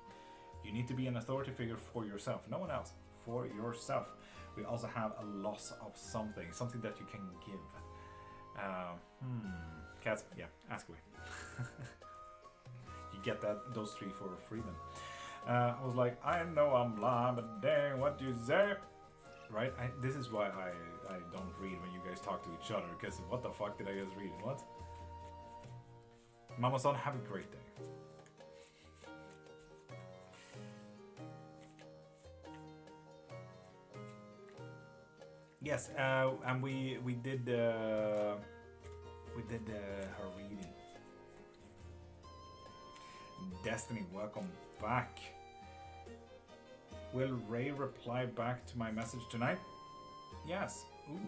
Speaker 2: You need to be an authority figure for yourself, no one else, for yourself. We also have a loss of something that you can give. Cats, yeah, ask away. You get those three for free then. I was like, I know I'm blind, but dang, what do you say? right? This is why I don't read when you guys talk to each other, because what the fuck did I just read? What? Mama son, have a great day. Yes, and we did her reading. Destiny, welcome back. Will Ray reply back to my message tonight? Yes. Ooh.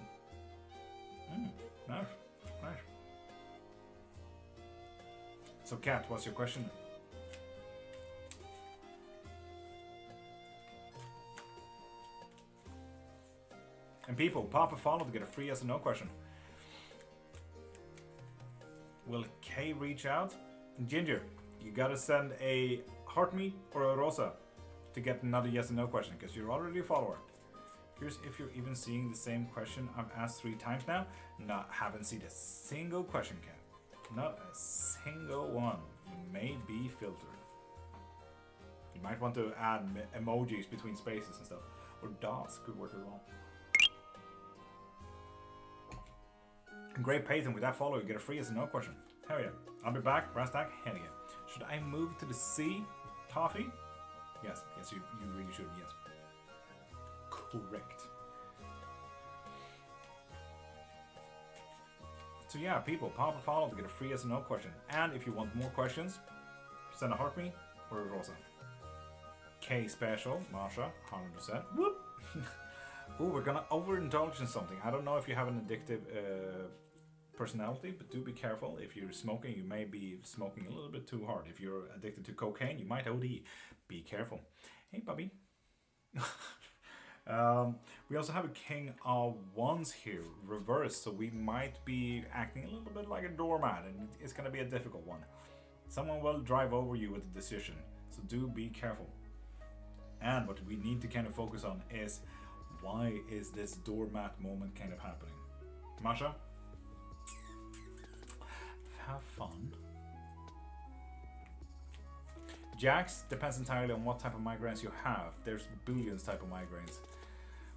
Speaker 2: Nice. Nice. So, Kat, what's your question? And people, pop a follow to get a free yes or no question. Will Kay reach out? Ginger, you gotta send a heart me or a rosa to get another yes or no question, because you're already a follower. Here's if you're even seeing the same question I've asked 3 times now. No, haven't seen a single question, Kat. Not a single one. You may be filtered. You might want to add emojis between spaces and stuff. Or dots could work as well. Great Payton, with that follow, you get a free yes or no question. Hell yeah. I'll be back. Rastak, hell yeah. Should I move to the sea, Toffee? Yes, you really should, yes. Correct. So yeah, people, pop a follow to get a free yes or no question. And if you want more questions, send a heart me or a rosa. K special, Marsha, 100%. Whoop! Ooh, we're gonna overindulge in something. I don't know if you have an addictive personality, but do be careful. If you're smoking, you may be smoking a little bit too hard. If you're addicted to cocaine, you might OD. Be careful. Hey, puppy. We also have a King of Wands here, reversed, so we might be acting a little bit like a doormat, and it's gonna be a difficult one. Someone will drive over you with a decision, so do be careful. And what we need to kind of focus on is, why is this doormat moment kind of happening? Masha? Have fun. Jax, depends entirely on what type of migraines you have. There's billions type of migraines.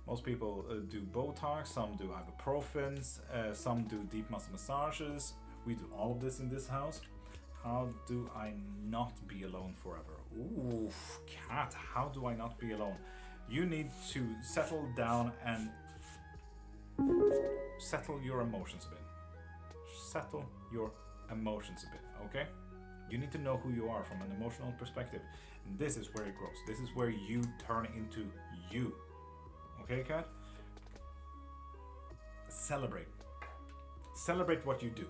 Speaker 2: Most people do Botox, some do ibuprofens, some do deep muscle massages. We do all of this in this house. How do I not be alone forever? Ooh, Cat, how do I not be alone? You need to settle down and settle your emotions a bit. Settle your emotions a bit, okay? You need to know who you are from an emotional perspective. And this is where it grows. This is where you turn into you. Okay, Kat? Celebrate. Celebrate what you do.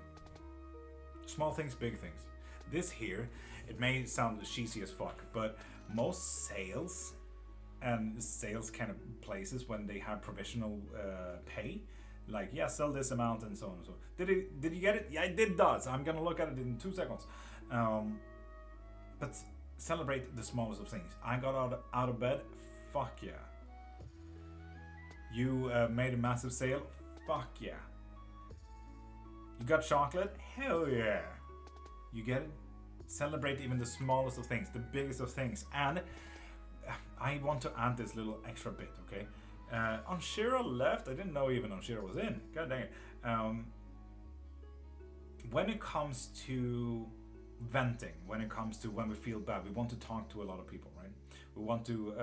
Speaker 2: Small things, big things. This here, it may sound cheesy as fuck, but most sales and sales kind of places, when they have provisional pay, like, yeah, sell this amount and so on and so on. Did you get it? Yeah, I did does. I'm gonna look at it in 2 seconds. But celebrate the smallest of things. I got out of bed. Fuck yeah. You made a massive sale. Fuck yeah. You got chocolate. Hell yeah. You get it? Celebrate even the smallest of things, the biggest of things. And I want to add this little extra bit, okay? Onshira left. I didn't know even Onshira was in. God dang it. When it comes to venting, when it comes to when we feel bad, we want to talk to a lot of people, right? We want to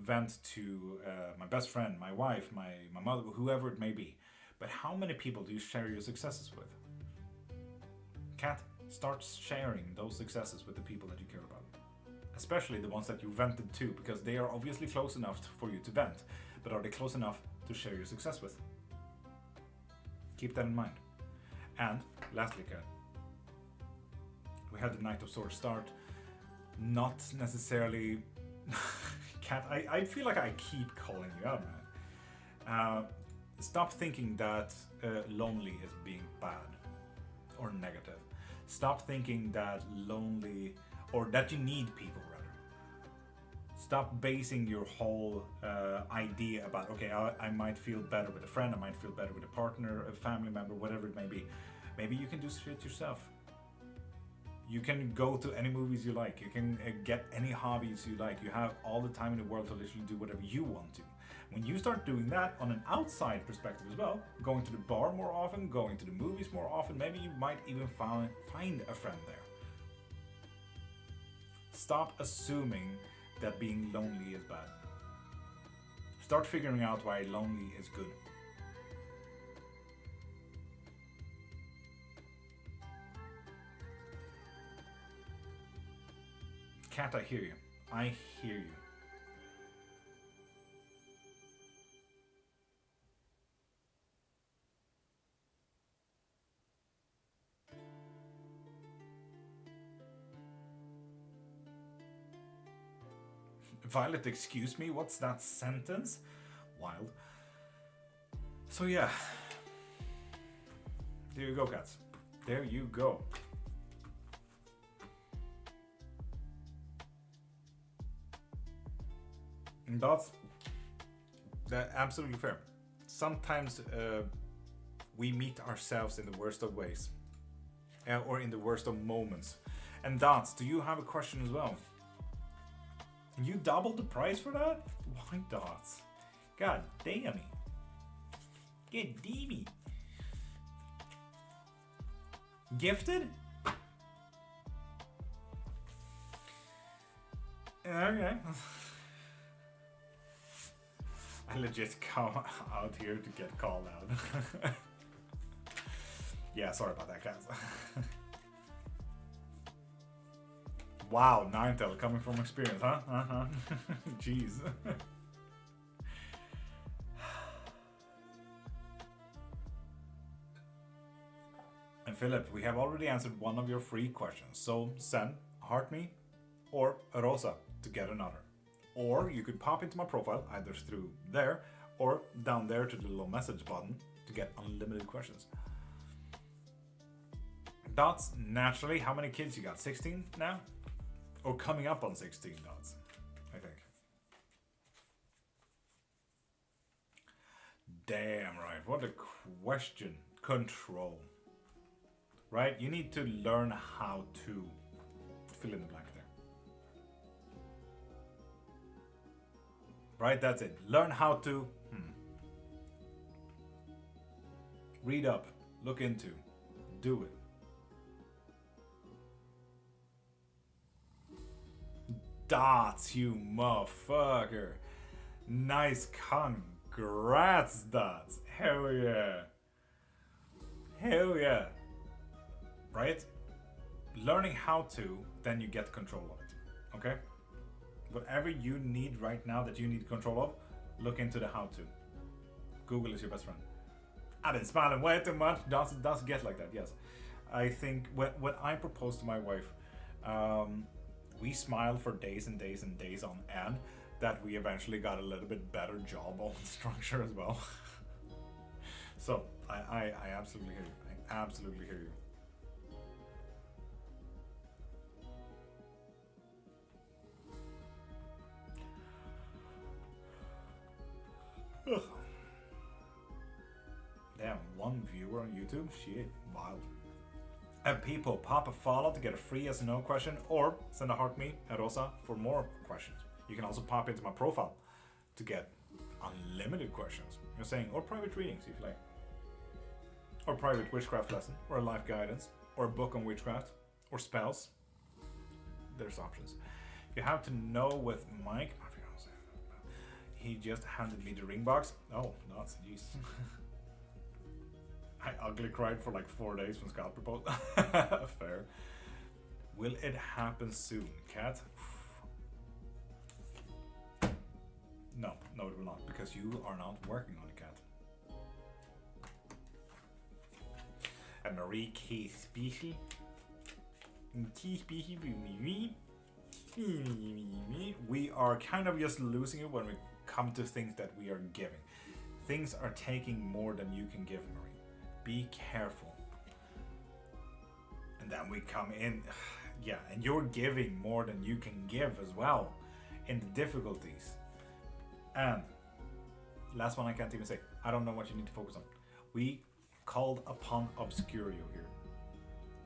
Speaker 2: vent to my best friend, my wife, my mother, whoever it may be. But how many people do you share your successes with? Kat, start sharing those successes with the people that you care about. Especially the ones that you vented to, because they are obviously close enough for you to vent. But are they close enough to share your success with? Keep that in mind. And lastly, Kat, we had the Knight of Swords start. Not necessarily... Kat, I feel like I keep calling you out, man. Stop thinking that lonely is being bad or negative. Stop thinking that lonely, or that you need people, rather. Stop basing your whole idea about, okay, I might feel better with a friend, I might feel better with a partner, a family member, whatever it may be. Maybe you can do shit yourself. You can go to any movies you like. You can get any hobbies you like. You have all the time in the world to literally do whatever you want to. When you start doing that on an outside perspective as well, going to the bar more often, going to the movies more often, maybe you might even find a friend there. Stop assuming that being lonely is bad. Start figuring out why lonely is good. Cat, I hear you. I hear you. Violet, excuse me, what's that sentence? Wild. So yeah. There you go, cats. There you go. And that's absolutely fair. Sometimes we meet ourselves in the worst of ways. Or in the worst of moments. And Dots, do you have a question as well? You doubled the price for that? Why, Dots? God damn it. Get DB. Gifted? Okay. I legit come out here to get called out. Yeah, sorry about that, guys. Wow, Ninetale coming from experience, huh? Jeez. And Philip, we have already answered one of your free questions, so send Heart Me or Rosa to get another. Or you could pop into my profile either through there or down there to the little message button to get unlimited questions. Dots, naturally, how many kids you got? 16 now? Or coming up on 16, Dots, I think. Damn right, what a question. Control. Right? You need to learn how to fill in the blank there. Right, that's it. Learn how to read up, look into, do it. Dots, you motherfucker. Nice, congrats, Dots. Hell yeah. Hell yeah. Right? Learning how to, then you get control of it. Okay? Whatever you need right now that you need control of, look into the how to. Google is your best friend. I've been smiling way too much. Does get like that, yes. I think when I proposed to my wife, we smiled for days and days and days on end, that we eventually got a little bit better jawbone structure as well. So I absolutely hear you. I absolutely hear you. Ugh. Damn, one viewer on YouTube? Shit, wild. And people, pop a follow to get a free yes or no question, or send a heart me at Rosa for more questions. You can also pop into my profile to get unlimited questions. You're saying, or private readings if you like. Or private witchcraft lesson, or a life guidance, or a book on witchcraft, or spells. There's options. You have to know with Mike, he just handed me the ring box. Oh, nuts, jeez. I ugly cried for like 4 days when Scott proposed. Fair. Will it happen soon, Cat? No, it will not, because you are not working on it, Cat. And Marie K. Species. We are kind of just losing it when we come to things that we are giving. Things are taking more than you can give, Marie. Be careful. And then we come in, yeah, and you're giving more than you can give as well in the difficulties. And last one I can't even say, I don't know what you need to focus on. We called upon obscurio here.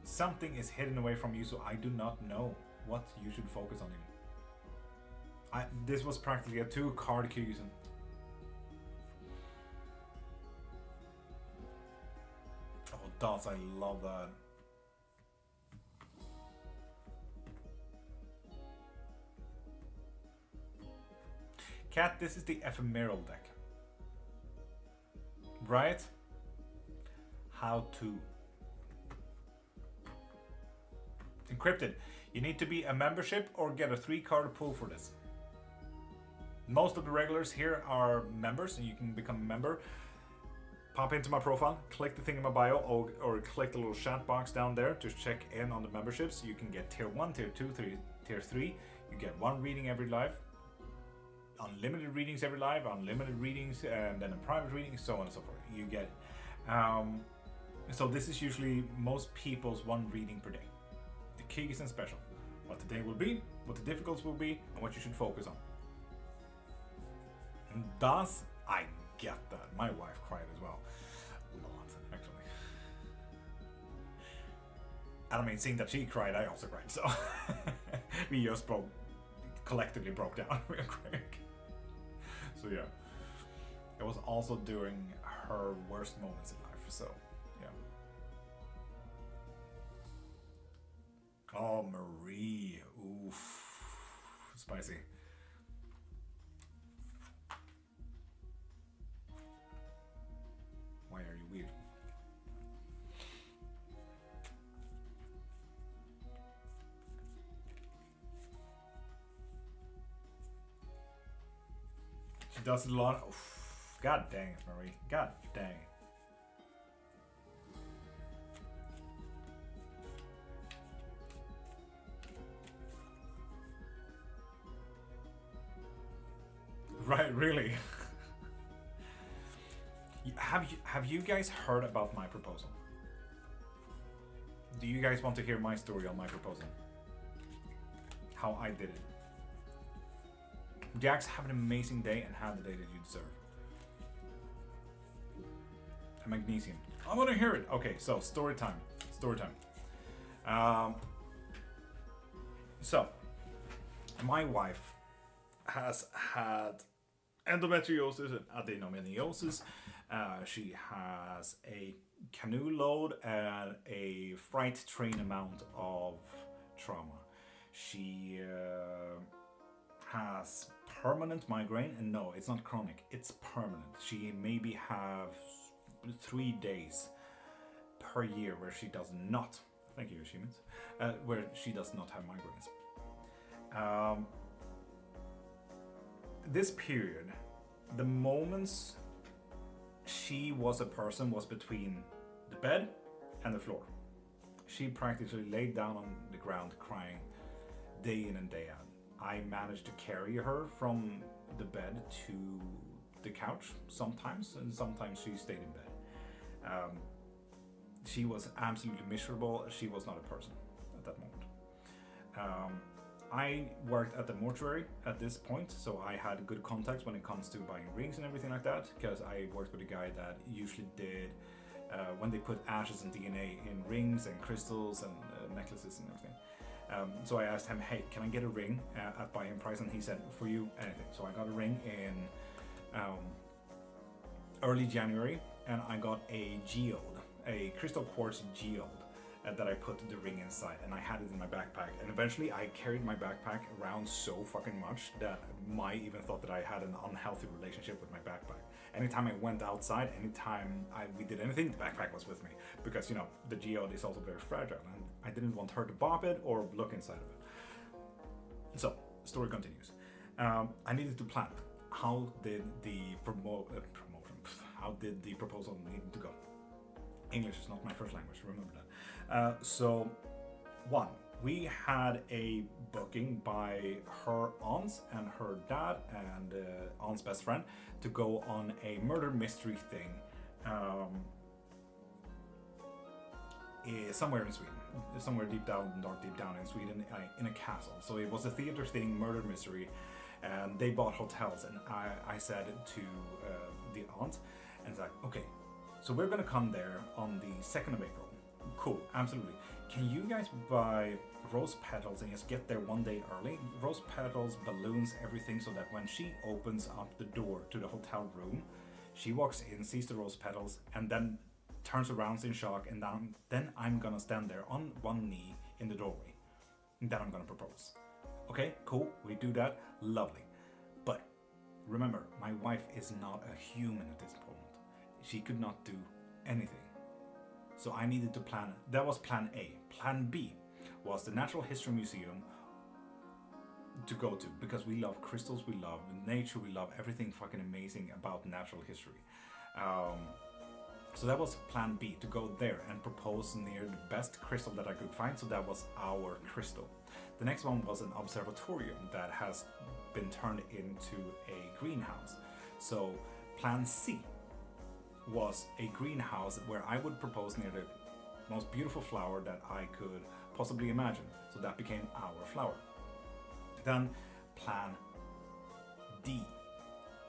Speaker 2: Something is hidden away from you, so I do not know what you should focus on even. This was practically a 2-card cue. dots, I love that. Cat, this is the ephemeral deck. Right? How to. Encrypted. You need to be a membership or get a 3-card pull for this. Most of the regulars here are members, and you can become a member. Pop into my profile, click the thing in my bio, or click the little chat box down there to check in on the memberships. You can get tier 1, tier 2, tier 3. You get 1 reading every live. Unlimited readings every live, unlimited readings, and then a private reading, so on and so forth. You get it. So this is usually most people's 1 reading per day. The key isn't special. What the day will be, what the difficulties will be, and what you should focus on. And thus, I get that. My wife cried as well. A lot, actually. And I mean, seeing that she cried, I also cried, so we just collectively broke down real quick. So yeah, it was also during her worst moments in life, so yeah. Oh, Marie, oof, spicy. Why are you weird? She does it a lot. Oof. God dang it, Marie. God dang it. Right, really? Have you guys heard about my proposal? Do you guys want to hear my story on my proposal? How I did it? Jax, have an amazing day and have the day that you deserve. A magnesium. I want to hear it. Okay, so story time. Story time. So, my wife has had endometriosis and adenomyosis. She has a canoe load and a freight train amount of trauma. She has permanent migraine, and no, it's not chronic, it's permanent. She maybe have 3 days per year where she does not, thank you Shimit, where she does not have migraines. This period, the moments she was a person was between the bed and the floor. She practically laid down on the ground crying day in and day out. I managed to carry her from the bed to the couch sometimes, and sometimes she stayed in bed. She was absolutely miserable. She was not a person at that moment. I worked at the mortuary at this point, so I had good contacts when it comes to buying rings and everything like that, because I worked with a guy that usually did when they put ashes and DNA in rings and crystals and necklaces and everything. So I asked him, hey, can I get a ring at buy-in price? And he said, for you, anything. So I got a ring in early January, and I got a geode, a crystal quartz geode that I put the ring inside, and I had it in my backpack. And eventually I carried my backpack around so fucking much that Mai even thought that I had an unhealthy relationship with my backpack. Anytime I went outside, anytime we did anything, the backpack was with me, because you know the geode is also very fragile, and I didn't want her to bop it or look inside of it. So the story continues. I needed to plan. How did the how did the proposal need to go? English is not my first language, remember that. So, 1, we had a booking by her aunts and her dad and aunt's best friend to go on a murder mystery thing somewhere in Sweden, somewhere deep down in Sweden, in a castle. So it was a theater thing, murder mystery, and they bought hotels, and I said to the aunt, and it's like, okay, so we're gonna come there on the 2nd of April. Cool, absolutely. Can you guys buy rose petals and just get there 1 day early? Rose petals, balloons, everything, so that when she opens up the door to the hotel room, she walks in, sees the rose petals, and then turns around in shock, and then I'm gonna stand there on one knee in the doorway, and then I'm gonna propose. Okay, cool, we do that, lovely. But remember, my wife is not a human at this point. She could not do anything. So I needed to plan. That was plan A. Plan B was the Natural History Museum to go to, because we love crystals, we love nature, we love everything fucking amazing about natural history. So that was plan B, to go there and propose near the best crystal that I could find. So that was our crystal. The next one was an observatorium that has been turned into a greenhouse. So plan C was a greenhouse where I would propose near the most beautiful flower that I could possibly imagine. So that became our flower. Then plan D.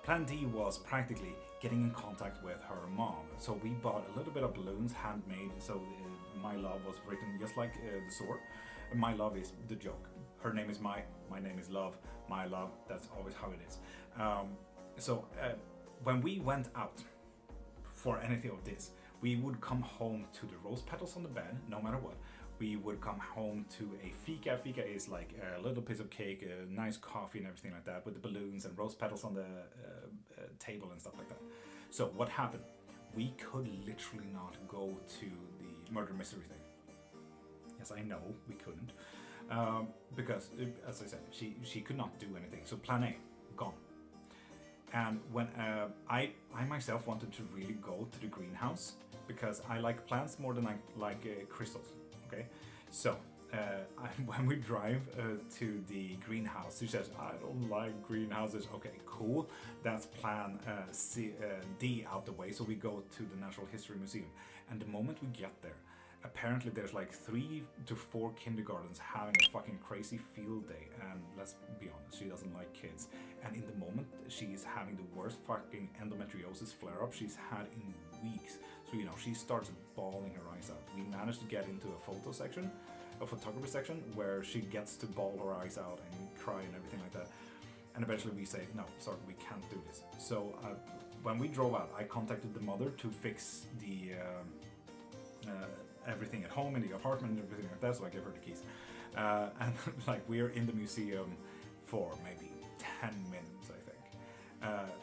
Speaker 2: Plan D was practically getting in contact with her mom. So we bought a little bit of balloons, handmade. So my love was written just like the sword. My love is the joke. Her name is my name is love. My love, that's always how it is. When we went out for anything of this, we would come home to the rose petals on the bed, no matter what. We would come home to a fika. Fika is like a little piece of cake, a nice coffee and everything like that, with the balloons and rose petals on the table and stuff like that. So what happened? We could literally not go to the murder mystery thing. Yes, I know we couldn't, because as I said, she could not do anything. So plan A, gone. And when I myself wanted to really go to the greenhouse, because I like plants more than I like crystals. Okay, so when we drive to the greenhouse, she says, I don't like greenhouses. Okay, cool. That's plan D out the way. So we go to the Natural History Museum. And the moment we get there, apparently there's like 3 to 4 kindergartens having a fucking crazy field day. And let's be honest, she doesn't like kids. And in the moment, she's having the worst fucking endometriosis flare-up she's had in weeks. So, she starts bawling her eyes out. We managed to get into a photography section, where she gets to bawl her eyes out and cry and everything like that. And eventually we say, no, sorry, we can't do this. So when we drove out, I contacted the mother to fix the everything at home in the apartment and everything like that. So I gave her the keys. And like, we're in the museum for maybe 10 minutes, I think.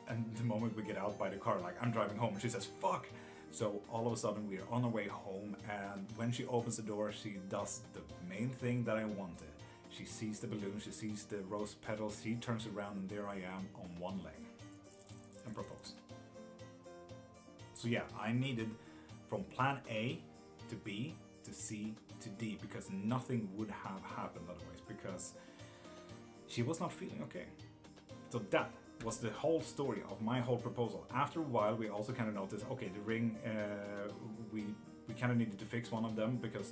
Speaker 2: And the moment we get out by the car, like, I'm driving home, and she says, fuck. So all of a sudden we're on our way home, and when she opens the door, she does the main thing that I wanted. She sees the balloon, she sees the rose petals, she turns around, and there I am on one leg and propose. So yeah, I needed from plan A to B to C to D, because nothing would have happened otherwise, because she was not feeling okay. So that was the whole story of my whole proposal. After a while, we also kind of noticed, okay, the ring, we kind of needed to fix one of them, because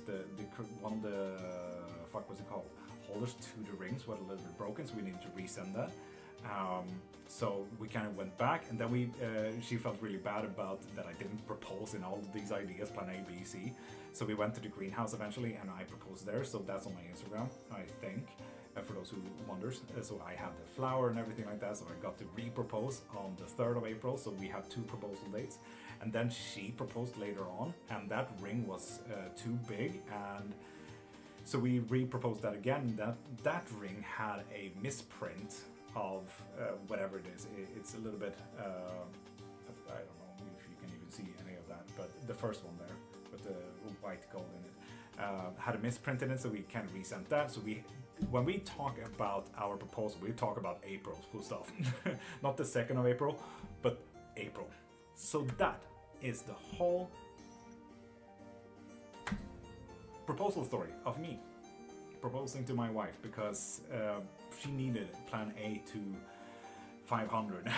Speaker 2: one of the holders to the rings was a little bit broken, so we needed to resend that. So we kind of went back, and then she felt really bad about that I didn't propose in all of these ideas, plan A, B, C. So we went to the greenhouse eventually, and I proposed there. So that's on my Instagram, I think. For those who wonders, so I have the flower and everything like that, so I got to re-propose on the 3rd of April, so we have 2 proposal dates, and then she proposed later on, and that ring was too big, and so we re-proposed that again. That ring had a misprint of whatever it is. It's a little bit, I don't know if you can even see any of that, but the first one there with the white gold in it had a misprint in it, so we kind of resent that. So when we talk about our proposal, we talk about April, full stop. Not the 2nd of April, but April. So that is the whole proposal story of me proposing to my wife, because she needed plan A to 500.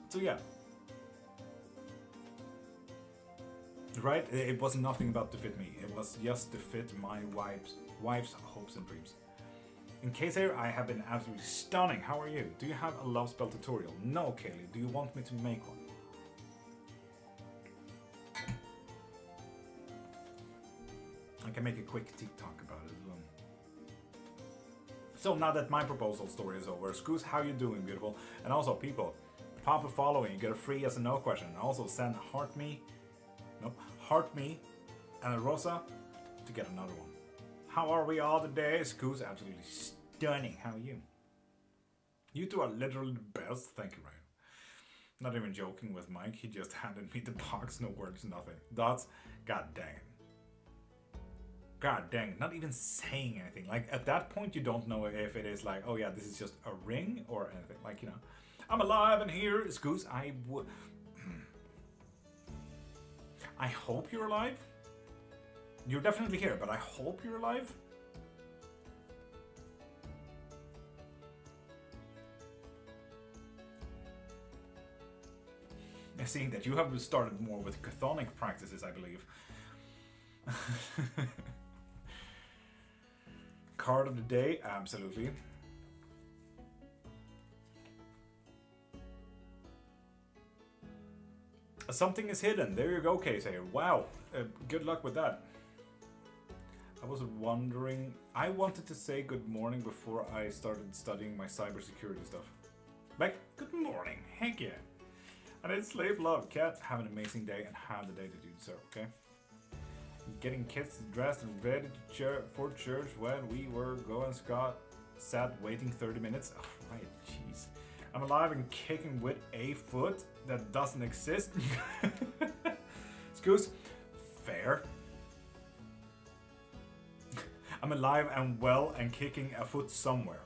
Speaker 2: So yeah. Right? It was nothing about to fit me. It was just to fit my wife's hopes and dreams. In case here, I have been absolutely stunning. How are you? Do you have a love spell tutorial? No, Kaylee. Do you want me to make one? I can make a quick TikTok about it as well. So now that my proposal story is over, Scoos, how you doing, beautiful? And also, people, pop a follow and you get a free yes or no question. And also send heart me, and a Rosa to get another one. How are we all today? Scoot's absolutely stunning. How are you? You two are literally the best. Thank you, Ryan. Not even joking with Mike. He just handed me the box. No words, nothing. That's god dang it. God dang it. Not even saying anything. Like at that point, you don't know if it is like, oh yeah, this is just a ring or anything. Like, you know, I'm alive and here. Scoots, I would. I hope you're alive. You're definitely here, but I hope you're alive. Seeing that you have started more with chthonic practices, I believe. Card of the day, absolutely. Something is hidden. There you go, Casey. Wow. Good luck with that. I was wondering. I wanted to say good morning before I started studying my cybersecurity stuff. Like, good morning. Heck yeah. And it's slave love. Cat, have an amazing day and have the day that you deserve, okay? Getting kids dressed and ready to for church when we were going. Scott sat waiting 30 minutes. Oh, right, jeez. I'm alive and kicking with a foot that doesn't exist. Excuse. Fair. I'm alive and well and kicking a foot somewhere.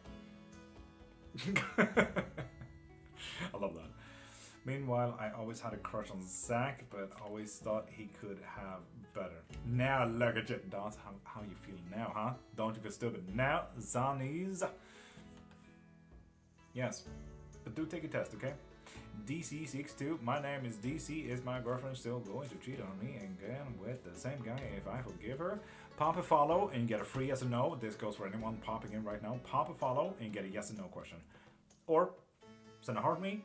Speaker 2: I love that. Meanwhile, I always had a crush on Zach, but always thought he could have better. Now look at you. That's how you feel now, huh? Don't you feel stupid now, Zanies? Yes, but do take a test, okay? DC62, my name is DC. Is my girlfriend still going to cheat on me again with the same guy if I forgive her? Pop a follow and get a free yes or no. This goes for anyone popping in right now. Pop a follow and get a yes or no question. Or send a heart me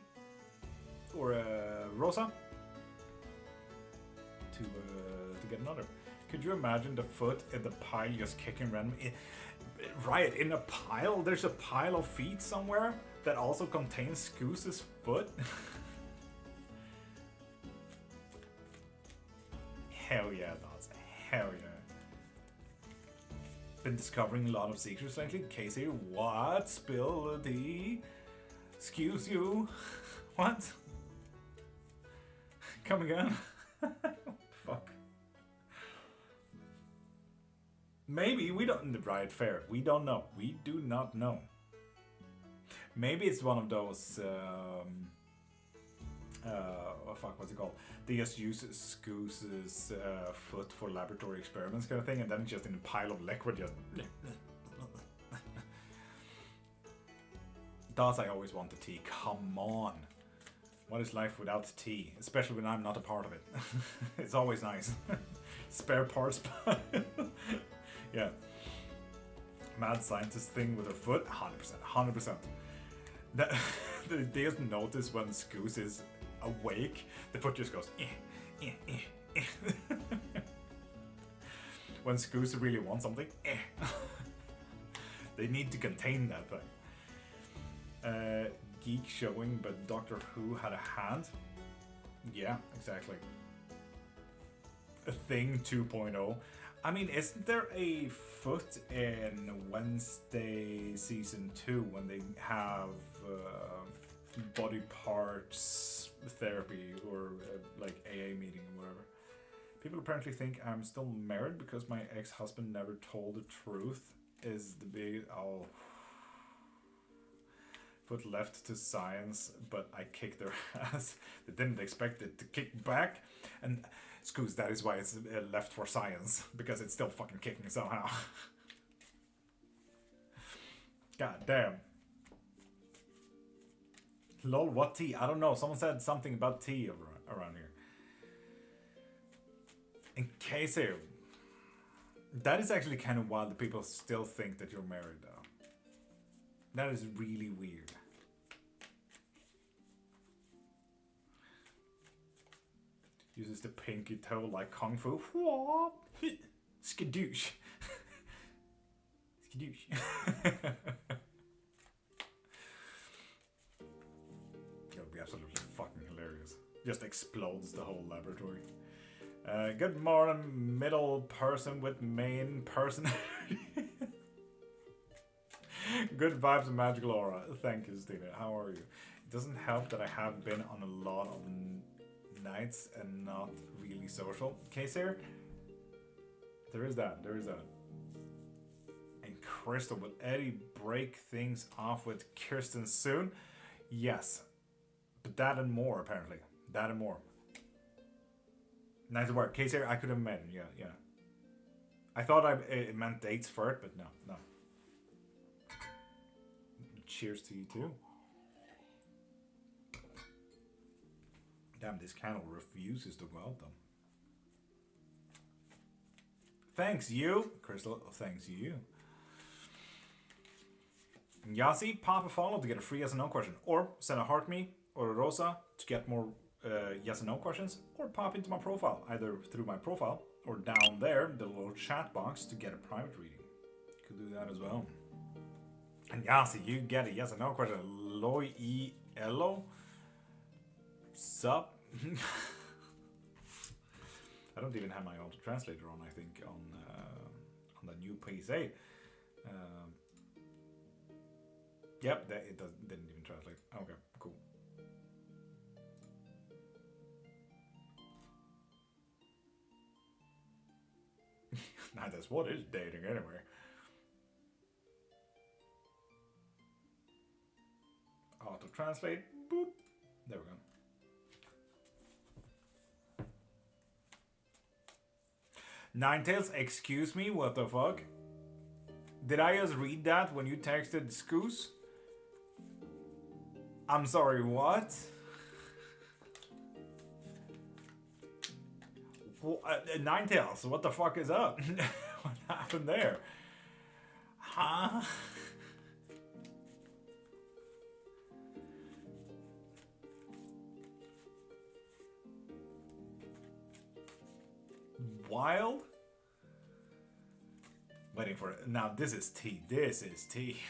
Speaker 2: or a Rosa to get another. Could you imagine the foot in the pile just kicking randomly? Right, in a pile? There's a pile of feet somewhere that also contains Scoos's foot? Hell yeah, that's hell yeah. Been discovering a lot of secrets lately. Casey, what? Spill the tea? Excuse you? What? Come again? Fuck. Maybe we don't. Right, fair. We don't know. We do not know. Maybe it's one of those. Oh fuck, what's it called? They just use Scoos's foot for laboratory experiments, kind of thing, and then it's just in a pile of liquid. Just. Thus, I always want the tea. Come on. What is life without tea? Especially when I'm not a part of it. It's always nice. Spare parts. Yeah. Mad scientist thing with her foot. 100%. 100%. They just notice when Scoos is awake, the foot just goes. When Scoos really wants something. They need to contain that thing. Geek showing, but Doctor Who had a hand. Yeah, exactly. A Thing 2.0. I mean, isn't there a foot in Wednesday season 2 when they have body parts therapy or like AA meeting or whatever? People apparently think I'm still married because my ex-husband never told the truth. Is the big foot left to science, but I kicked their ass. They didn't expect it to kick back, and Scoos, that is why it's left for science, because it's still fucking kicking somehow. God damn. Lol, what tea? I don't know. Someone said something about tea around here. In case here, that is actually kind of wild that people still think that you're married, though. That is really weird. Uses the pinky toe like Kung Fu. Skadoosh. Skadoosh. would be absolutely fucking hilarious. Just explodes the whole laboratory. Good morning, middle person with main person. Good vibes and magical aura. Thank you, Stina. How are you? It doesn't help that I have been on a lot of nights and not really social. Okay, sir? There is that. There is that. And Crystal, will Eddie break things off with Kirsten soon? Yes. But that and more, apparently. That and more. Nice work. Okay, sir, I could have met him. Yeah, yeah. I thought it meant dates for it, but no, no. Cheers to you too. Damn, this candle refuses to go out though. Thanks you, Crystal. Thanks you. Yasi, pop a follow to get a free yes and no question, or send a heart me or a rosa to get more yes and no questions, or pop into my profile either through my profile or down there the little chat box to get a private reading. Could do that as well. And Yasi, you get a yes and no question. Loi E Elo. Sup? I don't even have my auto translator on. I think on the new PC. Yep, didn't even translate. Okay, cool. Now that's what is dating anyway. Auto translate. Boop. There we go. Ninetales, excuse me, what the fuck? Did I just read that when you texted Scoos? I'm sorry, what? Ninetales, what the fuck is up? What happened there? Huh? Wild? Waiting for it. Now this is tea. This is tea.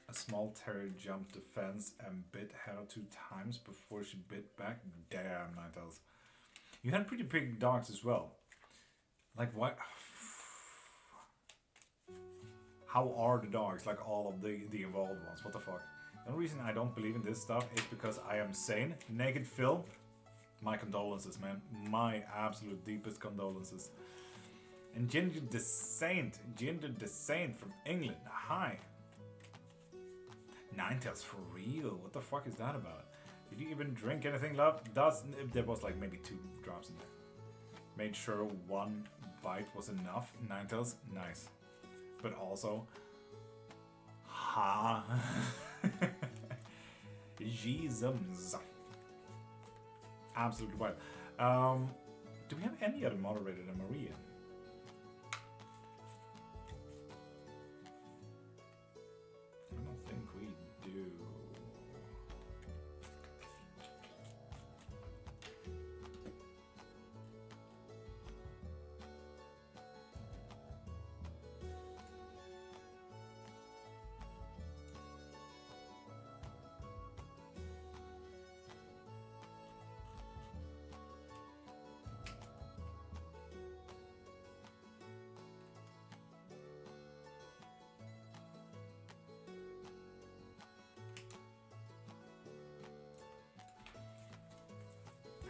Speaker 2: A small terrier jumped the fence and bit Hera 2 times before she bit back. Damn, Ninetales. You had pretty big dogs as well. Like what? How are the dogs? Like all of the evolved ones. What the fuck? The only reason I don't believe in this stuff is because I am sane. Naked Phil, my condolences, man. My absolute deepest condolences. And Ginger the Saint from England. Hi. Ninetales for real. What the fuck is that about? Did you even drink anything, love? There was like maybe 2 drops in there. Made sure 1 bite was enough. Ninetales, nice. But also, ha. Jesus. Absolutely wild. Do we have any other moderator than Maria? I don't think we do.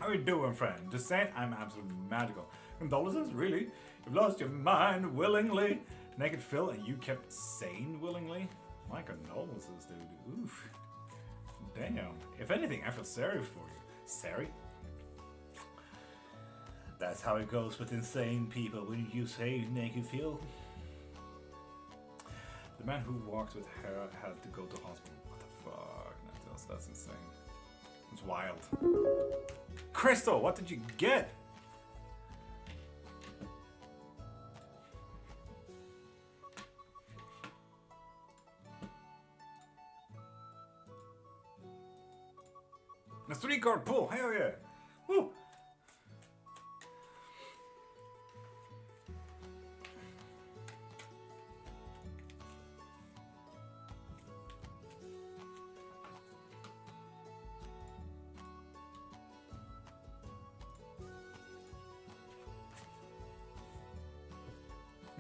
Speaker 2: How you doing, friend? Just saying, I'm absolutely magical. Condolences, really? You've lost your mind willingly. Naked Phil, and you kept sane willingly? My condolences, dude. Oof. Damn. If anything, I feel sorry for you. Sorry? That's how it goes with insane people when you say Naked Phil. The man who walked with Hera had to go to hospital. What the fuck? That's insane. It's wild. Crystal, what did you get? A 3-card pull, hell yeah! Woo!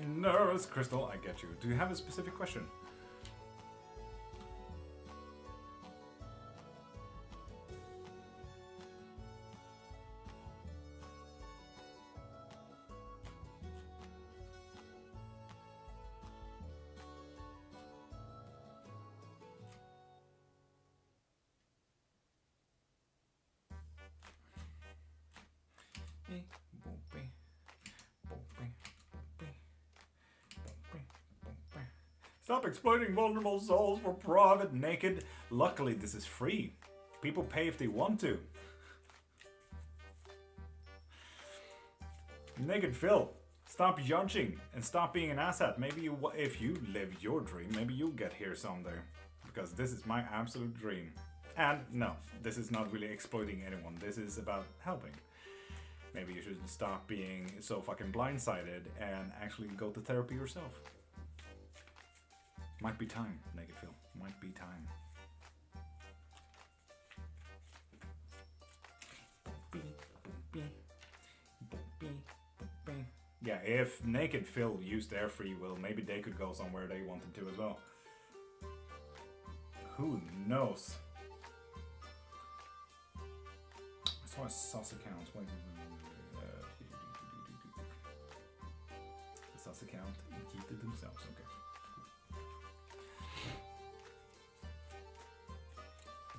Speaker 2: Nervous, Crystal, I get you. Do you have a specific question? Stop exploiting vulnerable souls for profit, naked. Luckily, this is free. People pay if they want to. Naked Phil, stop judging and stop being an asshat. Maybe you, if you live your dream, maybe you'll get here someday. Because this is my absolute dream. And no, this is not really exploiting anyone. This is about helping. Maybe you should stop being so fucking blindsided and actually go to therapy yourself. Might be time, Naked Phil. Might be time. Yeah, if Naked Phil used their free will, maybe they could go somewhere they wanted to as well. Who knows? I saw a sus account. Wait, the sus account cheated themselves. Okay.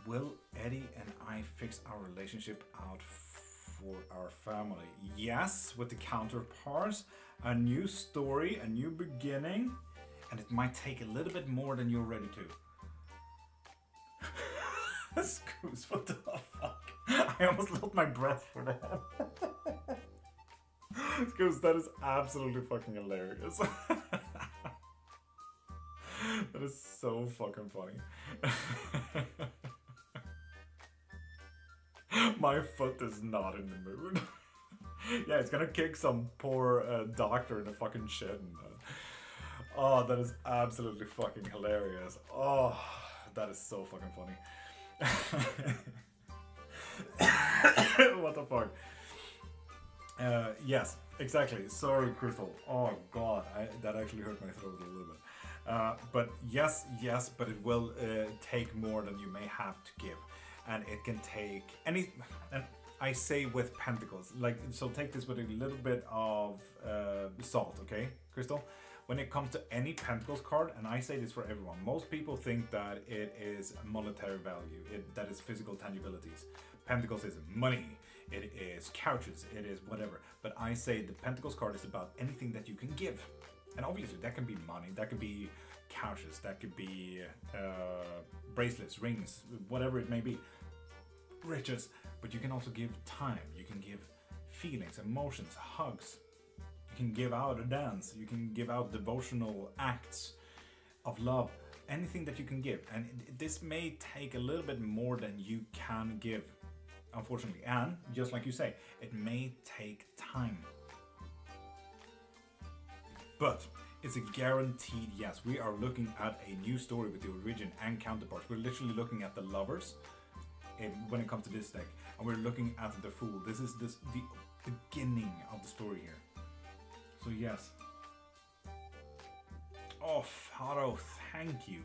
Speaker 2: Will Eddie and I fix our relationship out for our family? Yes, with the counterparts, a new story, a new beginning, and it might take a little bit more than you're ready to. Screws, what the fuck? I almost lost my breath for that. Screws, that is absolutely fucking hilarious. That is so fucking funny. My foot is not in the mood. Yeah, it's gonna kick some poor doctor in the fucking shin. Oh, that is absolutely fucking hilarious. Oh, that is so fucking funny. What the fuck? Yes, exactly. Sorry, Crystal. Oh god, that actually hurt my throat a little bit. But yes, but it will take more than you may have to give. And it can take any, and I say with pentacles, like, so take this with a little bit of salt, okay, Crystal? When it comes to any pentacles card, and I say this for everyone, most people think that it is monetary value, that is physical tangibilities. Pentacles is money, it is couches, it is whatever. But I say the pentacles card is about anything that you can give. And obviously that can be money, that could be couches, that could be bracelets, rings, whatever it may be, riches. But you can also give time, you can give feelings, emotions, hugs, you can give out a dance, you can give out devotional acts of love, anything that you can give. And this may take a little bit more than you can give, unfortunately. And just like you say, it may take time. But it's a guaranteed yes. We are looking at a new story with the origin and counterparts. We're literally looking at the lovers when it comes to this deck, and we're looking at the fool. This is the beginning of the story here. So yes. Oh, Faro, thank you.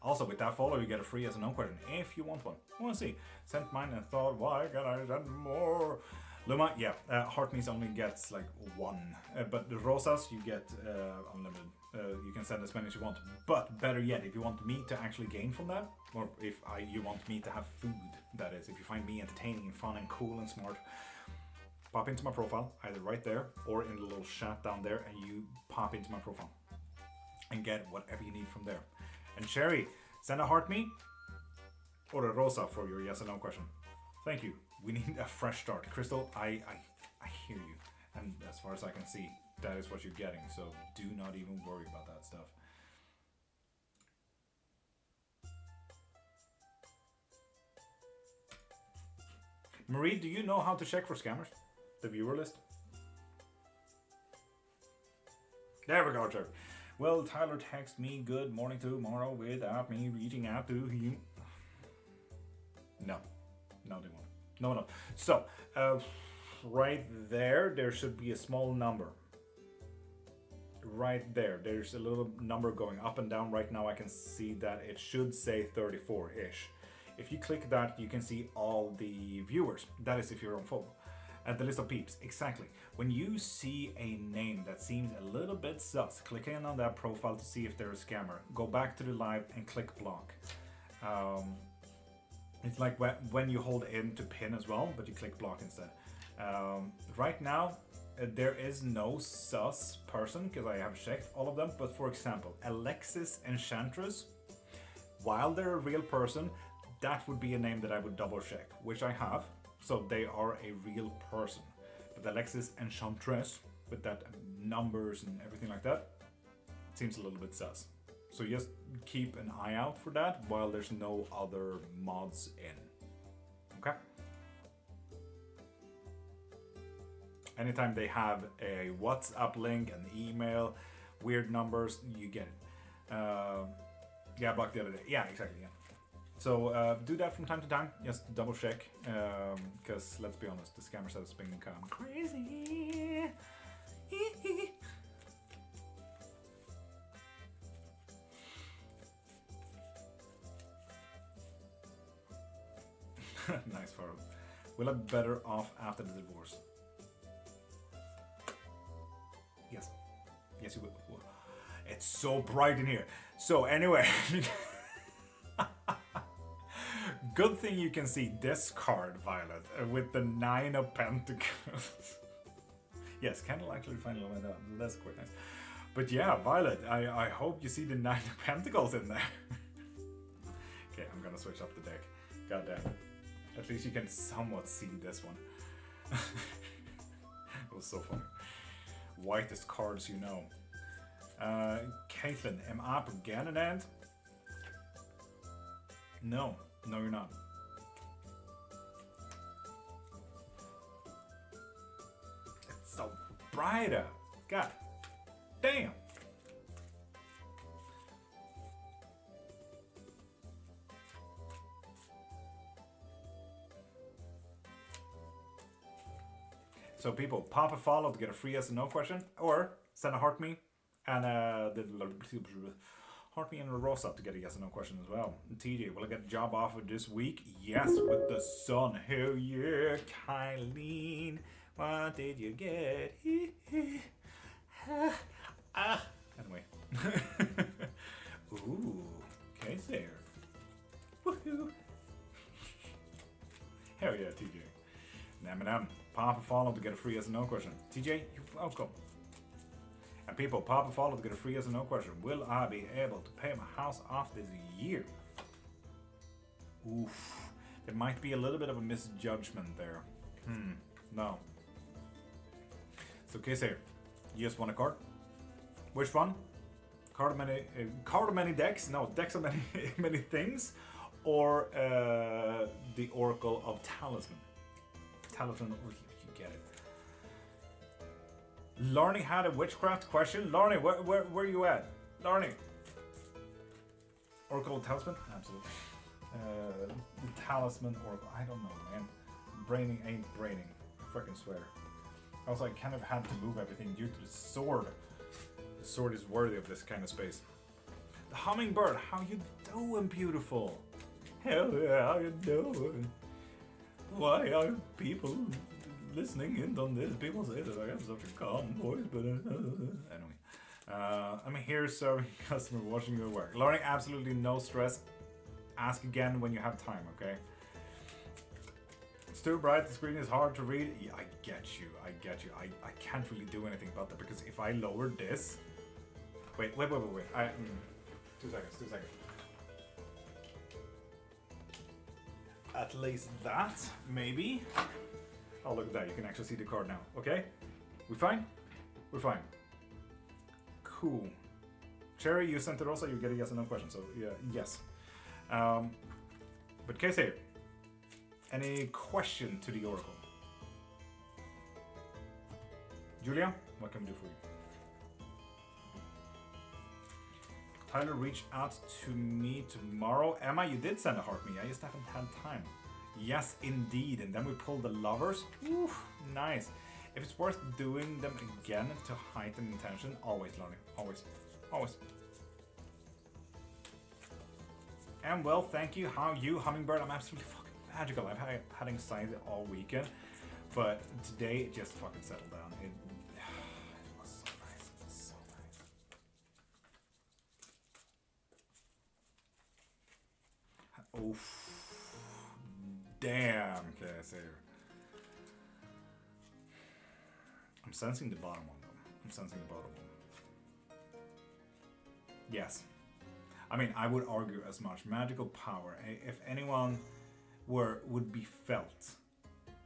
Speaker 2: Also, with that follow, you get a free yes or no question if you want one. I want to see. Sent mine and thought, why can I send more? Luma, yeah, Heartmeats only gets like one, but the Rosas you get unlimited. You can send as many as you want, but better yet, if you want me to actually gain from that, or if you want me to have food, that is, if you find me entertaining and fun and cool and smart, pop into my profile, either right there or in the little chat down there, and you pop into my profile and get whatever you need from there. And Sherry, send a Heartmeat or a Rosa for your yes or no question. Thank you. We need a fresh start. Crystal, I hear you. And as far as I can see, that is what you're getting. So do not even worry about that stuff. Marie, do you know how to check for scammers? The viewer list? There we go, Jeff. Well, Tyler texted me good morning tomorrow without me reaching out to him. No, they won't. No. So, right there should be a small number. right there. There's a little number going up and down. Right now I can see that it should say 34-ish. If you click that, you can see all the viewers. That is if you're on follow. The list of peeps, exactly. When you see a name that seems a little bit sus, click in on that profile to see if they're a scammer. Go back to the live and click block. It's like when you hold in to pin as well, but you click block instead. Right now, there is no sus person because I have checked all of them. But for example, Alexis Enchantress, while they're a real person, that would be a name that I would double check, which I have. So they are a real person. But Alexis Enchantress, with that numbers and everything like that, seems a little bit sus. So just keep an eye out for that while there's no other mods in. Okay? Anytime they have a WhatsApp link, an email, weird numbers, you get it. Yeah, I blocked the other day. Yeah, exactly, yeah. So do that from time to time, just double check, because let's be honest, the scammer has been kind of crazy. Nice photo. Will I be better off after the divorce? Yes. Yes, you will. It's so bright in here. So anyway. Good thing you can see this card, Violet, with the 9 of Pentacles. Yes, Candle actually finally went out. That's quite nice. But yeah, Violet, I hope you see the 9 of Pentacles in there. Okay, I'm gonna switch up the deck. God damn it. At least you can somewhat see this one. It was so funny. Whitest cards you know. Caitlin, am I up again an end? No. No, you're not. It's so bright out. God damn. So people, pop a follow to get a free yes and no question, or send a heart me and heart me and a Rosa to get a yes and no question as well. And TJ, will I get a job offer this week? Yes, with the sun. Hell yeah, Kylie. What did you get? Anyway. Ooh, okay, there. Woohoo. Hell yeah, TJ. Nam. Pop a follow to get a free yes and no question. TJ, you're welcome. And people, pop a follow to get a free yes or no question. Will I be able to pay my house off this year? Oof. There might be a little bit of a misjudgment there. No. So, case here. You just want a card? Which one? Card of many decks? No, decks of many many things. Or the Oracle of Talisman. Talisman, you get it. Lorne had a witchcraft question. Lorne, where you at? Lorne. Oracle of Talisman? Absolutely. The Talisman Oracle. I don't know, man. Braining ain't braining. I freaking swear. Also, I kind of had to move everything due to the sword. The sword is worthy of this kind of space. The hummingbird. How you doing, beautiful? Hell yeah, how you doing? Why are people listening in on this? People say that I have such a calm voice, but anyway. I'm here serving customer, watching your work. Learning absolutely no stress. Ask again when you have time, okay? It's too bright, the screen is hard to read. Yeah, I get you. I can't really do anything about that because if I lower this... Wait. 2 seconds. At least that, maybe. Oh, look at that. You can actually see the card now. Okay? We fine? We're fine. Cool. Cherry, you sent it also. You get a yes or no question. So, yeah, yes. But case here. Any question to the Oracle? Julia, what can we do for you? Tyler, reach out to me tomorrow. Emma, you did send a heart me. I just haven't had time. Yes, indeed. And then we pulled the lovers. Oof, nice. If it's worth doing them again to heighten intention, always learning. Always. Always. And well, thank you. How are you, Hummingbird? I'm absolutely fucking magical. I've had anxiety all weekend, but today it just fucking settled down. It was so nice. It was so nice. Oof. Damn, Kaiser. I'm sensing the bottom one, though. I'm sensing the bottom one. Yes. I mean, I would argue as much. Magical power. If anyone would be felt,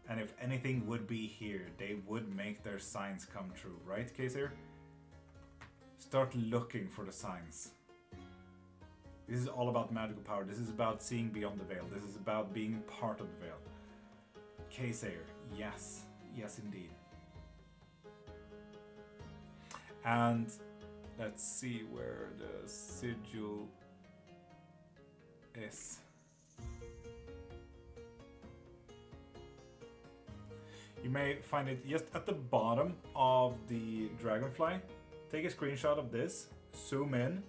Speaker 2: and if anything would be here, they would make their signs come true, right, Kaiser? Start looking for the signs. This is all about magical power. This is about seeing beyond the veil. This is about being part of the veil. Kaiser, yes. Yes, indeed. And let's see where the sigil is. You may find it just at the bottom of the dragonfly. Take a screenshot of this, zoom in,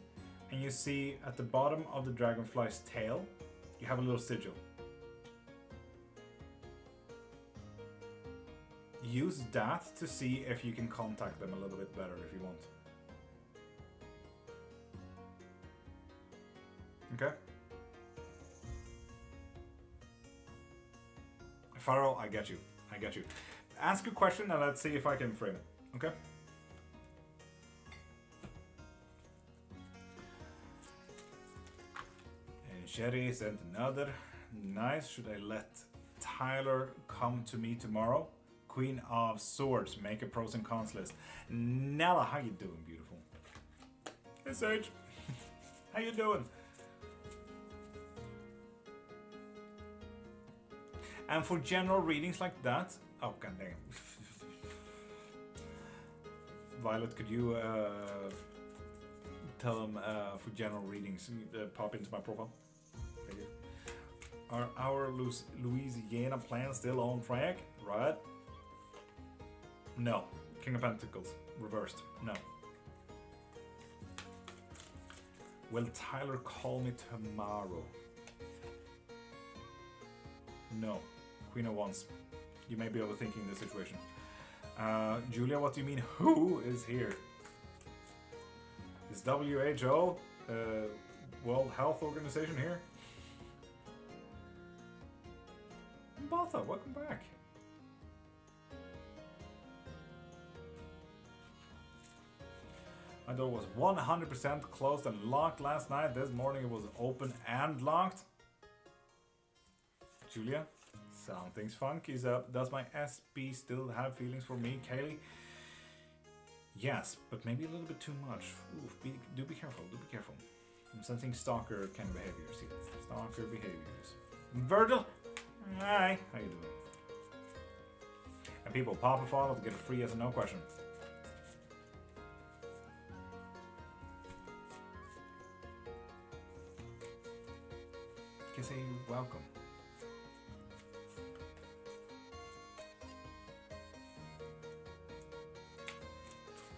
Speaker 2: and you see at the bottom of the dragonfly's tail, you have a little sigil. Use that to see if you can contact them a little bit better if you want. Okay? Pharaoh, I get you. I get you. Ask a question and let's see if I can frame it. Okay? And Sherry sent another. Nice. Should I let Tyler come to me tomorrow? Queen of Swords. Make a pros and cons list. Nella, how you doing, beautiful? Hey, Sage. How you doing? And for general readings like that, oh god damn. Violet, could you tell them for general readings, pop into my profile? Thank you. Are our Louisiana plans still on track? Right? No. King of Pentacles, reversed. No. Will Tyler call me tomorrow? No. Queen of Wands. You may be overthinking the situation. Julia, what do you mean who is here? Is WHO World Health Organization here? Botha, welcome back. My door was 100% closed and locked last night. This morning it was open and locked. Julia, something's funky's up. Does my SB still have feelings for me, Kaylee? Yes, but maybe a little bit too much. Oof, do be careful, do be careful. I'm sensing stalker kind of behaviors here. Stalker behaviors. Virgil! Hi, how you doing? And people, pop a follow to get a free yes or no question. Can say welcome.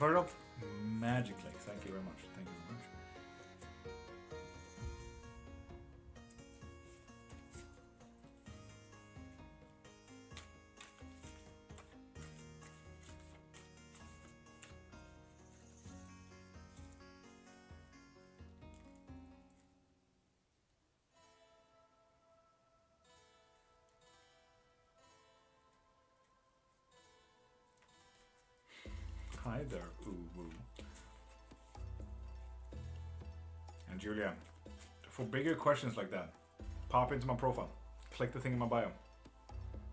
Speaker 2: Virgil, magically. Thank you very much. Thank you very much. Hi there, ooh. And Julia, for bigger questions like that, pop into my profile, click the thing in my bio,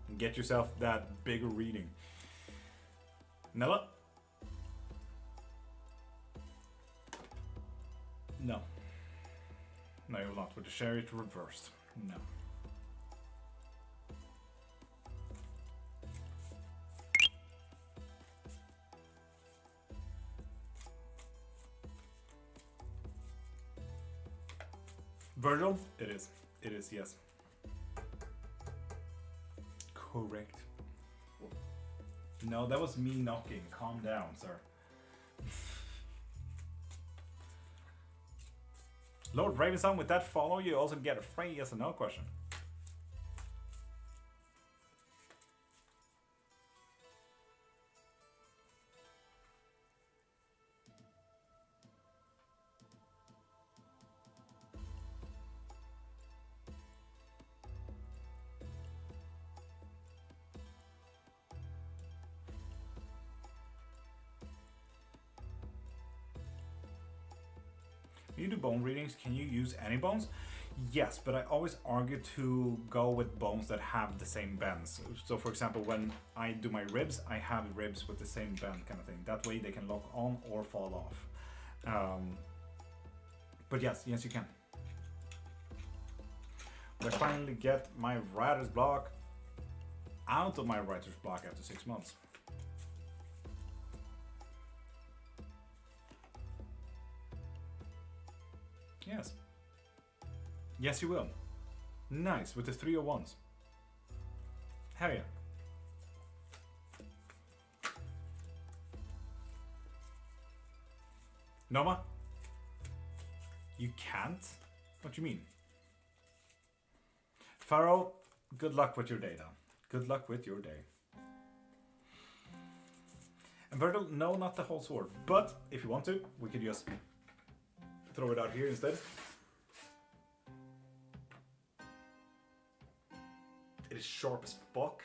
Speaker 2: and get yourself that bigger reading. Nella? No. No, you will not. With the chariot reversed. No. Virgil? It is. It is, yes. Correct. No, that was me knocking. Calm down, sir. Lord Ravenson, with that follow, you also get a free yes or no question. When you do bone readings, can you use any bones? Yes, but I always argue to go with bones that have the same bends. So for example, when I do my ribs, I have ribs with the same bend kind of thing. That way they can lock on or fall off. But yes, you can. But I finally get my writer's block out of my writer's block after 6 months. Yes. Yes, you will. Nice, with the 301s. Hell yeah. Noma? You can't? What do you mean? Pharaoh, good luck with your day, Dan. Good luck with your day. And Virgil, no, not the whole sword. But if you want to, we could just throw it out here instead. It is sharp as fuck.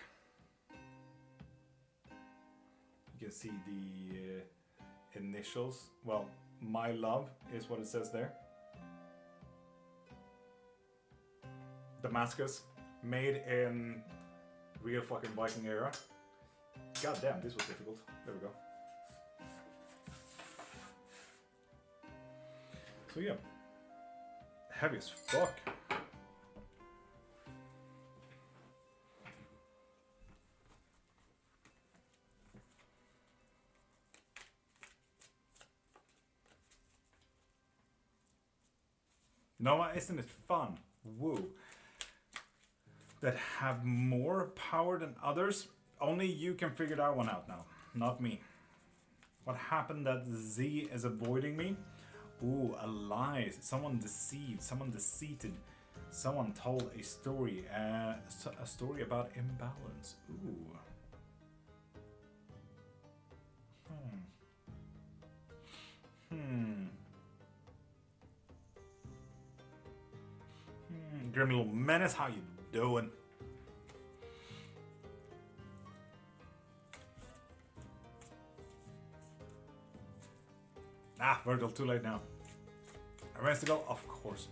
Speaker 2: You can see the initials. Well, my love is what it says there. Damascus, made in real fucking Viking era. God damn, this was difficult. There we go. So yeah, heavy as fuck. Noah, isn't it fun? Woo. That have more power than others? Only you can figure that one out now, not me. What happened that Z is avoiding me? Ooh, a lie. Someone deceived, someone deceived. Someone told a story about imbalance. Ooh. Grim little menace, how you doing? Ah, Virgil, too late now. Arrest to go, of course.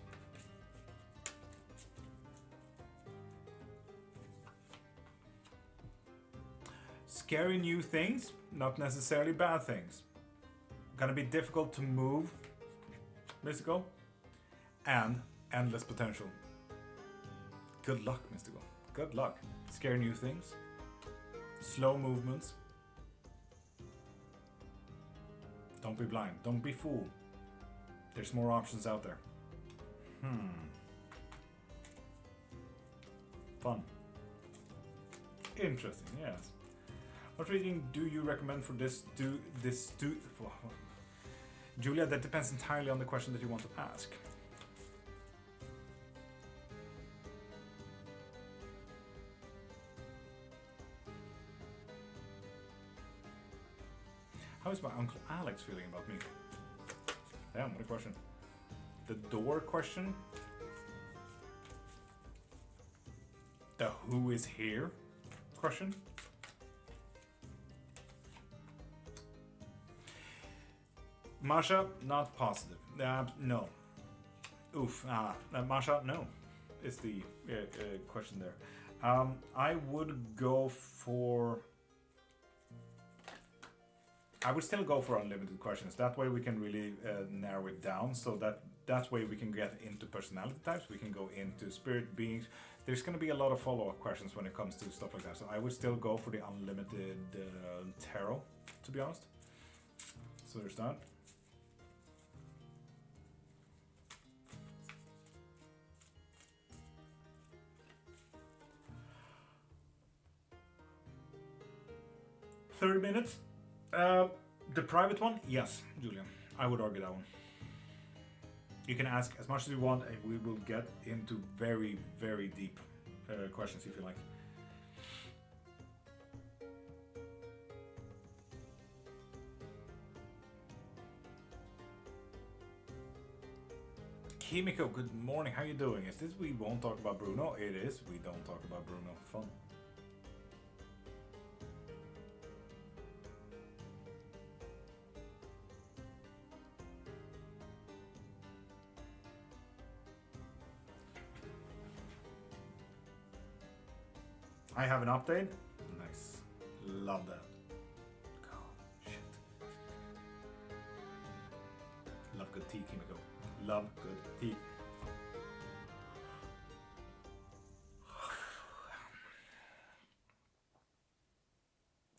Speaker 2: Scary new things, not necessarily bad things. Gonna be difficult to move, Mystical, and endless potential. Good luck, Mystical. Good luck. Scare new things. Slow movements. Don't be blind. Don't be fooled. There's more options out there. Fun. Interesting, yes. What reading do you recommend for this Julia, that depends entirely on the question that you want to ask. How is my Uncle Alex feeling about me? Damn, what a question. The door question? The who is here question? Masha, not positive. No. Oof. Masha, no. Is the question there. I would go for... I would still go for unlimited questions. That way we can really narrow it down. So that way we can get into personality types. We can go into spirit beings. There's going to be a lot of follow-up questions when it comes to stuff like that. So I would still go for the unlimited tarot, to be honest. So there's that. 30 minutes. The private one, yes, Julian. I would argue that one. You can ask as much as you want, and we will get into very, very deep questions if you like. Kimiko, good morning. How you doing? Is this We Won't Talk About Bruno? It is. We Don't Talk About Bruno. Fun. I have an update. Nice. Love that. Oh, shit. Love good tea, Kimiko. Love good tea.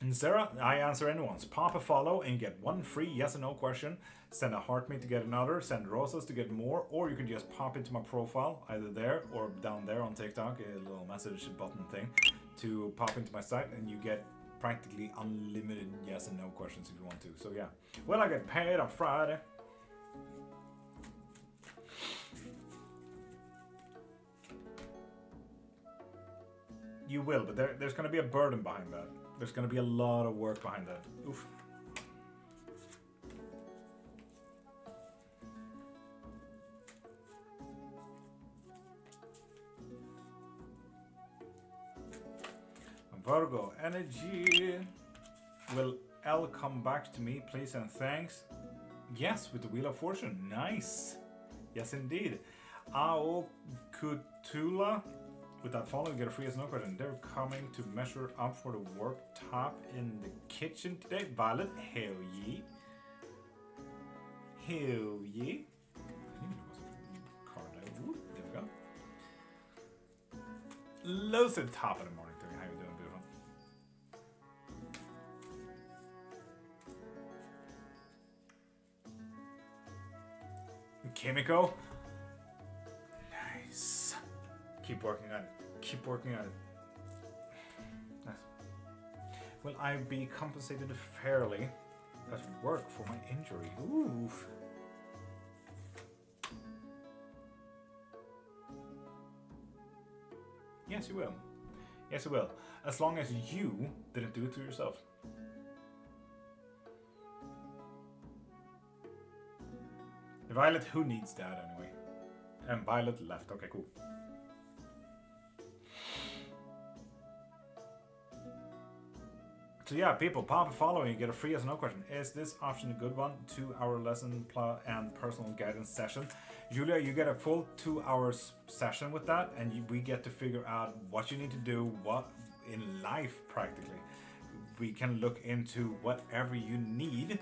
Speaker 2: And Sarah, I answer anyone's. Pop a follow and get one free yes or no question. Send a heart me to get another. Send rosas to get more. Or you can just pop into my profile, either there or down there on TikTok, a little message button thing, to pop into my site, and you get practically unlimited yes and no questions if you want to. So yeah. Well, I get paid on Friday. You will, but there's going to be a burden behind that. There's going to be a lot of work behind that. Oof. Virgo energy. Will L come back to me, please and thanks? Yes, with the Wheel of Fortune. Nice. Yes, indeed. Ao Kutula. With that follow, you get a free as no question. They're coming to measure up for the worktop in the kitchen today. Violet, hell yeah. Hell yeah. I didn't even know there was a card there. Ooh, there we go. Lucid, top of the morning to you. How you doing, beautiful? Kimiko. Nice. Keep working on it. Keep working on it. Nice. Will I be compensated fairly at work for my injury? Oof. Yes, you will. Yes, you will. As long as you didn't do it to yourself. Violet, who needs that anyway? And Violet left. Okay, cool. So yeah, people, pop a follow and you get a free yes or no question. Is this option a good one? 2-hour lesson and personal guidance session. Julia, you get a full 2 hours session with that, and we get to figure out what you need to do, what in life practically. We can look into whatever you need,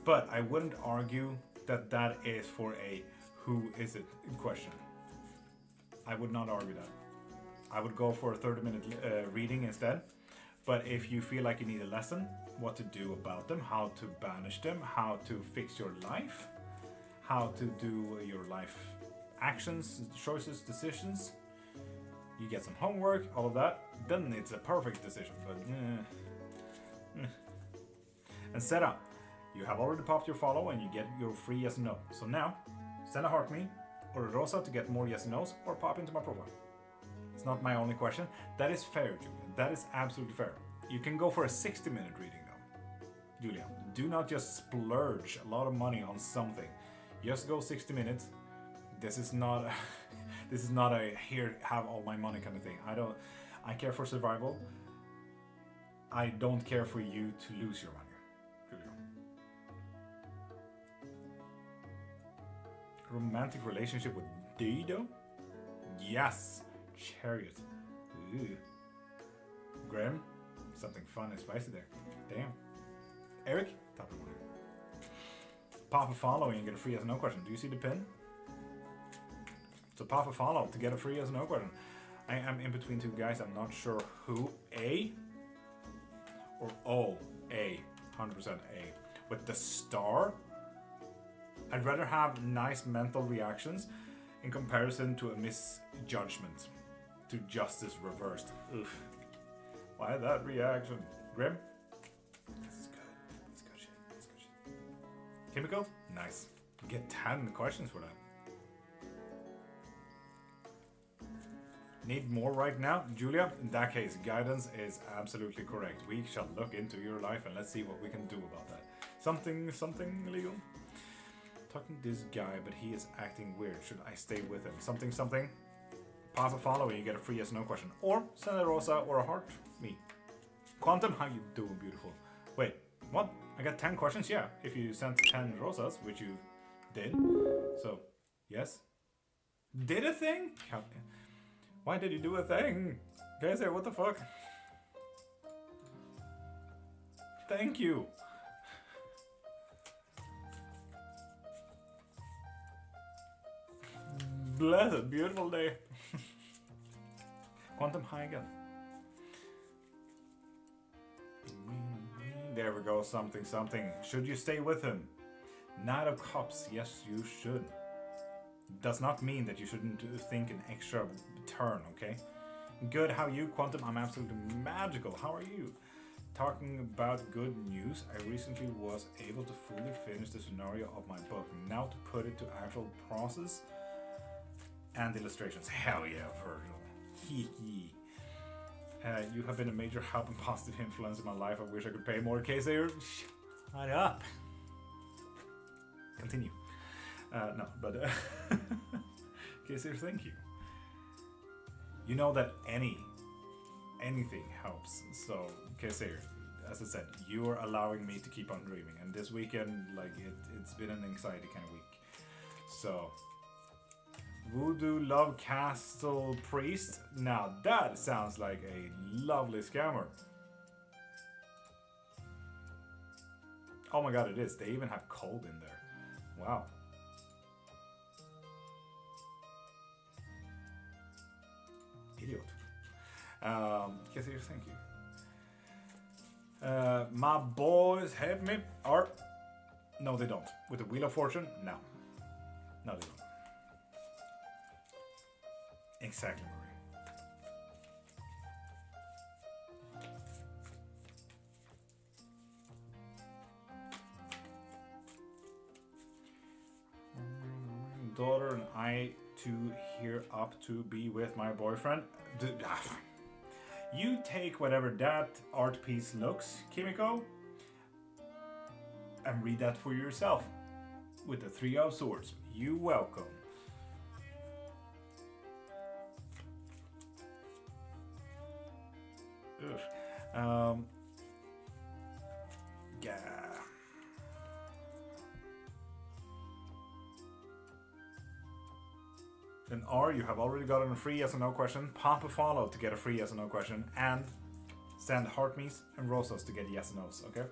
Speaker 2: but I wouldn't argue that that is for a who is it question. I would not argue that. I would go for a 30-minute reading instead. But if you feel like you need a lesson, what to do about them, how to banish them, how to fix your life, how to do your life actions, choices, decisions, you get some homework, all of that, then it's a perfect decision. But And set up. You have already popped your follow and you get your free yes and no. So now, send a heart me or a rosa to get more yes and no's, or pop into my profile. It's not my only question. That is fair, Julian. That is absolutely fair. You can go for a 60-minute reading though. Julian, do not just splurge a lot of money on something. Just go 60 minutes. This is not a here, have all my money kind of thing. I care for survival. I don't care for you to lose your money. Julian. Romantic relationship with Dido? Yes. Chariot. Ooh. Graham, something fun and spicy there. Damn. Eric, top of the morning. Pop a follow and you get a free yes or no question. Do you see the pin? So pop a follow to get a free yes or no question. I am in between two guys. I'm not sure who. A or O? A. 100% A. With the star, I'd rather have nice mental reactions in comparison to a misjudgment. To justice reversed. Oof. Why that reaction? Grim? Kimiko? Nice. You get 10 questions for that. Need more right now? Julia? In that case, guidance is absolutely correct. We shall look into your life and let's see what we can do about that. Something illegal? Talking to this guy, but he is acting weird. Should I stay with him? Something? Pop a follow and you get a free yes no question. Or send a rosa or a heart. Me. Quantum, how you doing, beautiful? Wait, what? I got 10 questions? Yeah, if you sent 10 rosas, which you did. So, yes. Did a thing? Why did you do a thing? Guys, what the fuck? Thank you. Blessed, beautiful day. Quantum high again. There we go, something. Should you stay with him? Knight of Cups, yes you should. Does not mean that you shouldn't think an extra turn, okay? Good, how are you, Quantum? I'm absolutely magical. How are you? Talking about good news, I recently was able to fully finish the scenario of my book. Now to put it to actual process and illustrations. Hell yeah, Virgil. Hee hee. You have been a major help and positive influence in my life. I wish I could pay more. Casey, shut up. Continue. No, but Casey, thank you. You know that anything helps. So, Casey, as I said, you are allowing me to keep on dreaming. And this weekend, like it's been an anxiety kind of week. So, Voodoo Love Castle Priest. Now that sounds like a lovely scammer. Oh my god, it is. They even have cold in there. Wow. Idiot. Yes, thank you. My boys help me. Or no, they don't. With the Wheel of Fortune, no. No, they don't. Exactly, Marie. Daughter and I to here up to be with my boyfriend. You take whatever that art piece looks, Kimiko, and read that for yourself. With the 3 of Swords. You welcome. Yeah. Then R, you have already gotten a free yes or no question. Pop a follow to get a free yes or no question. And send heart me's and rosas to get yes or no's, okay?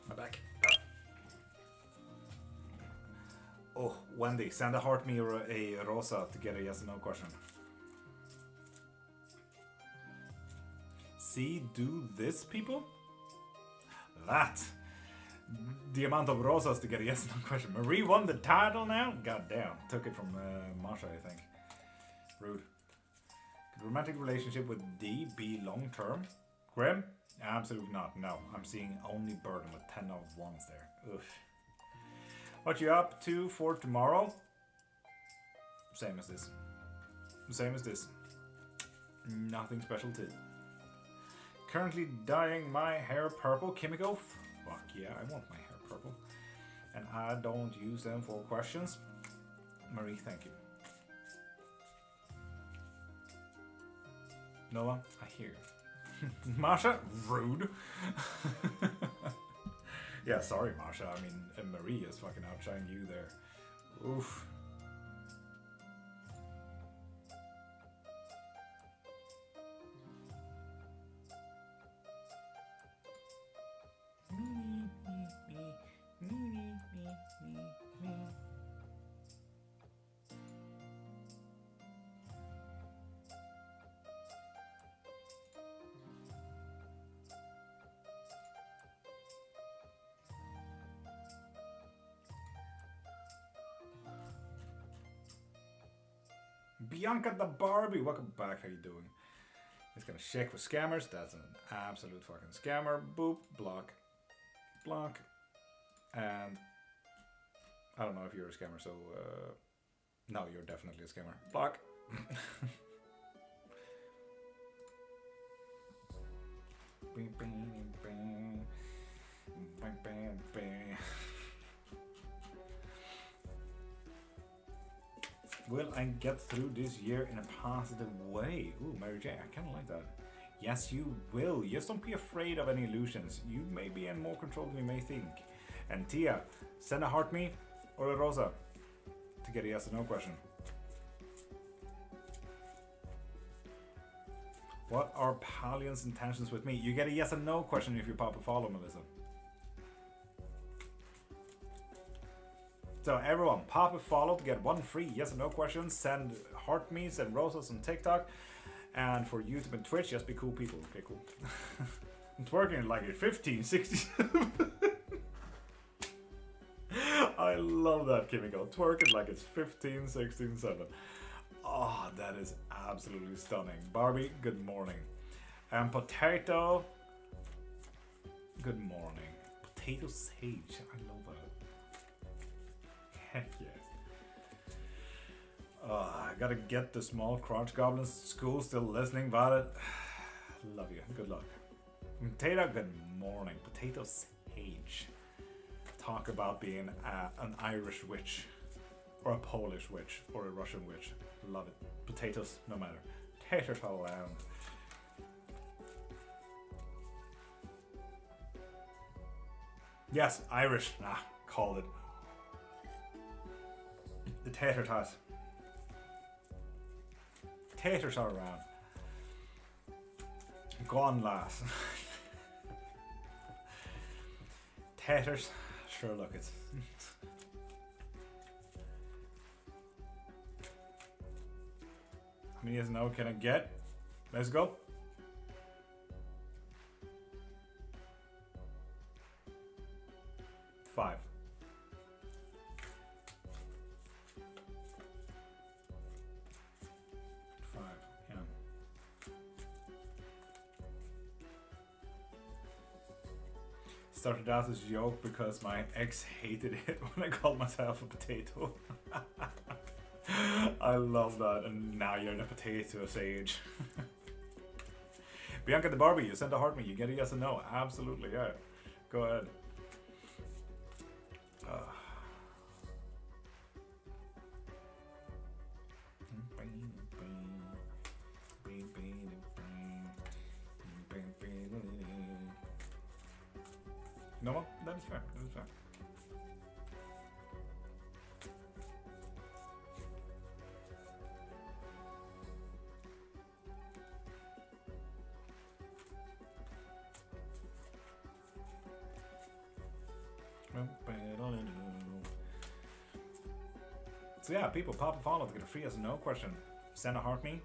Speaker 2: My back. Oh, Wendy, send a heart me or a rosa to get a yes or no question. See, do this, people? That. The amount of rosas to get a yes or no question. Marie won the title now? God damn. Took it from Masha, I think. Rude. Could romantic relationship with D be long term? Grim? Absolutely not. No. I'm seeing only burden with 10 of wands there. Oof. What you up to for tomorrow? Same as this. Same as this. Nothing special too. Currently dyeing my hair purple. Kimiko? Fuck yeah, I want my hair purple. And I don't use them for questions. Marie, thank you. Noah, I hear you. Masha? Rude. Yeah, sorry, Masha. I mean, Marie is fucking outshining you there. Oof. Bianca the Barbie, welcome back. How you doing? It's gonna check for scammers. That's an absolute fucking scammer. Boop, block, block, and I don't know if you're a scammer. So no, you're definitely a scammer. Block. Bing, bing, bing. Bang, bang, bang. Will I get through this year in a positive way? Ooh, Mary J, I kind of like that. Yes, you will. Just don't be afraid of any illusions. You may be in more control than you may think. And Tia, send a heart me or a rosa to get a yes or no question. What are Palion's intentions with me? You get a yes or no question if you pop a follow, Melissa. So everyone, pop a follow to get one free yes or no question. Send heart me, send roses on TikTok. And for YouTube and Twitch, just be cool people. Okay, cool. I'm twerking like at 15, 67. I love that, Kimiko. Twerking like it's 15, 16, 7. Oh, that is absolutely stunning. Barbie, good morning. And Potato, good morning. Potato Sage, I love that. Heck yeah. I gotta get the small crotch goblins to school. Still listening, Violet. Love you. Good luck. Potato, good morning. Potato Sage. Talk about being an Irish witch, or a Polish witch, or a Russian witch. Love it. Potatoes, no matter. Taters all around. Yes, Irish. Nah, called it. The tater tot. Taters are around. Gone lass. Taters. Sure, look it's. How many yes no can I get? Let's go. Five. Started out as a joke because my ex hated it when I called myself a potato. I love that, and now you're in a potato sage. Bianca the Barbie, you sent a heart me. You get a yes or no. Absolutely, yeah. Go ahead. No, that is fair. That is fair. So yeah, people, pop a follow to get a free yes or no question. Send a heart me.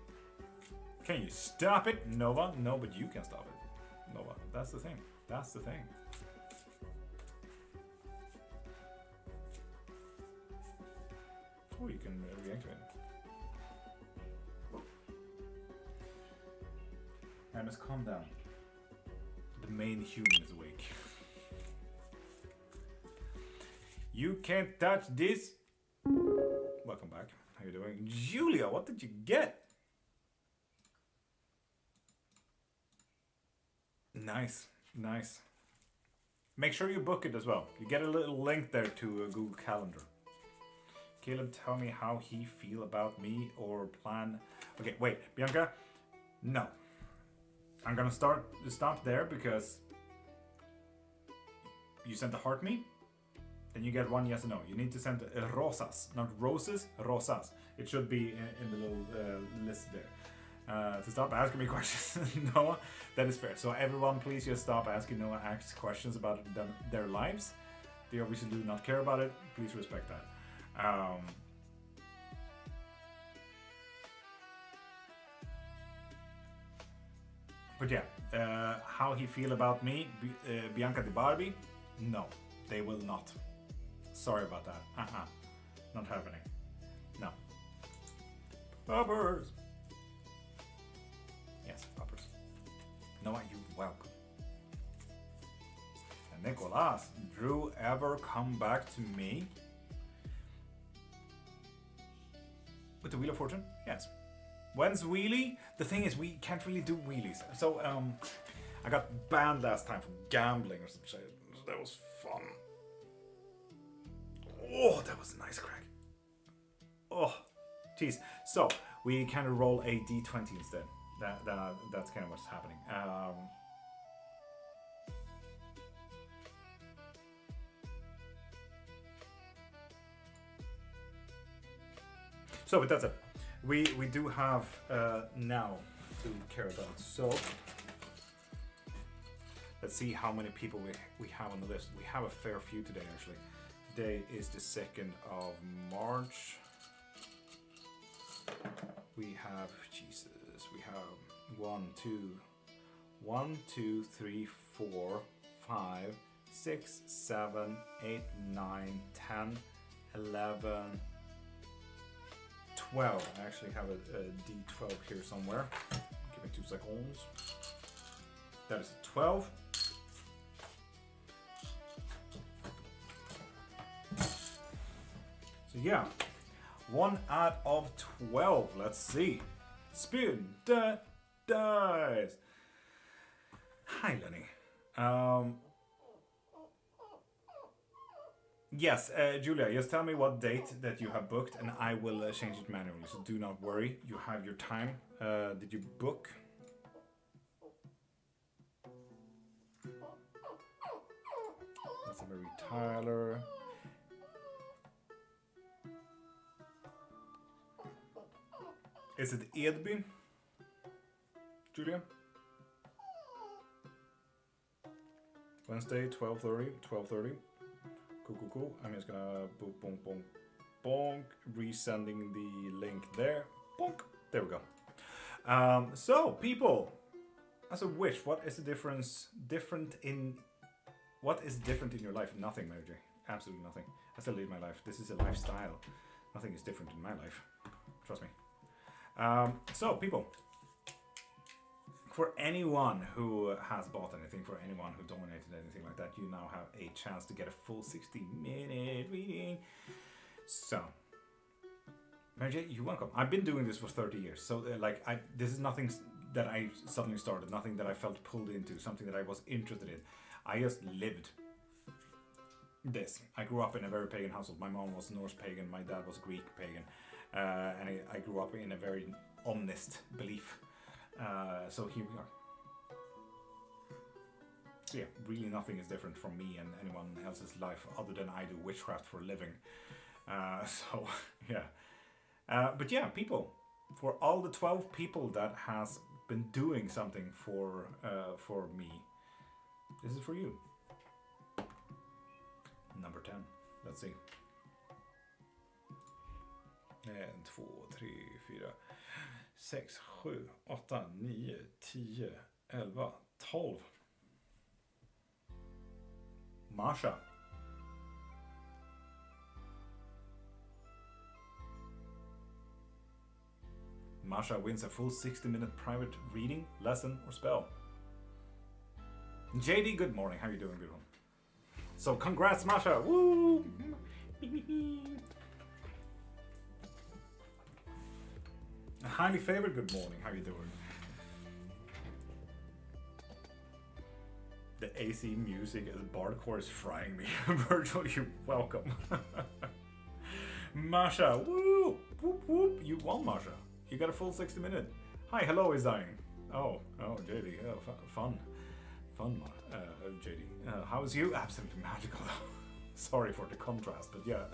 Speaker 2: Can you stop it, Nova? No, but you can stop it, Nova. That's the thing. That's the thing. Oh, you can reactivate it. I must calm down. The main human is awake. You can't touch this. Welcome back. How you doing? Julia, what did you get? Nice, nice. Make sure you book it as well. You get a little link there to a Google Calendar. Caleb, tell me how he feel about me or plan. Okay, wait, Bianca. No, I'm gonna stop there because you sent a heart me. Then you get one yes or no. You need to send rosas, not roses, rosas. It should be in the little list there. To stop asking me questions, Noah, that is fair. So everyone, please just stop asking Noah asks questions about their lives. They obviously do not care about it. Please respect that. But yeah, how he feel about me, Bianca the Barbie? No, they will not. Sorry about that. Not happening. No. Uppers. Yes, uppers. No, you welcome. And Nicholas, Drew ever come back to me? With the Wheel of Fortune? Yes. When's wheelie? The thing is, we can't really do wheelies. So, I got banned last time for gambling or some shit. That was fun. Oh, that was a nice crack. Oh, jeez. So, we kind of roll a d20 instead. That's kind of what's happening. So, but that's it. We do have now to care about. So, let's see how many people we have on the list. We have a fair few today, actually. Today is the 2nd of March. We have, Jesus, we have 1, 2, 3, 4, 5, 6, 7, 8, 9, 10, 11, 12. I actually have a D12 here somewhere. Give me 2 seconds. That is a 12. So yeah, 1 out of 12. Let's see. Spin that dice. Hi, Lenny. Yes, Julia, just tell me what date that you have booked and I will change it manually. So do not worry. You have your time. Did you book? That's a very Tyler. Is it Edby? Julia? Wednesday, 12:30, 12:30. Cool. I'm just gonna bonk, bonk, bonk. Resending the link there. Bonk. There we go. So, people, as a witch, what is the different in your life? Nothing, Mary J. Absolutely nothing. I still live my life. This is a lifestyle. Nothing is different in my life. Trust me. So, people, for anyone who has bought anything, for anyone who donated anything like that, you now have a chance to get a full 60-minute reading. So, Mary J, you're welcome. I've been doing this for 30 years, so this is nothing that I suddenly started, nothing that I felt pulled into, something that I was interested in. I just lived this. I grew up in a very pagan household. My mom was Norse pagan, my dad was Greek pagan. And I grew up in a very omnist belief. So here we are. So yeah, really nothing is different from me and anyone else's life other than I do witchcraft for a living. So yeah. But yeah, people, for all the 12 people that has been doing something for me, this is for you. Number 10. Let's see. 1, 2, 3, 4, 6, 7, 8, 9, 10, 11, 12. Masha. Masha wins a full 60-minute private reading, lesson, or spell. JD, good morning. How you doing, good one? So congrats, Masha. Woo! Highly favored, good morning. How you doing? The AC music as Bardcore is frying me. Virgil, you're welcome. Masha, woo! Whoop whoop! You won, Masha. You got a full 60-minute. Hi, hello is dying. Oh, JD. Oh, fun, JD. How's you? Absolutely magical. Sorry for the contrast, but yeah.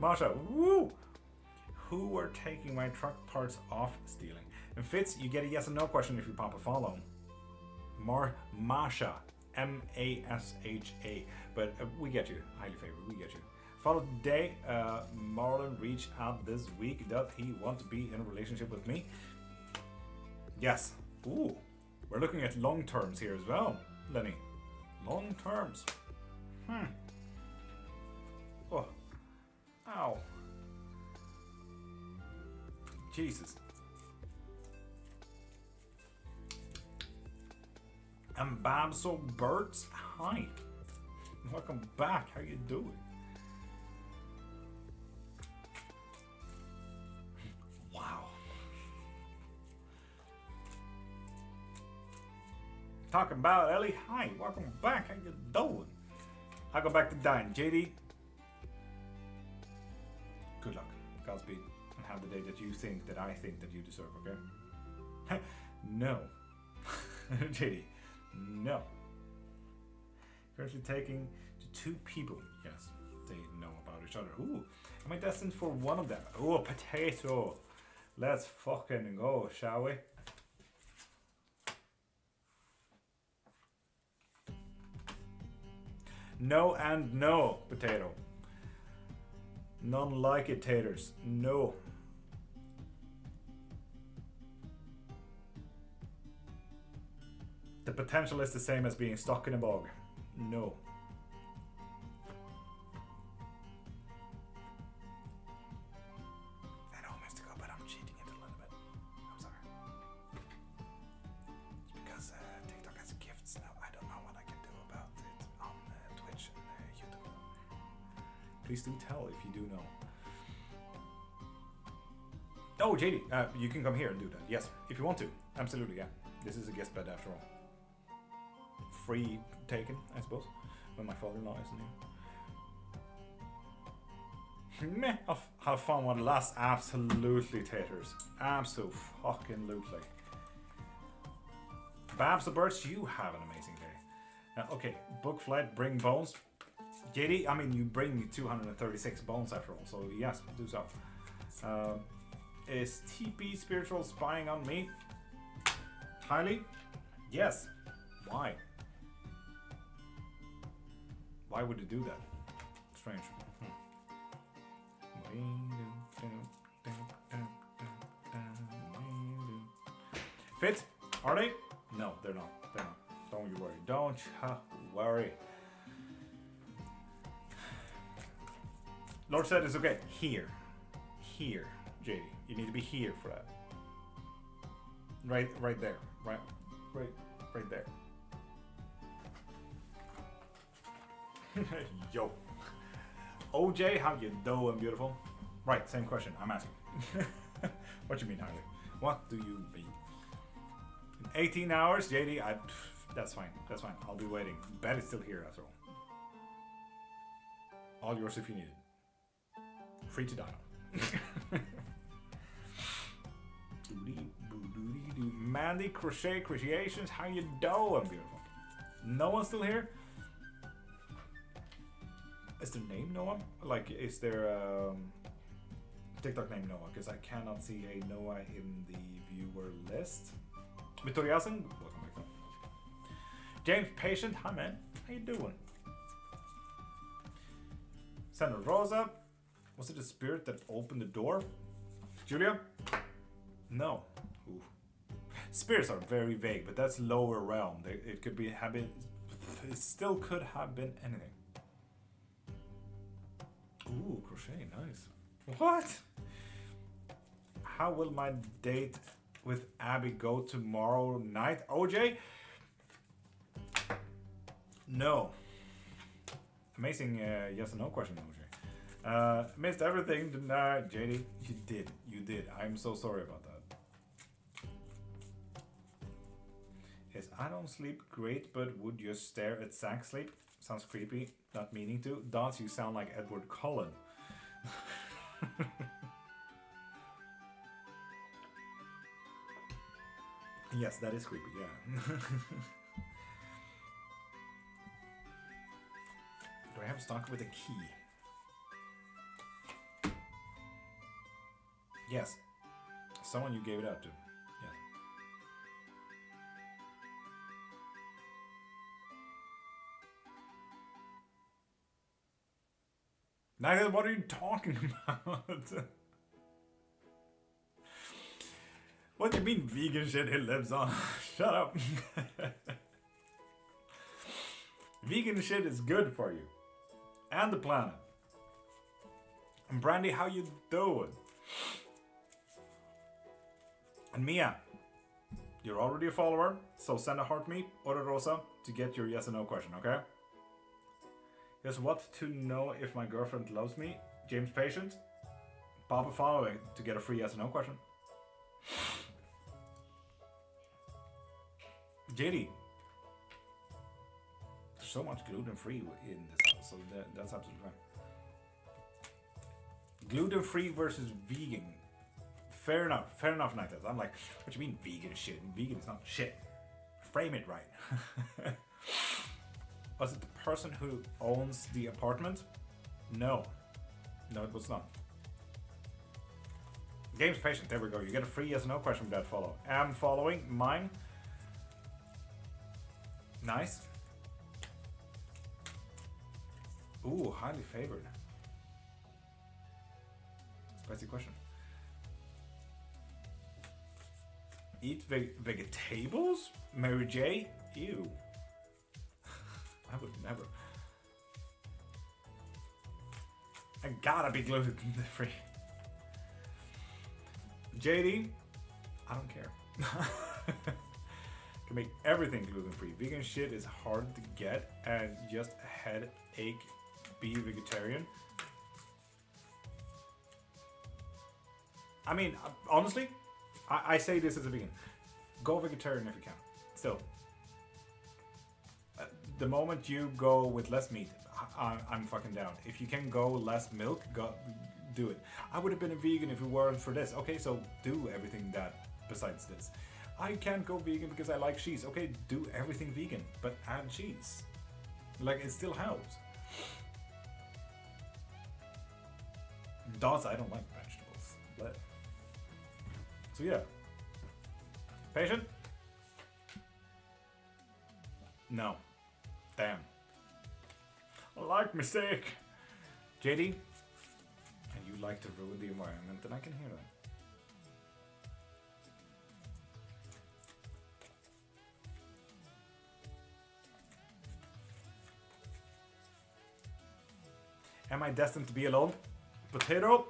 Speaker 2: Masha, woo! Who were taking my truck parts off stealing? And Fitz, you get a yes or no question if you pop a follow. Masha, M-A-S-H-A. But we get you, highly favored, we get you. Follow today, Marlon reached out this week. Does he want to be in a relationship with me? Yes. Ooh, we're looking at long terms here as well, Lenny. Long terms. Oh. Ow. Jesus. And Babso Birds, hi. Welcome back. How you doing? Wow. Talking about Ellie, hi. Welcome back. How you doing? I go back to dying. JD, good luck. Godspeed. And have the day that you think that I think that you deserve, okay? No. JD, no. Currently taking to 2 people. Yes, they know about each other. Ooh, am I destined for one of them? Oh, potato. Let's fucking go, shall we? No and no, potato. None like it, taters. No. The potential is the same as being stuck in a bog. No. I know mystical, but I'm cheating it a little bit. I'm sorry. It's because TikTok has gifts now. I don't know what I can do about it on Twitch and YouTube. Please do tell if you do know. Oh, JD, you can come here and do that. Yes, if you want to. Absolutely, yeah. This is a guest bed after all. Free taken, I suppose, when my father-in-law isn't here. Meh, I'll have fun one last. Absolutely, taters. Abso-fucking-lutely. Babs the Birds, you have an amazing day. Okay, book flight, bring bones. JD, I mean, you bring me 236 bones after all, so yes, do so. Is TP spiritual spying on me? Highly? Yes. Why? Why would it do that? Strange. Fit? Are they? No, they're not. They're not. Don't you worry. Don't you worry. Lord said it's okay. Here. Here, JD. You need to be here for that. Right there. Right there. Yo. OJ, how you doing, beautiful? Right, same question. I'm asking. What you mean, Harley? What do you mean? In 18 hours, JD, that's fine. That's fine. I'll be waiting. Bet it's still here after all. All yours if you need it. Free to dial. Mandy Crochet Creations, how you doing, beautiful? No one's still here? Is their name Noah? Like, is there TikTok name Noah? Because I cannot see a Noah in the viewer list. Victoriasen, welcome back. James Patient, hi man, how you doing? Sandra Rosa, was it the spirit that opened the door? Julia? No. Ooh. Spirits are very vague, but that's lower realm. It could be habit. It still could have been anything. Ooh, crochet, nice. What? How will my date with Abby go tomorrow night? OJ? No. Amazing yes and no question, OJ. Missed everything tonight, JD. You did. I'm so sorry about that. Yes, I don't sleep great, but would just stare at Zach sleep. Sounds creepy, not meaning to. Dots, you sound like Edward Cullen. Yes, that is creepy, yeah. Do I have stock with a key? Yes. Someone you gave it out to. Yeah. Neither, what are you talking about? What do you mean vegan shit it lives on? Shut up. Vegan shit is good for you. And the planet. And Brandy, how you doing? And Mia, you're already a follower, so send a heart me or a rosa to get your yes or no question, okay? Here's what to know if my girlfriend loves me. James Patient, pop a following to get a free yes or no question. JD, there's so much gluten-free in this house, so that's absolutely fine. Gluten-free versus vegan. Fair enough, Nighthead. I'm like, what do you mean vegan shit? Vegan is not shit. Frame it right. Was it the person who owns the apartment? No. No, it was not. Game's Patient, there we go. You get a free yes or no question with that follow. Am following mine. Nice. Ooh, highly favored. Spicy question. Eat vegetables? Mary J? Ew. I would never. I gotta be gluten free. JD, I don't care. Can make everything gluten free. Vegan shit is hard to get and just a headache. Be vegetarian. I mean, honestly, I say this as a vegan. Go vegetarian if you can. Still. The moment you go with less meat, I'm fucking down. If you can go less milk, do it. I would have been a vegan if it weren't for this. Okay, so do everything that besides this. I can't go vegan because I like cheese. Okay, do everything vegan, but add cheese. Like, it still helps. Dots, I don't like vegetables. But so yeah. Patient? No. Damn. I like mistake. JD? And you like to ruin the environment, and I can hear that. Am I destined to be alone? Potato?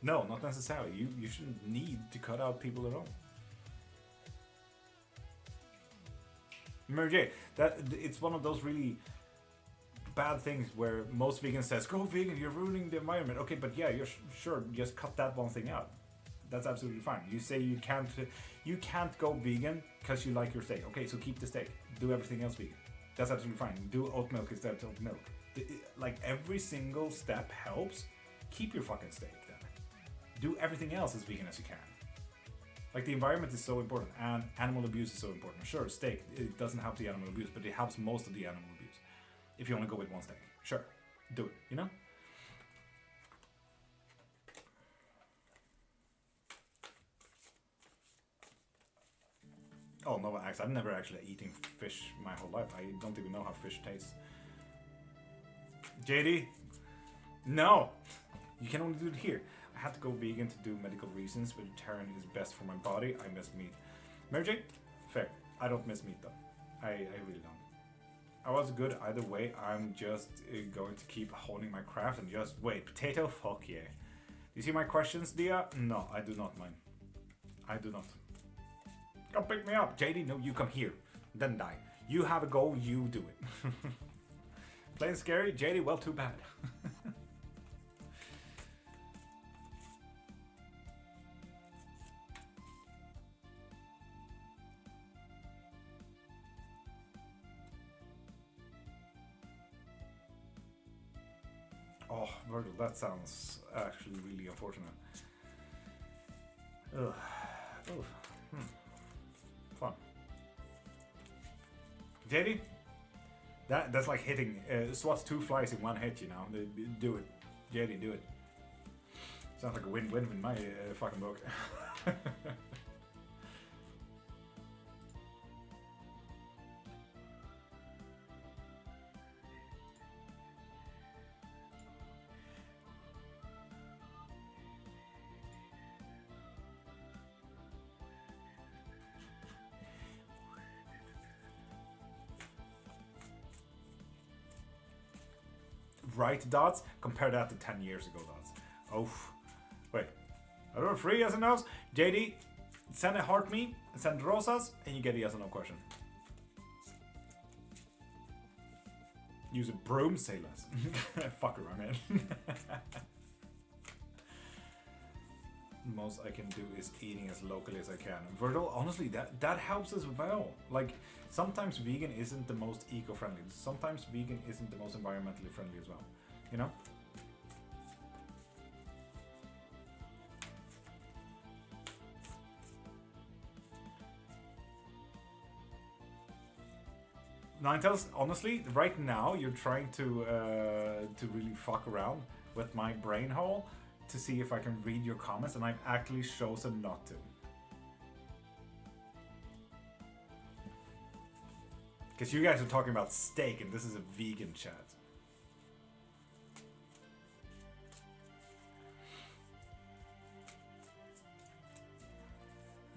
Speaker 2: No, not necessarily. You shouldn't need to cut out people alone. Mary J, it's one of those really bad things where most vegans says, go vegan, you're ruining the environment. Okay, but yeah, you're sure, just cut that one thing out. That's absolutely fine. You say you can't go vegan because you like your steak. Okay, so keep the steak. Do everything else vegan. That's absolutely fine. Do oat milk instead of oat milk. Like, every single step helps. Keep your fucking steak then. Do everything else as vegan as you can. Like, the environment is so important, and animal abuse is so important. Sure, steak, it doesn't help the animal abuse, but it helps most of the animal abuse. If you only go with one steak. Sure, do it, you know? Oh, no, I've never actually eaten fish my whole life. I don't even know how fish tastes. JD? No! You can only do it here. I had to go vegan to do medical reasons. Vegetarian is best for my body. I miss meat. Mary J? Fair. I don't miss meat though. I really don't. I was good either way. I'm just going to keep honing my craft and just wait. Potato? Fuck yeah. Do you see my questions, Dia? No, I do not, man. I do not. Come pick me up. JD, no, you come here. Then die. You have a goal, you do it. Plain scary? JD, well, too bad. Oh, Virgil, that sounds actually really unfortunate. Ugh. Ugh. Fun. JD? That's like hitting swats 2 flies in 1 hit, you know. Do it. JD, do it. Sounds like a win-win in my fucking book. Right, Dots? Compare that to 10 years ago, Dots. Oh, wait. I don't know, free yes and no's? JD, Send a heart me, send rosas, and you get a yes or no question. Use a broom, say less. Fuck her, I mean. Most I can do is eating as locally as I can. Virgil, honestly, that helps as well. Like, sometimes vegan isn't the most eco-friendly. Sometimes vegan isn't the most environmentally friendly as well. You know? Ninetales, honestly, right now you're trying to really fuck around with my brain hole to see if I can read your comments, and I've actually chosen not to. Because you guys are talking about steak, and this is a vegan chat.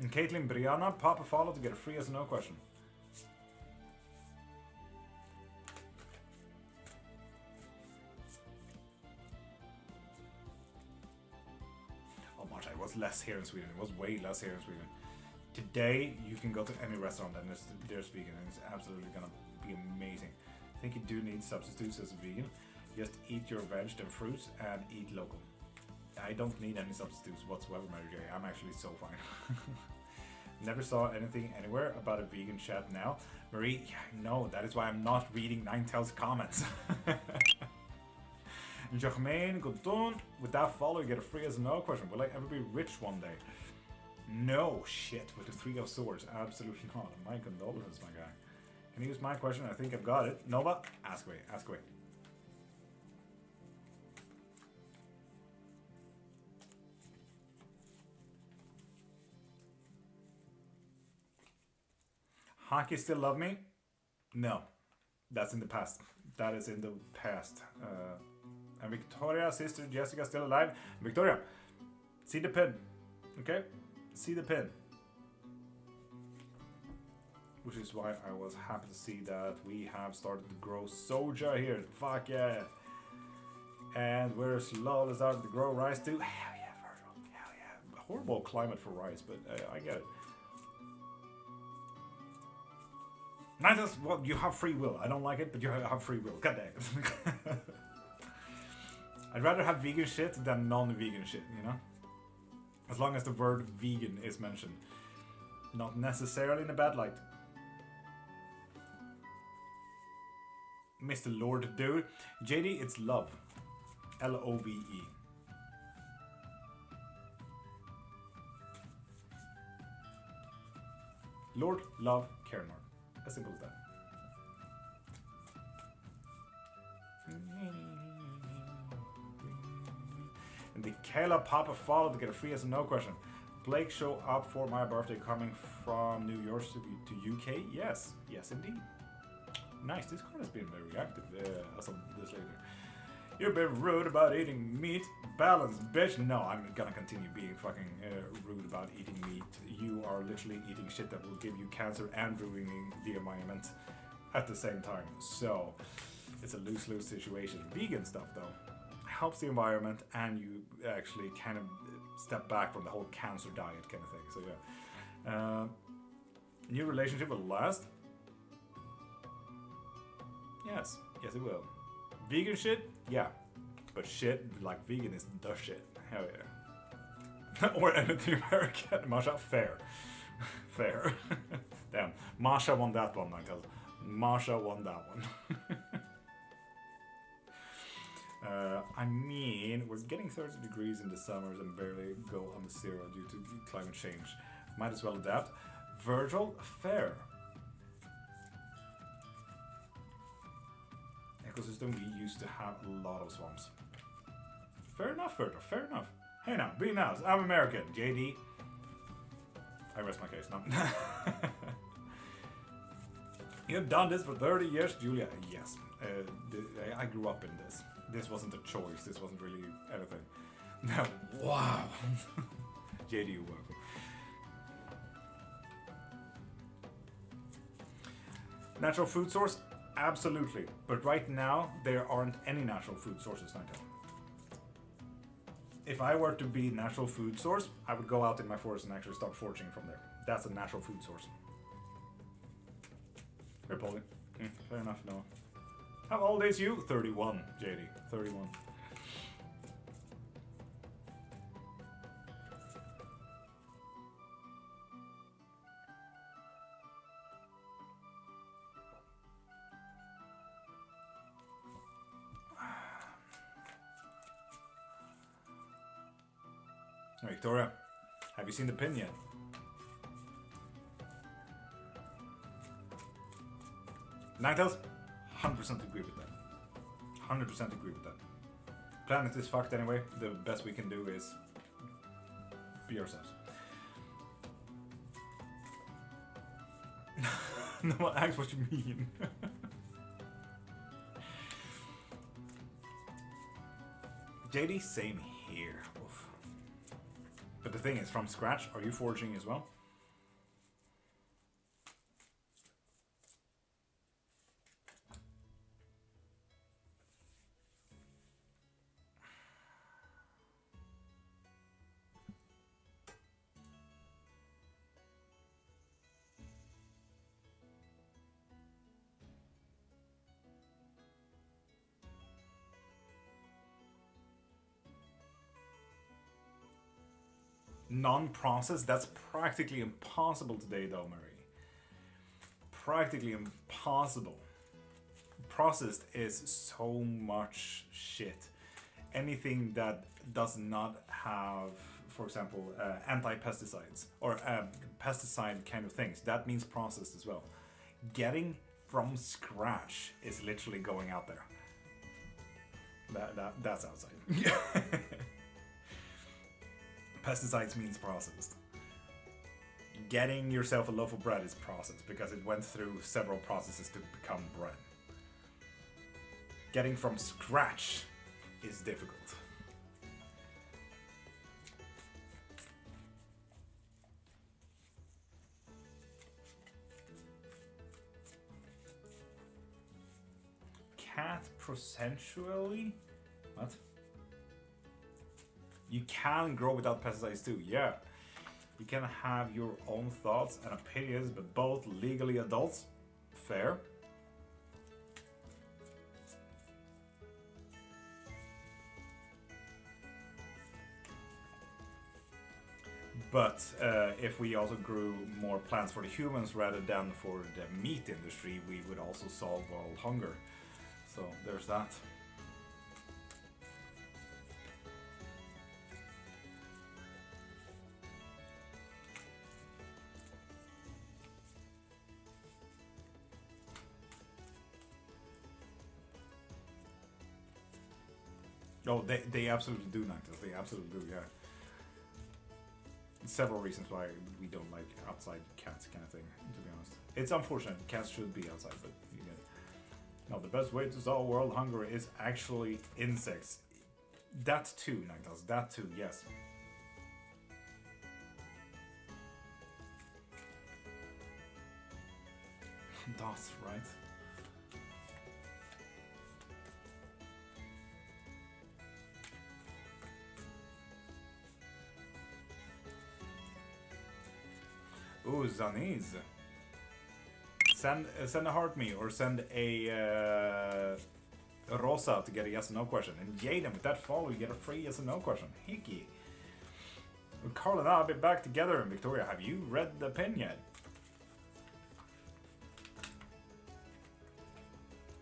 Speaker 2: And Caitlin Brianna, pop a follow to get a free yes or no question. Less here in Sweden. It was way less here in Sweden. Today you can go to any restaurant and there's vegan, and it's absolutely gonna be amazing. I think you do need substitutes as a vegan. Just eat your veg and fruits and eat local. I don't need any substitutes whatsoever, Mary J. I'm actually so fine. Never saw anything anywhere about a vegan chat now. Marie, no, that is why I'm not reading Ninetales comments. Jermaine, good done. With that follow, you get a free as no question. Will I ever be rich one day? No, shit. With the 3 of swords, absolutely not. My condolences, my guy. Can you use my question? I think I've got it. Nova, ask away, ask away. Hockey still love me? No, that's in the past. That is in the past. And Victoria, sister Jessica, still alive. Victoria, see the pin, okay? See the pin. Which is why I was happy to see that we have started to grow soja here. Fuck yeah. And we're slowly starting to grow rice too. Hell yeah, Virgil. Hell yeah. Horrible climate for rice, but I get it. Ninetales, well, you have free will. I don't like it, but you have free will. God damn it. I'd rather have vegan shit than non-vegan shit, you know? As long as the word vegan is mentioned. Not necessarily in a bad light. Mr. Lord Dude. JD, it's love. L-O-V-E. Lord, love, Cairnmark. As simple as that. And the Kayla Papa follow to get a free yes or no question. Blake show up for my birthday coming from New York to UK? Yes, yes indeed. Nice, this card has been very active as of this later. You're a bit rude about eating meat. Balance, bitch. No, I'm gonna continue being fucking rude about eating meat. You are literally eating shit that will give you cancer and ruining the environment at the same time. So, it's a lose-lose situation. Vegan stuff, though, helps the environment, and you actually kind of step back from the whole cancer diet kind of thing. So, yeah. New relationship will last? Yes. Yes, it will. Vegan shit? Yeah. But shit, like vegan is the shit. Hell yeah. Or anything American. Masha, fair. Fair. Damn. Masha won that one, Michael. Masha won that one. I mean, we're getting 30 degrees in the summers and barely go on the zero due to climate change. Might as well adapt. Virgil, fair. Ecosystem, we used to have a lot of swamps. Fair enough, Virgil, fair enough. Hey now, be nice. I'm American. JD. I rest my case now. You've done this for 30 years, Julia. Yes. I grew up in this. This wasn't a choice. This wasn't really anything. No. Wow. JD, you're welcome. Natural food source? Absolutely. But right now, there aren't any natural food sources like that. if I were to be natural food source, I would go out in my forest and actually start foraging from there. That's a natural food source. Very poly. Fair enough, no. How old is you? 31, JD. 31. Victoria, have you seen the pin yet? Ninetales, 100% agree with that. 100% agree with that. Planet is fucked anyway. The best we can do is be ourselves. No one asks what you mean. JD, same here. Oof. But the thing is, from scratch, are you forging as well? Non-processed, that's practically impossible today though, Marie. Practically impossible. Processed is so much shit. Anything that does not have, for example, anti-pesticides or pesticide kind of things, that means processed as well. Getting from scratch is literally going out there. That's outside. Pesticides means processed. Getting yourself a loaf of bread is processed because it went through several processes to become bread. Getting from scratch is difficult. Cat procentually? What? You can grow without pesticides too, yeah. You can have your own thoughts and opinions, but both legally adults. Fair. But if we also grew more plants for the humans rather than for the meat industry, we would also solve world hunger. So there's that. Oh, they absolutely do, Nactus. They absolutely do, yeah. Several reasons why we don't like outside cats kind of thing, to be honest. It's unfortunate. Cats should be outside, but you get it. No, the best way to solve world hunger is actually insects. That too, Nactus. That too, yes. Dots, right? Ooh, Zaniz. Send a heart me or send a Rosa to get a yes or no question. And Jaden, with that follow, you get a free yes or no question. Hickey. Carl and I will be back together. And Victoria, have you read the pin yet?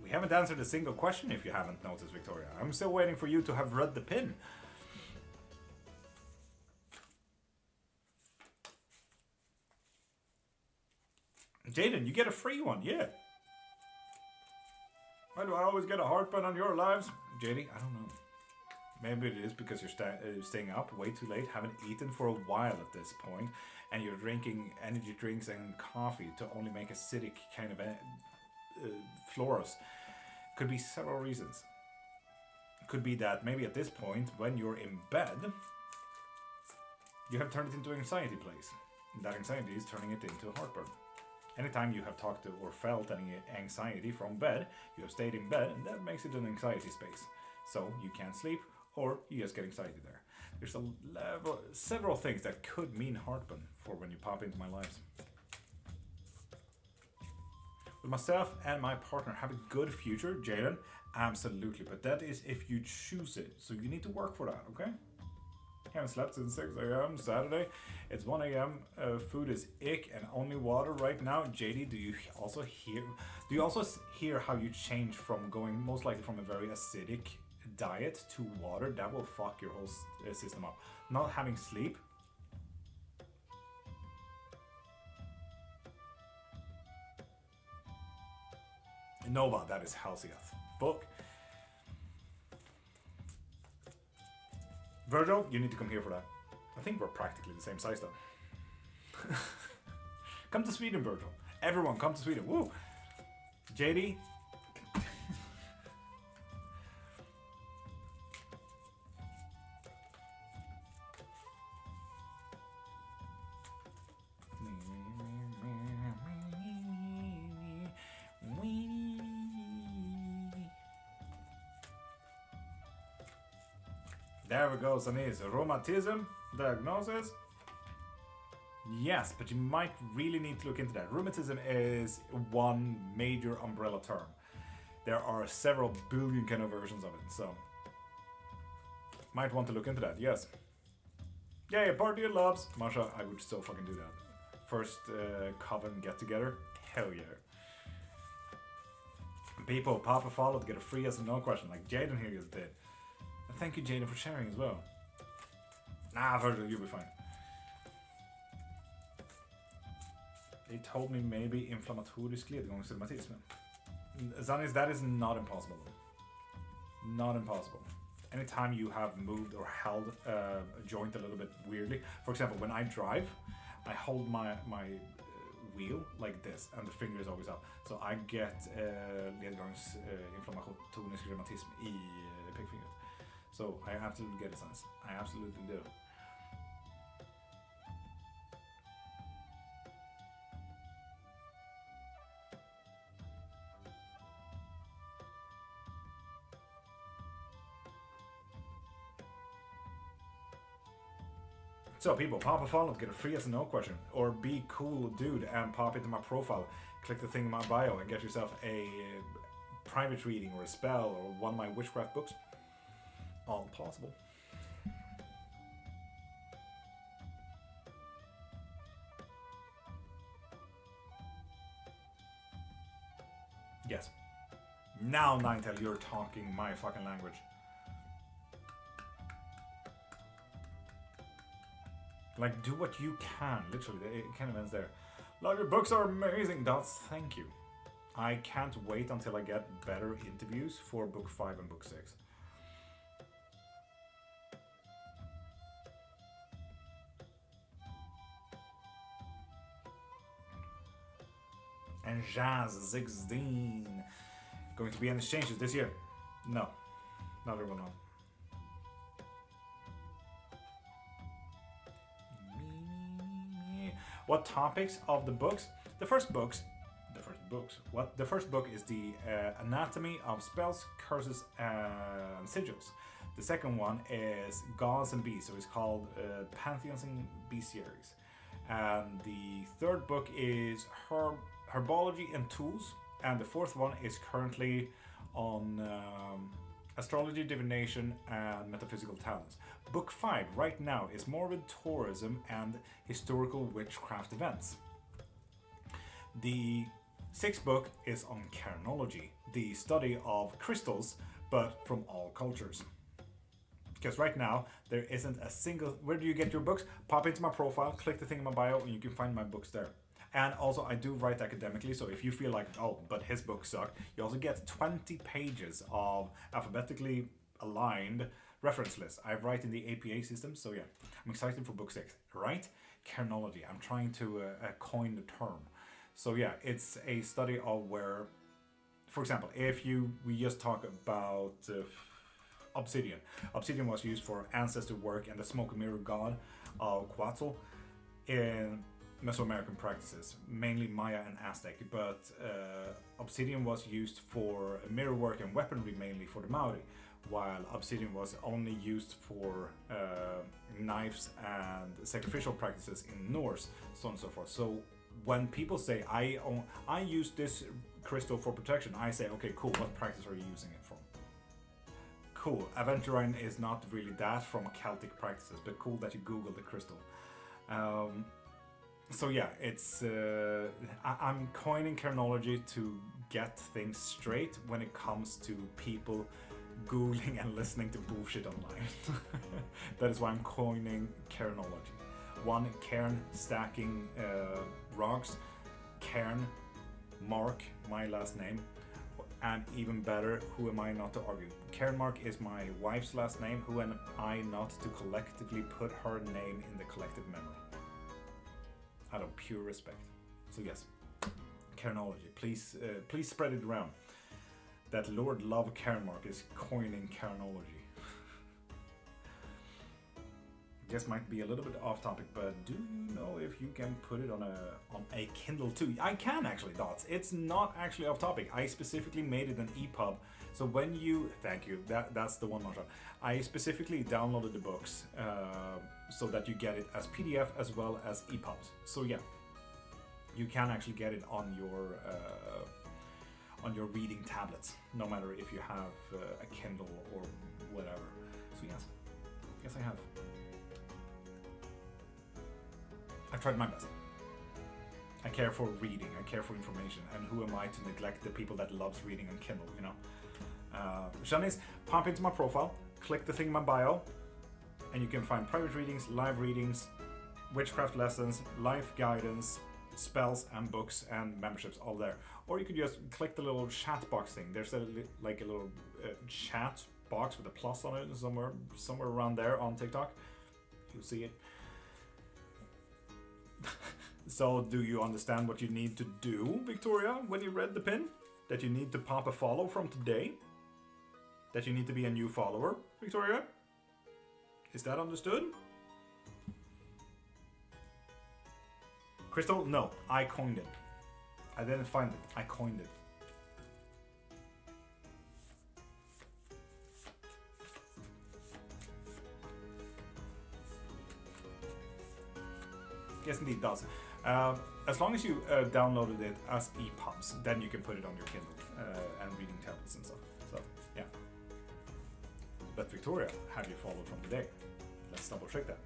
Speaker 2: We haven't answered a single question if you haven't noticed, Victoria. I'm still waiting for you to have read the pin. Jaden, you get a free one, yeah. Why do I always get a heartburn on your lives? JD, I don't know. Maybe it is because you're staying up way too late, haven't eaten for a while at this point, and you're drinking energy drinks and coffee to only make acidic kind of floras. Could be several reasons. Could be that maybe at this point, when you're in bed, you have turned it into an anxiety place. And that anxiety is turning it into heartburn. Anytime you have talked to or felt any anxiety from bed, you have stayed in bed, and that makes it an anxiety space. So you can't sleep, or you just get anxiety there. There's several things that could mean heartburn for when you pop into my lives. Will myself and my partner have a good future, Jaden? Absolutely, but that is if you choose it. So you need to work for that, okay? Haven't slept since 6 a.m. Saturday. It's 1 a.m. Food is ick and only water right now. JD, do you also hear how you change from going most likely from a very acidic diet to water? That will fuck your whole system up. Not having sleep. Nova, that is healthy as fuck. Virgil, you need to come here for that. I think we're practically the same size though. Come to Sweden, Virgil. Everyone, come to Sweden. Woo! JD. There we go, Sanis. Rheumatism diagnosis. Yes, but you might really need to look into that. Rheumatism is one major umbrella term. There are several billion kind of versions of it, so might want to look into that. Yes. Yeah, party of loves. Masha, I would still fucking do that. First coven get together. Hell yeah. People pop a follow to get a free yes and no question, like Jaden here just did. Thank you, Jaden, for sharing as well. Nah, Virgil, you'll be fine. They told me maybe inflammatorisk ledgångsreumatism. Zanis, that is not impossible. Not impossible. Anytime you have moved or held a joint a little bit weirdly. For example, when I drive, I hold my wheel like this and the finger is always up. So I get ledgångsinflammatorisk reumatism i pekfingret. So I absolutely get it, Sans. I absolutely do. So people, pop a follow to get a free yes and no question, or be cool dude and pop into my profile, click the thing in my bio and get yourself a private reading or a spell or one of my witchcraft books. All possible. Yes. Now, Ninetale, you're talking my fucking language. Like, do what you can. Literally, it kind of ends there. Love, your books are amazing, Dots. Thank you. I can't wait until I get better interviews for book 5 and book 6. And Jazz 16 going to be in exchanges this year? No, not everyone on. What topics of the books? The first book is the anatomy of spells, curses, and sigils. The second one is gods and beasts, so it's called Pantheons and Bestiaries. And the third book is herbology and tools, and the fourth one is currently on astrology, divination, and metaphysical talents. Book 5 right now is morbid tourism and historical witchcraft events. The 6th book is on Cairnology, the study of crystals, but from all cultures. Because right now, there isn't a single... Where do you get your books? Pop into my profile, click the thing in my bio, and you can find my books there. And also, I do write academically, so if you feel like, oh, but his books suck, you also get 20 pages of alphabetically aligned reference lists. I write in the APA system, so yeah. I'm excited for book 6, right? Cairnology. I'm trying to coin the term. So yeah, it's a study of where, for example, we just talk about obsidian. Obsidian was used for ancestor work and the smoke and mirror god of Quetzal in Mesoamerican practices, mainly Maya and Aztec, but obsidian was used for mirror work and weaponry mainly for the Maori, while obsidian was only used for knives and sacrificial practices in Norse, so on and so forth. So when people say I use this crystal for protection, I say, okay, cool, what practice are you using it for? Cool, aventurine is not really that from Celtic practices, but cool that you Google the crystal. So yeah, it's I'm coining Cairnology to get things straight when it comes to people Googling and listening to bullshit online. That is why I'm coining Cairnology. One, Cairn stacking rocks, Cairnmark, my last name, and even better, who am I not to argue? Cairnmark is my wife's last name, who am I not to collectively put her name in the collective memory? Out of pure respect. So yes, Cairnology, please spread it around. That Lord Cairnmark is coining Cairnology. Guess might be a little bit off topic, but do you know if you can put it on a Kindle too? I can actually, Dots. It's not actually off topic. I specifically made it an EPUB. So when you, thank you, that's the one, Marsha. I specifically downloaded the books so that you get it as PDF as well as EPUBs. So yeah, you can actually get it on your reading tablets, no matter if you have a Kindle or whatever. So yes, I have. I tried my best. I care for reading, I care for information, and who am I to neglect the people that loves reading on Kindle, you know? Shanice, pop into my profile, click the thing in my bio, and you can find private readings, live readings, witchcraft lessons, life guidance, spells and books and memberships all there. Or you could just click the little chat box thing. There's a little chat box with a plus on it somewhere around there on TikTok. You'll see it. So do you understand what you need to do, Victoria, when you read the pin? That you need to pop a follow from today? That you need to be a new follower, Victoria? Is that understood? Crystal, no, I coined it. I didn't find it, I coined it. Yes, indeed, does. As long as you downloaded it as EPUBs, then you can put it on your Kindle and reading tablets and stuff. So, yeah. But Victoria, have you followed from today? Let's double check that.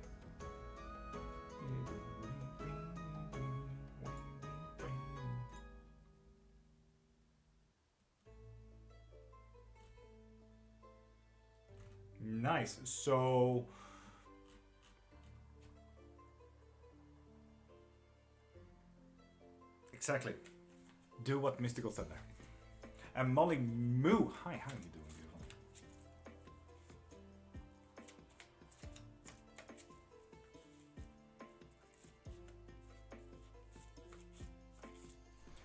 Speaker 2: Nice. So exactly. Do what Mystical said there. And Molly Moo. Hi, how are you doing, beautiful?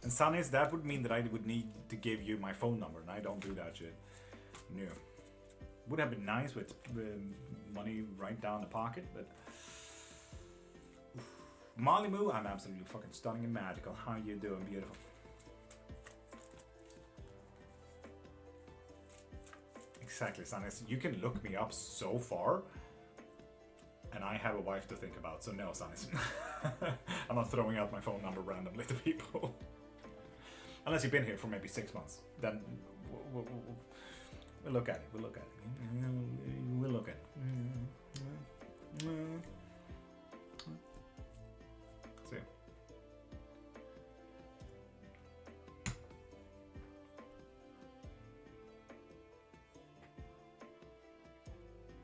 Speaker 2: And Sunnis, that would mean that I would need to give you my phone number, and I don't do that shit. No. Would have been nice with money right down the pocket, but Molly Moo, I'm absolutely fucking stunning and magical. How you doing, beautiful? Exactly, Sanis. You can look me up so far, and I have a wife to think about, so no, Sanis. I'm not throwing out my phone number randomly to people. Unless you've been here for maybe 6 months, then we'll look at it. We'll look at it. We'll look at it. See.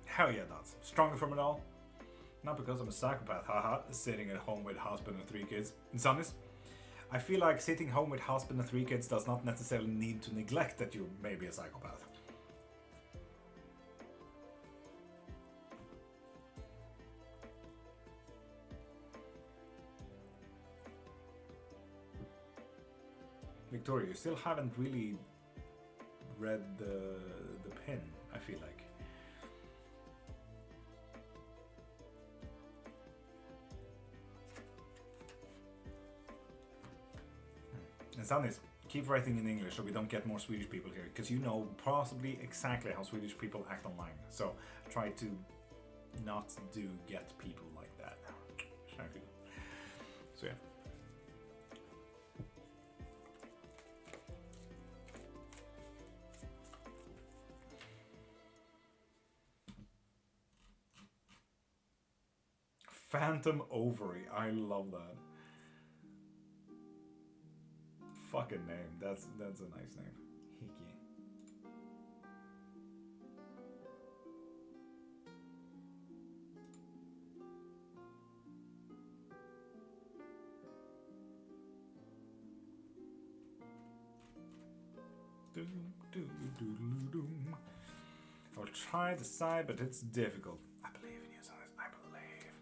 Speaker 2: Hell yeah, that's stronger from it all. Not because I'm a psychopath, haha, sitting at home with husband and 3 kids. And Sunnis, I feel like sitting home with husband and 3 kids does not necessarily need to neglect that you may be a psychopath. Victoria, you still haven't really read the pin, I feel like. And Sunnis, keep writing in English so we don't get more Swedish people here, because you know possibly exactly how Swedish people act online. So try to not get people like that. So yeah. Phantom ovary. I love that. Fucking name. That's a nice name. Hickey. I'll try the side, but it's difficult. I believe in you, Silas. I believe.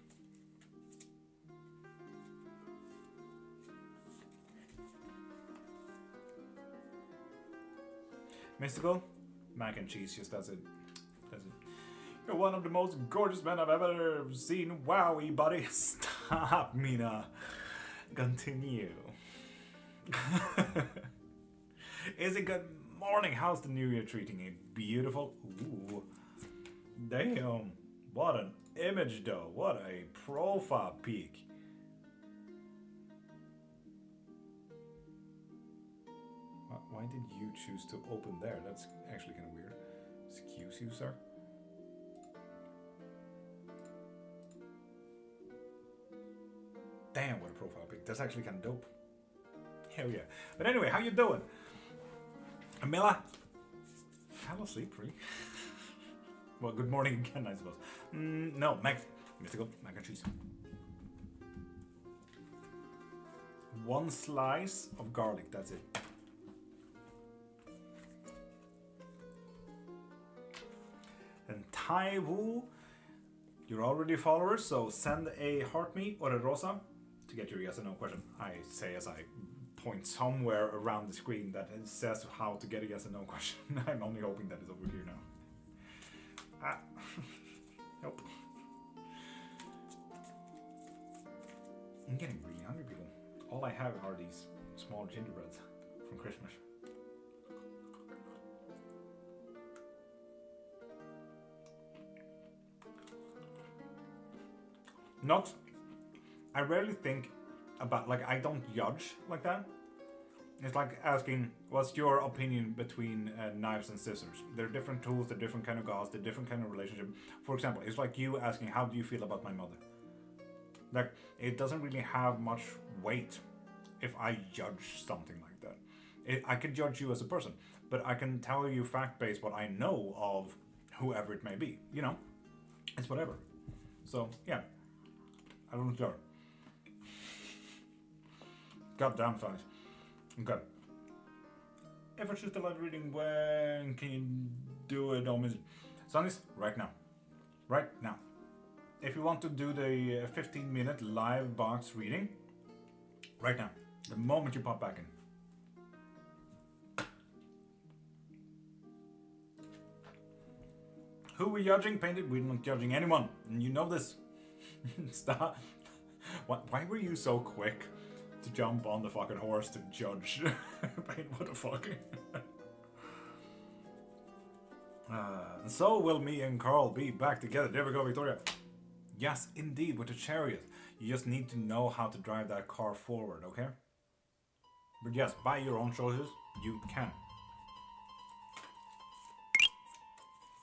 Speaker 2: Mystical? Mac and cheese just does it. You're one of the most gorgeous men I've ever seen. Wowie, buddy. Stop, Mina. Continue. Is it good morning? How's the new year treating you? Beautiful. Ooh. Damn. What an image, though. What a profile peak. Why did you choose to open there? That's actually kind of weird. Excuse you, sir. Damn, what a profile pic. That's actually kind of dope. Hell yeah. But anyway, how you doing? Mila? Fell asleep, really? Well, good morning again, I suppose. No, mystical, mac and cheese. One slice of garlic, that's it. And Taiwu, you're already followers, so send a heart me or a rosa to get your yes or no question. I say as I point somewhere around the screen that it says how to get a yes or no question. I'm only hoping that it's over here now. Nope. I'm getting really hungry, people. All I have are these small gingerbreads from Christmas. I rarely think about, like, I don't judge like that. It's like asking, what's your opinion between knives and scissors? They're different tools, they're different kind of gods, they're different kind of relationship. For example, it's like you asking, how do you feel about my mother? Like, it doesn't really have much weight if I judge something like that. I can judge you as a person, but I can tell you fact-based what I know of whoever it may be, you know? It's whatever. So, yeah. I don't care. Goddamn size. Okay. If I choose the light reading, when can you do it on music? Sundays, right now. Right now. If you want to do the 15-minute live box reading, right now. The moment you pop back in. Who are we judging? Painted? We're not judging anyone. And you know this. Stop. Why were you so quick to jump on the fucking horse to judge? What the fuck? So will me and Carl be back together. There we go, Victoria. Yes, indeed, with the chariot. You just need to know how to drive that car forward, okay? But yes, by your own choices, you can.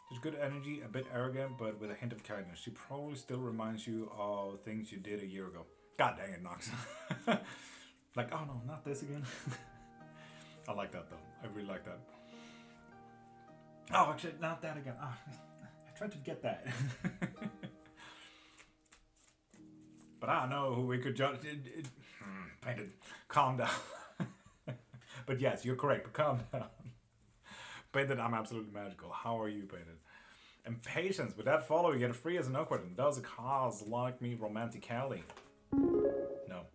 Speaker 2: There's good energy, a bit arrogant, but with a hint of kindness. She probably still reminds you of things you did a year ago. God dang it, Nox. Like, oh no, not this again. I like that though. I really like that. Oh, actually, not that again. Oh, I tried to get that. But I don't know who we could judge. Painted. Calm down. But yes, you're correct. But calm down. Painted, I'm absolutely magical. How are you, Painted? And patience. With that follow, you get a free as an awkward. And does it cause like me romanticality? No.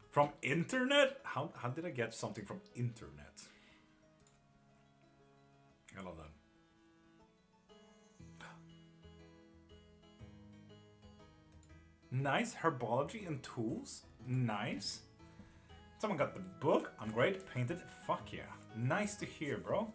Speaker 2: From internet? How did I get something from internet? I love that. Nice herbology and tools. Nice. Someone got the book. I'm great. Painted. Fuck yeah. Nice to hear, bro.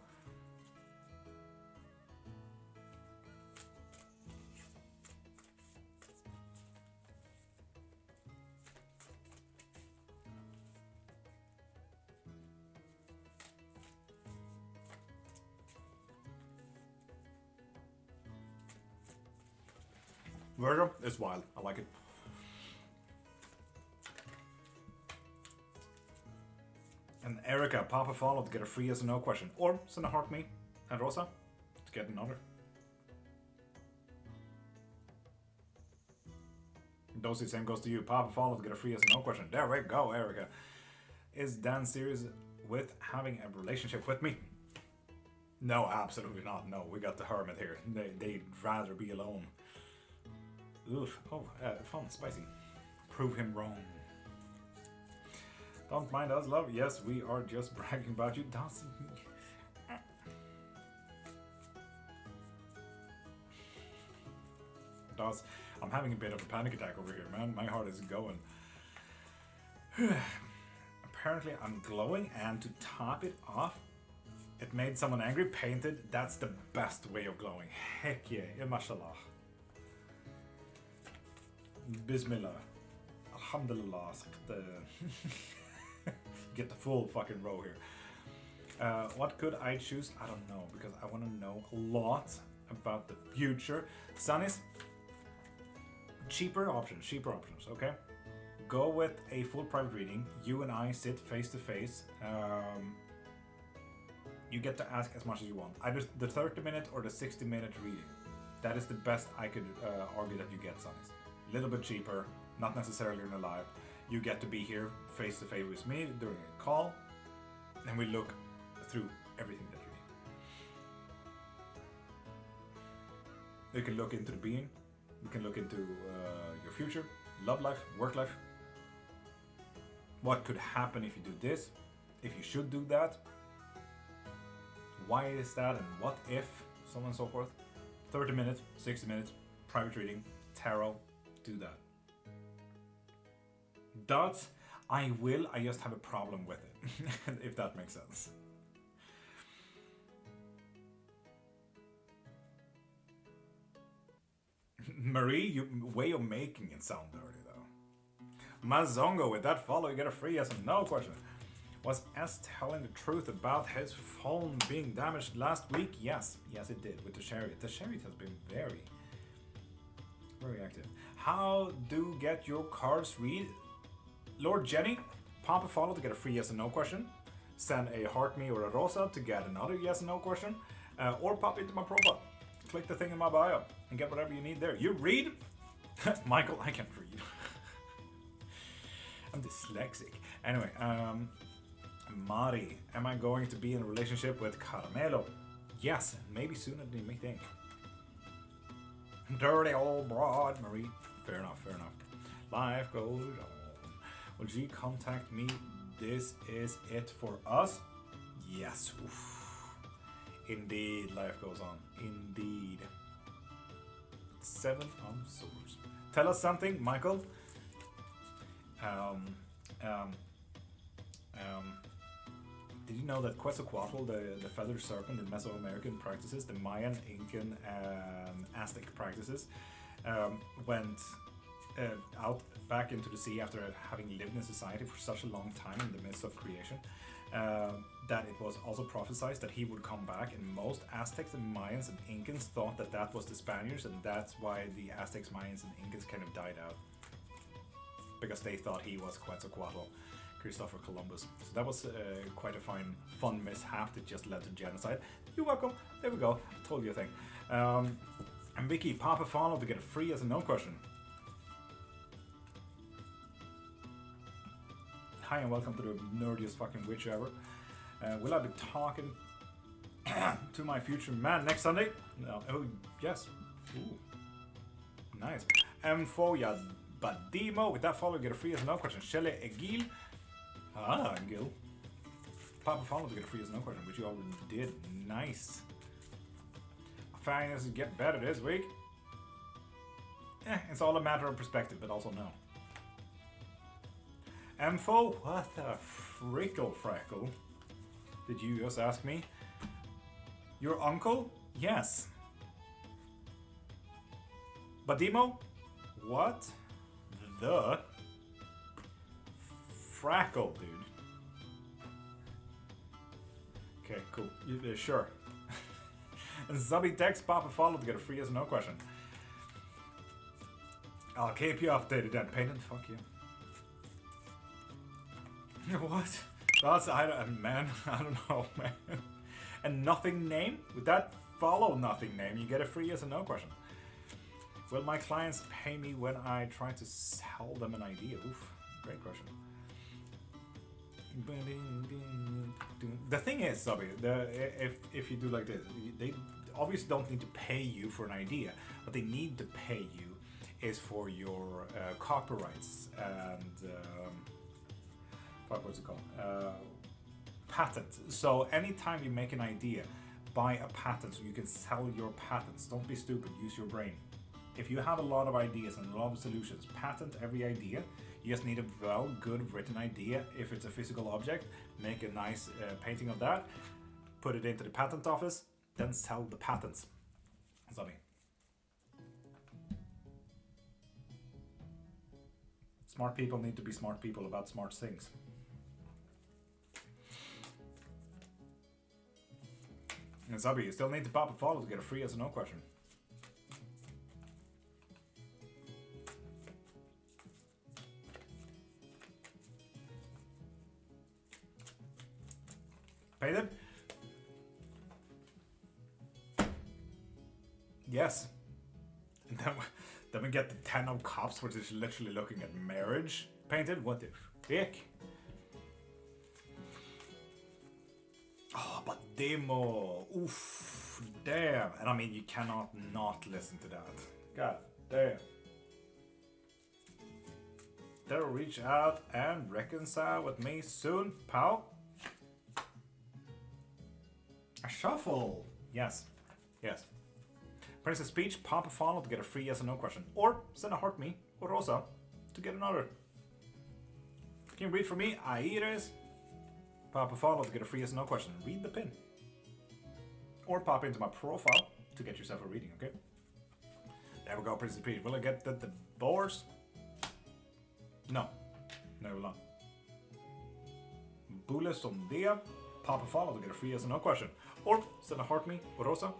Speaker 2: Virgil, it's wild. I like it. And Erica, Papa follow to get a free yes or no question. Or send a heart me and Rosa to get another. Dosey, same goes to you. Papa follow to get a free yes or no question. There we go, Erica. Is Dan serious with having a relationship with me? No, absolutely not. No, we got the hermit here. They'd rather be alone. Oof. Oh, fun, spicy. Prove him wrong. Don't mind us, love. Yes, we are just bragging about you. Doesn't. Does. I'm having a bit of a panic attack over here, man. My heart is going. Apparently, I'm glowing, and to top it off, it made someone angry. Painted. That's the best way of glowing. Heck yeah. Mashallah. Bismillah. Alhamdulillah. Get the full fucking row here. What could I choose? I don't know, because I want to know a lot about the future. Sunnis, cheaper options, okay? Go with a full private reading. You and I sit face to face. You get to ask as much as you want. Either the 30-minute or the 60-minute reading. That is the best I could argue that you get, Sunnis. A little bit cheaper, not necessarily in a live. You get to be here face to face with me during a call, and we look through everything that you need. You can look into the being, you can look into your future, love life, work life. What could happen if you do this, if you should do that, why is that, and what if, so on and so forth. 30 minutes, 60 minutes, private reading, tarot. Do that. Dots, I will, I just have a problem with it, if that makes sense. Marie, you way of making it sound dirty though. Mazongo, with that follow, you get a free yes and no question. Was S telling the truth about his phone being damaged last week? Yes, it did, with the chariot. The chariot has been very active. How do get your cards read? Lord Jenny, pop a follow to get a free yes and no question. Send a heart me or a rosa to get another yes and no question. Or pop into my profile. Click the thing in my bio and get whatever you need there. You read? Michael, I can't read. I'm dyslexic. Anyway, Mari, am I going to be in a relationship with Caramelo? Yes, maybe sooner than you may think. Dirty old broad, Marie. Fair enough. Life goes on. Will G contact me? This is it for us? Yes. Oof. Indeed, life goes on. Indeed. 7 of Swords. Tell us something, Michael. Did you know that Quetzalcoatl, the feathered serpent in Mesoamerican practices, the Mayan, Incan, and Aztec practices, went out back into the sea after having lived in society for such a long time in the midst of creation, that it was also prophesied that he would come back, and most Aztecs and Mayans and Incans thought that that was the Spaniards, and that's why the Aztecs, Mayans, and Incans kind of died out, because they thought he was Quetzalcoatl, Christopher Columbus. So that was quite a fun mishap that just led to genocide. You're welcome. There we go. I told you a thing. And Vicky, pop a follow to get a free yes and no question. Hi and welcome to the nerdiest fucking witch ever. Will I be talking to my future man next Sunday? No. Oh, yes. Ooh. Nice. Foya Badimo, with that follow, get a free yes and no question. Shelley Egil. Gil. Papa follow to get a free yes and no question, which you already did. Nice. Finances get better this week. It's all a matter of perspective, but also no. Info? What the frickle frackle? Did you just ask me? Your uncle? Yes. Badimo? What the frackle, dude? Okay, cool. Sure. And Zubby text pop a follow to get a free yes or no question. I'll keep you updated then. Payton, fuck you. What? That's, man, I don't know, man. And nothing name? With that follow nothing name, you get a free yes or no question. Will my clients pay me when I try to sell them an idea? Oof, great question. The thing is, Zubby, if you do like this, they obviously don't need to pay you for an idea. What they need to pay you is for your copyrights and fuck, what's it called? Patent. So anytime you make an idea, buy a patent so you can sell your patents. Don't be stupid. Use your brain. If you have a lot of ideas and a lot of solutions, patent every idea. You just need a well, good written idea. If it's a physical object, make a nice painting of that, put it into the patent office, then sell the patents. Zubby. Smart people need to be smart people about smart things. And Zubby, you still need to pop a follow to get a free yes or no question. Pay them? Yes. And then we get the 10 of Cups, which is literally looking at marriage painted. What the frick? Oh, but demo. Oof. Damn. And I mean, you cannot not listen to that. God damn. They'll reach out and reconcile with me soon, pal. A shuffle. Yes. Yes. Princess Peach, pop a follow to get a free yes or no question. Or send a heart me, or Rosa, to get another. Can you read for me? Aires. Pop a follow to get a free yes or no question. Read the pin. Or pop into my profile to get yourself a reading, okay? There we go, Princess Peach. Will I get the boards? No. No, will not. Bula Sondia. Pop a follow to get a free yes or no question. Or send a heart me, or Rosa,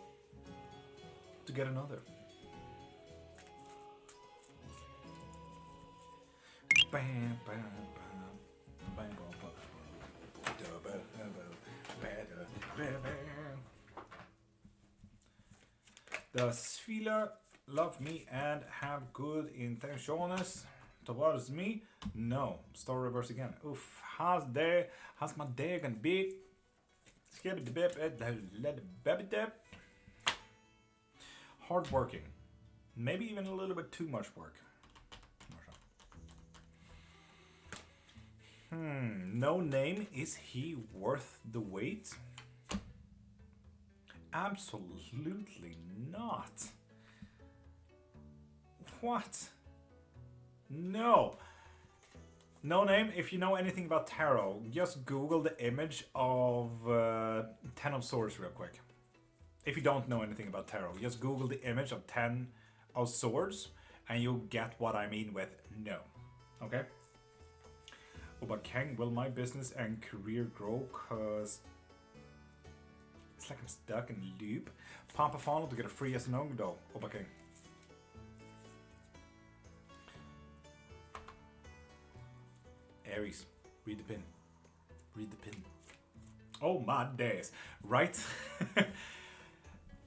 Speaker 2: to get another. Does Fila love me and have good intentions towards me? No. Story reverse again. Oof. How's my day gonna be? Hard working. Maybe even a little bit too much work. No name. Is he worth the wait? Absolutely not. What? No. No name. If you know anything about tarot, just Google the image of 10 of Swords real quick. If you don't know anything about tarot, just Google the image of 10 of Swords and you'll get what I mean with no. Okay? But King, will my business and career grow? Cause it's like I'm stuck in a loop. Pump a funnel to get a free yes or no though. Opa King. Aries, read the pin. Read the pin. Oh my days. Right?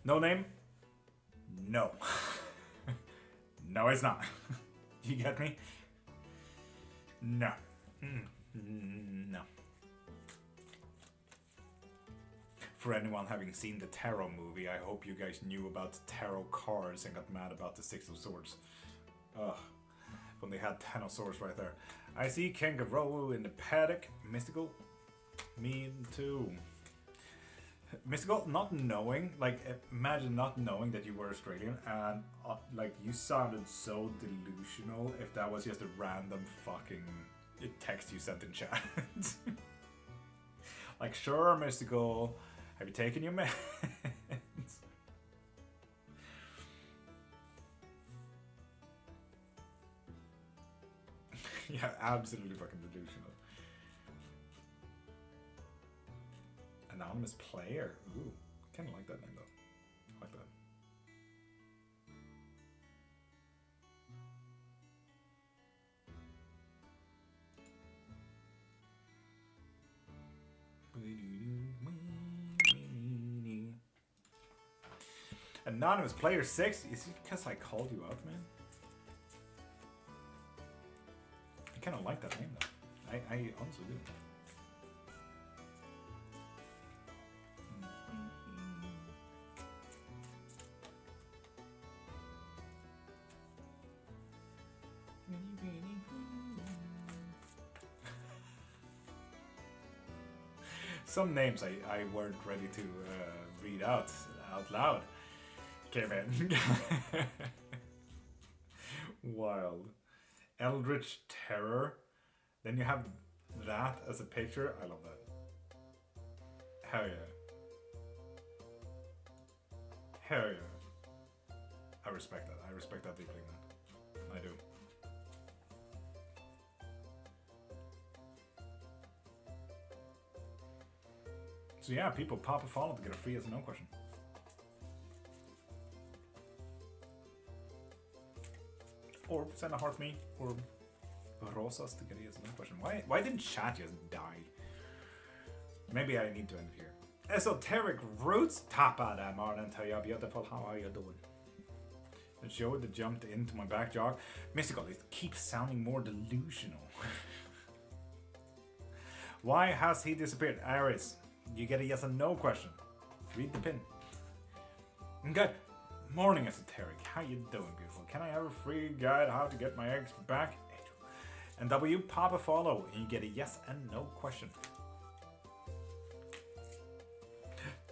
Speaker 2: No name? No. No, it's not. You get me? No. No. For anyone having seen the tarot movie, I hope you guys knew about tarot cards and got mad about the 6 of Swords. Ugh. When they had 10 of Swords right there. I see kangaroo in the paddock. Mystical? Me too. Mystical, not knowing, like, imagine not knowing that you were Australian and, like, you sounded so delusional if that was just a random fucking text you sent in chat. Like, sure, mystical. Have you taken your meds? Yeah, absolutely fucking delusional. Anonymous player. Ooh, kind of like that name though. I like that. Anonymous player 6. Is it because I called you out, man? I kind of like that name though. I honestly do. Some names I weren't ready to read out loud came in. Wild. Eldritch Terror. Then you have that as a picture. I love that. Hell yeah. Hell yeah. I respect that. I respect that deeply, man. I do. So yeah, people pop a follow to get a free yes or no question. Or send a heart me, or rosas to get a yes or no question. Why didn't chat just die? Maybe I need to end it here. Esoteric Roots, top of that morning to you, beautiful. How are you doing? The show that jumped into my back jog. Mystical, it keeps sounding more delusional. Why has he disappeared? Iris, you get a yes or no question. Read the pin. Good morning, Esoteric. How you doing, beautiful? Can I have a free guide how to get my eggs back? And W, pop a follow and you get a yes and no question.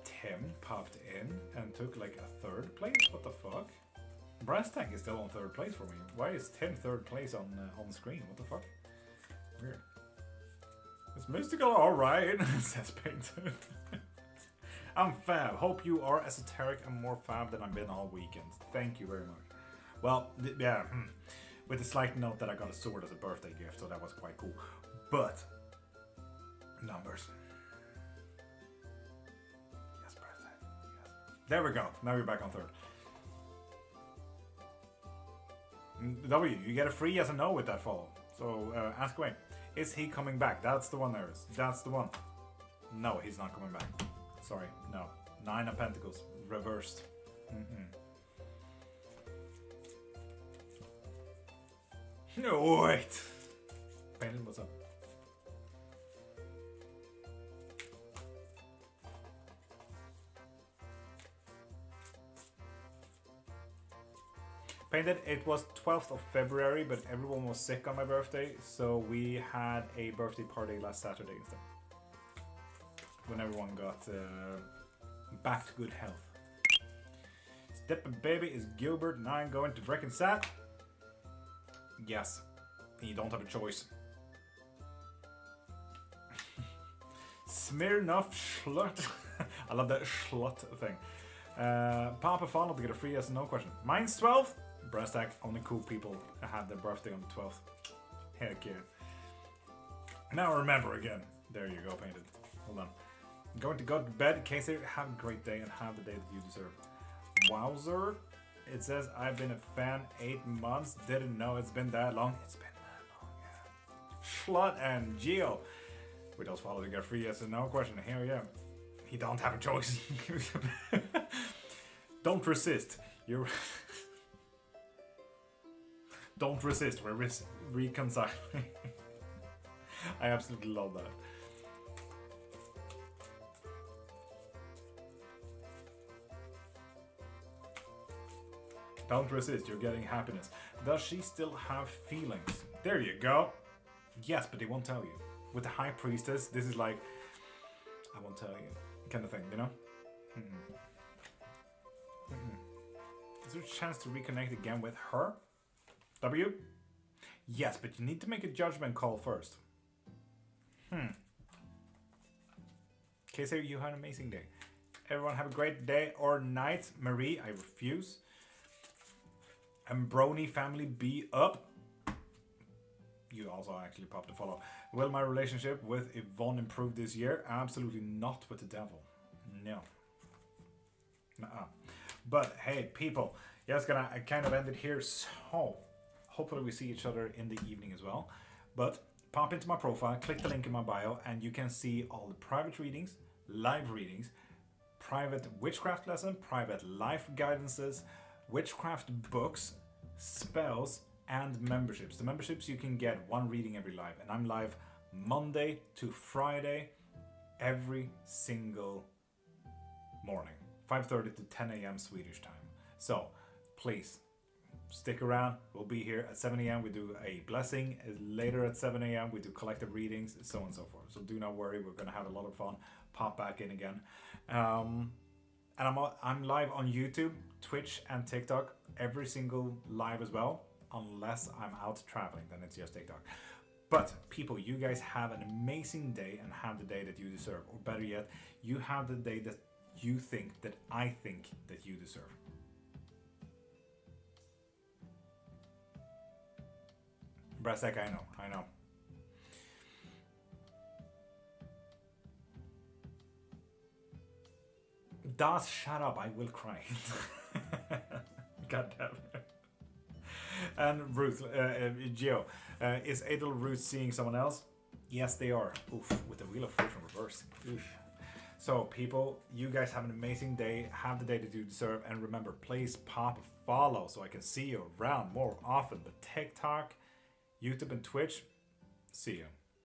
Speaker 2: Tim popped in and took like a third place. What the fuck? Brass Tank is still on third place for me. Why is Tim third place on screen? What the fuck? Weird. It's mystical, alright, says Painted. I'm fab. Hope you are esoteric and more fab than I've been all weekend. Thank you very much. Well, yeah, with the slight note that I got a sword as a birthday gift, so that was quite cool. But, numbers. Yes, birthday. Yes. There we go. Now you're back on third. W, you get a free yes and no with that follow. So, ask away. Is he coming back? That's the one there is. That's the one. No, he's not coming back. Sorry, no. 9 of Pentacles, reversed. No, wait. Painted, what's up? Painted, it was 12th of February, but everyone was sick on my birthday, so we had a birthday party last Saturday instead. When everyone got back to good health. Steppin' baby is Gilbert and I'm going to reconcile. Yes, you don't have a choice. Smirnoff Schlut. I love that Schlut thing. Papa follow to get a free yes and no question. Mine's 12th. Breast act, only cool people have their birthday on the 12th. Heck yeah. Now remember again. There you go, Painted. Hold on. I'm going to go to bed in case you have a great day and have the day that you deserve. Wowzer. It says, I've been a fan 8 months. Didn't know it's been that long. It's been that long, yeah. Schlut and Geo. We just follow to get free yes and no question. Here we are. He don't have a choice. Don't resist. You're... Don't resist. We're reconciling. I absolutely love that. Don't resist. You're getting happiness. Does she still have feelings? There you go. Yes, but they won't tell you. With the High Priestess, this is like, I won't tell you, kind of thing, you know? Is there a chance to reconnect again with her? W? Yes, but you need to make a judgment call first. Casey, you have an amazing day. Everyone have a great day or night. Marie, I refuse. And Brony family be up. You also actually popped a follow. Will my relationship with Yvonne improve this year? Absolutely not with the devil. No. Nuh-uh. But hey, people, yeah, it's gonna kind of end it here. So hopefully we see each other in the evening as well. But pop into my profile, click the link in my bio, and you can see all the private readings, live readings, private witchcraft lesson, private life guidances, witchcraft books, spells, and memberships. The memberships, you can get one reading every live, and I'm live Monday to Friday every single morning, 5:30 to 10 a.m. Swedish time. So please stick around. We'll be here at 7 a.m. We do a blessing. Later at 7 a.m. we do collective readings, so on and so forth. So do not worry, we're going to have a lot of fun. Pop back in again. And I'm live on YouTube, Twitch, and TikTok every single live as well, unless I'm out traveling, then it's just TikTok. But people, you guys have an amazing day and have the day that you deserve. Or better yet, you have the day that you think that I think that you deserve. Brasek, I know. Das, shut up, I will cry. God damn it. And Ruth, Geo, is Adel Ruth seeing someone else? Yes, they are. Oof, with the Wheel of Fortune reverse. Oof. So, people, you guys have an amazing day. Have the day that you deserve. And remember, please pop a follow so I can see you around more often. But TikTok, YouTube, and Twitch, see you.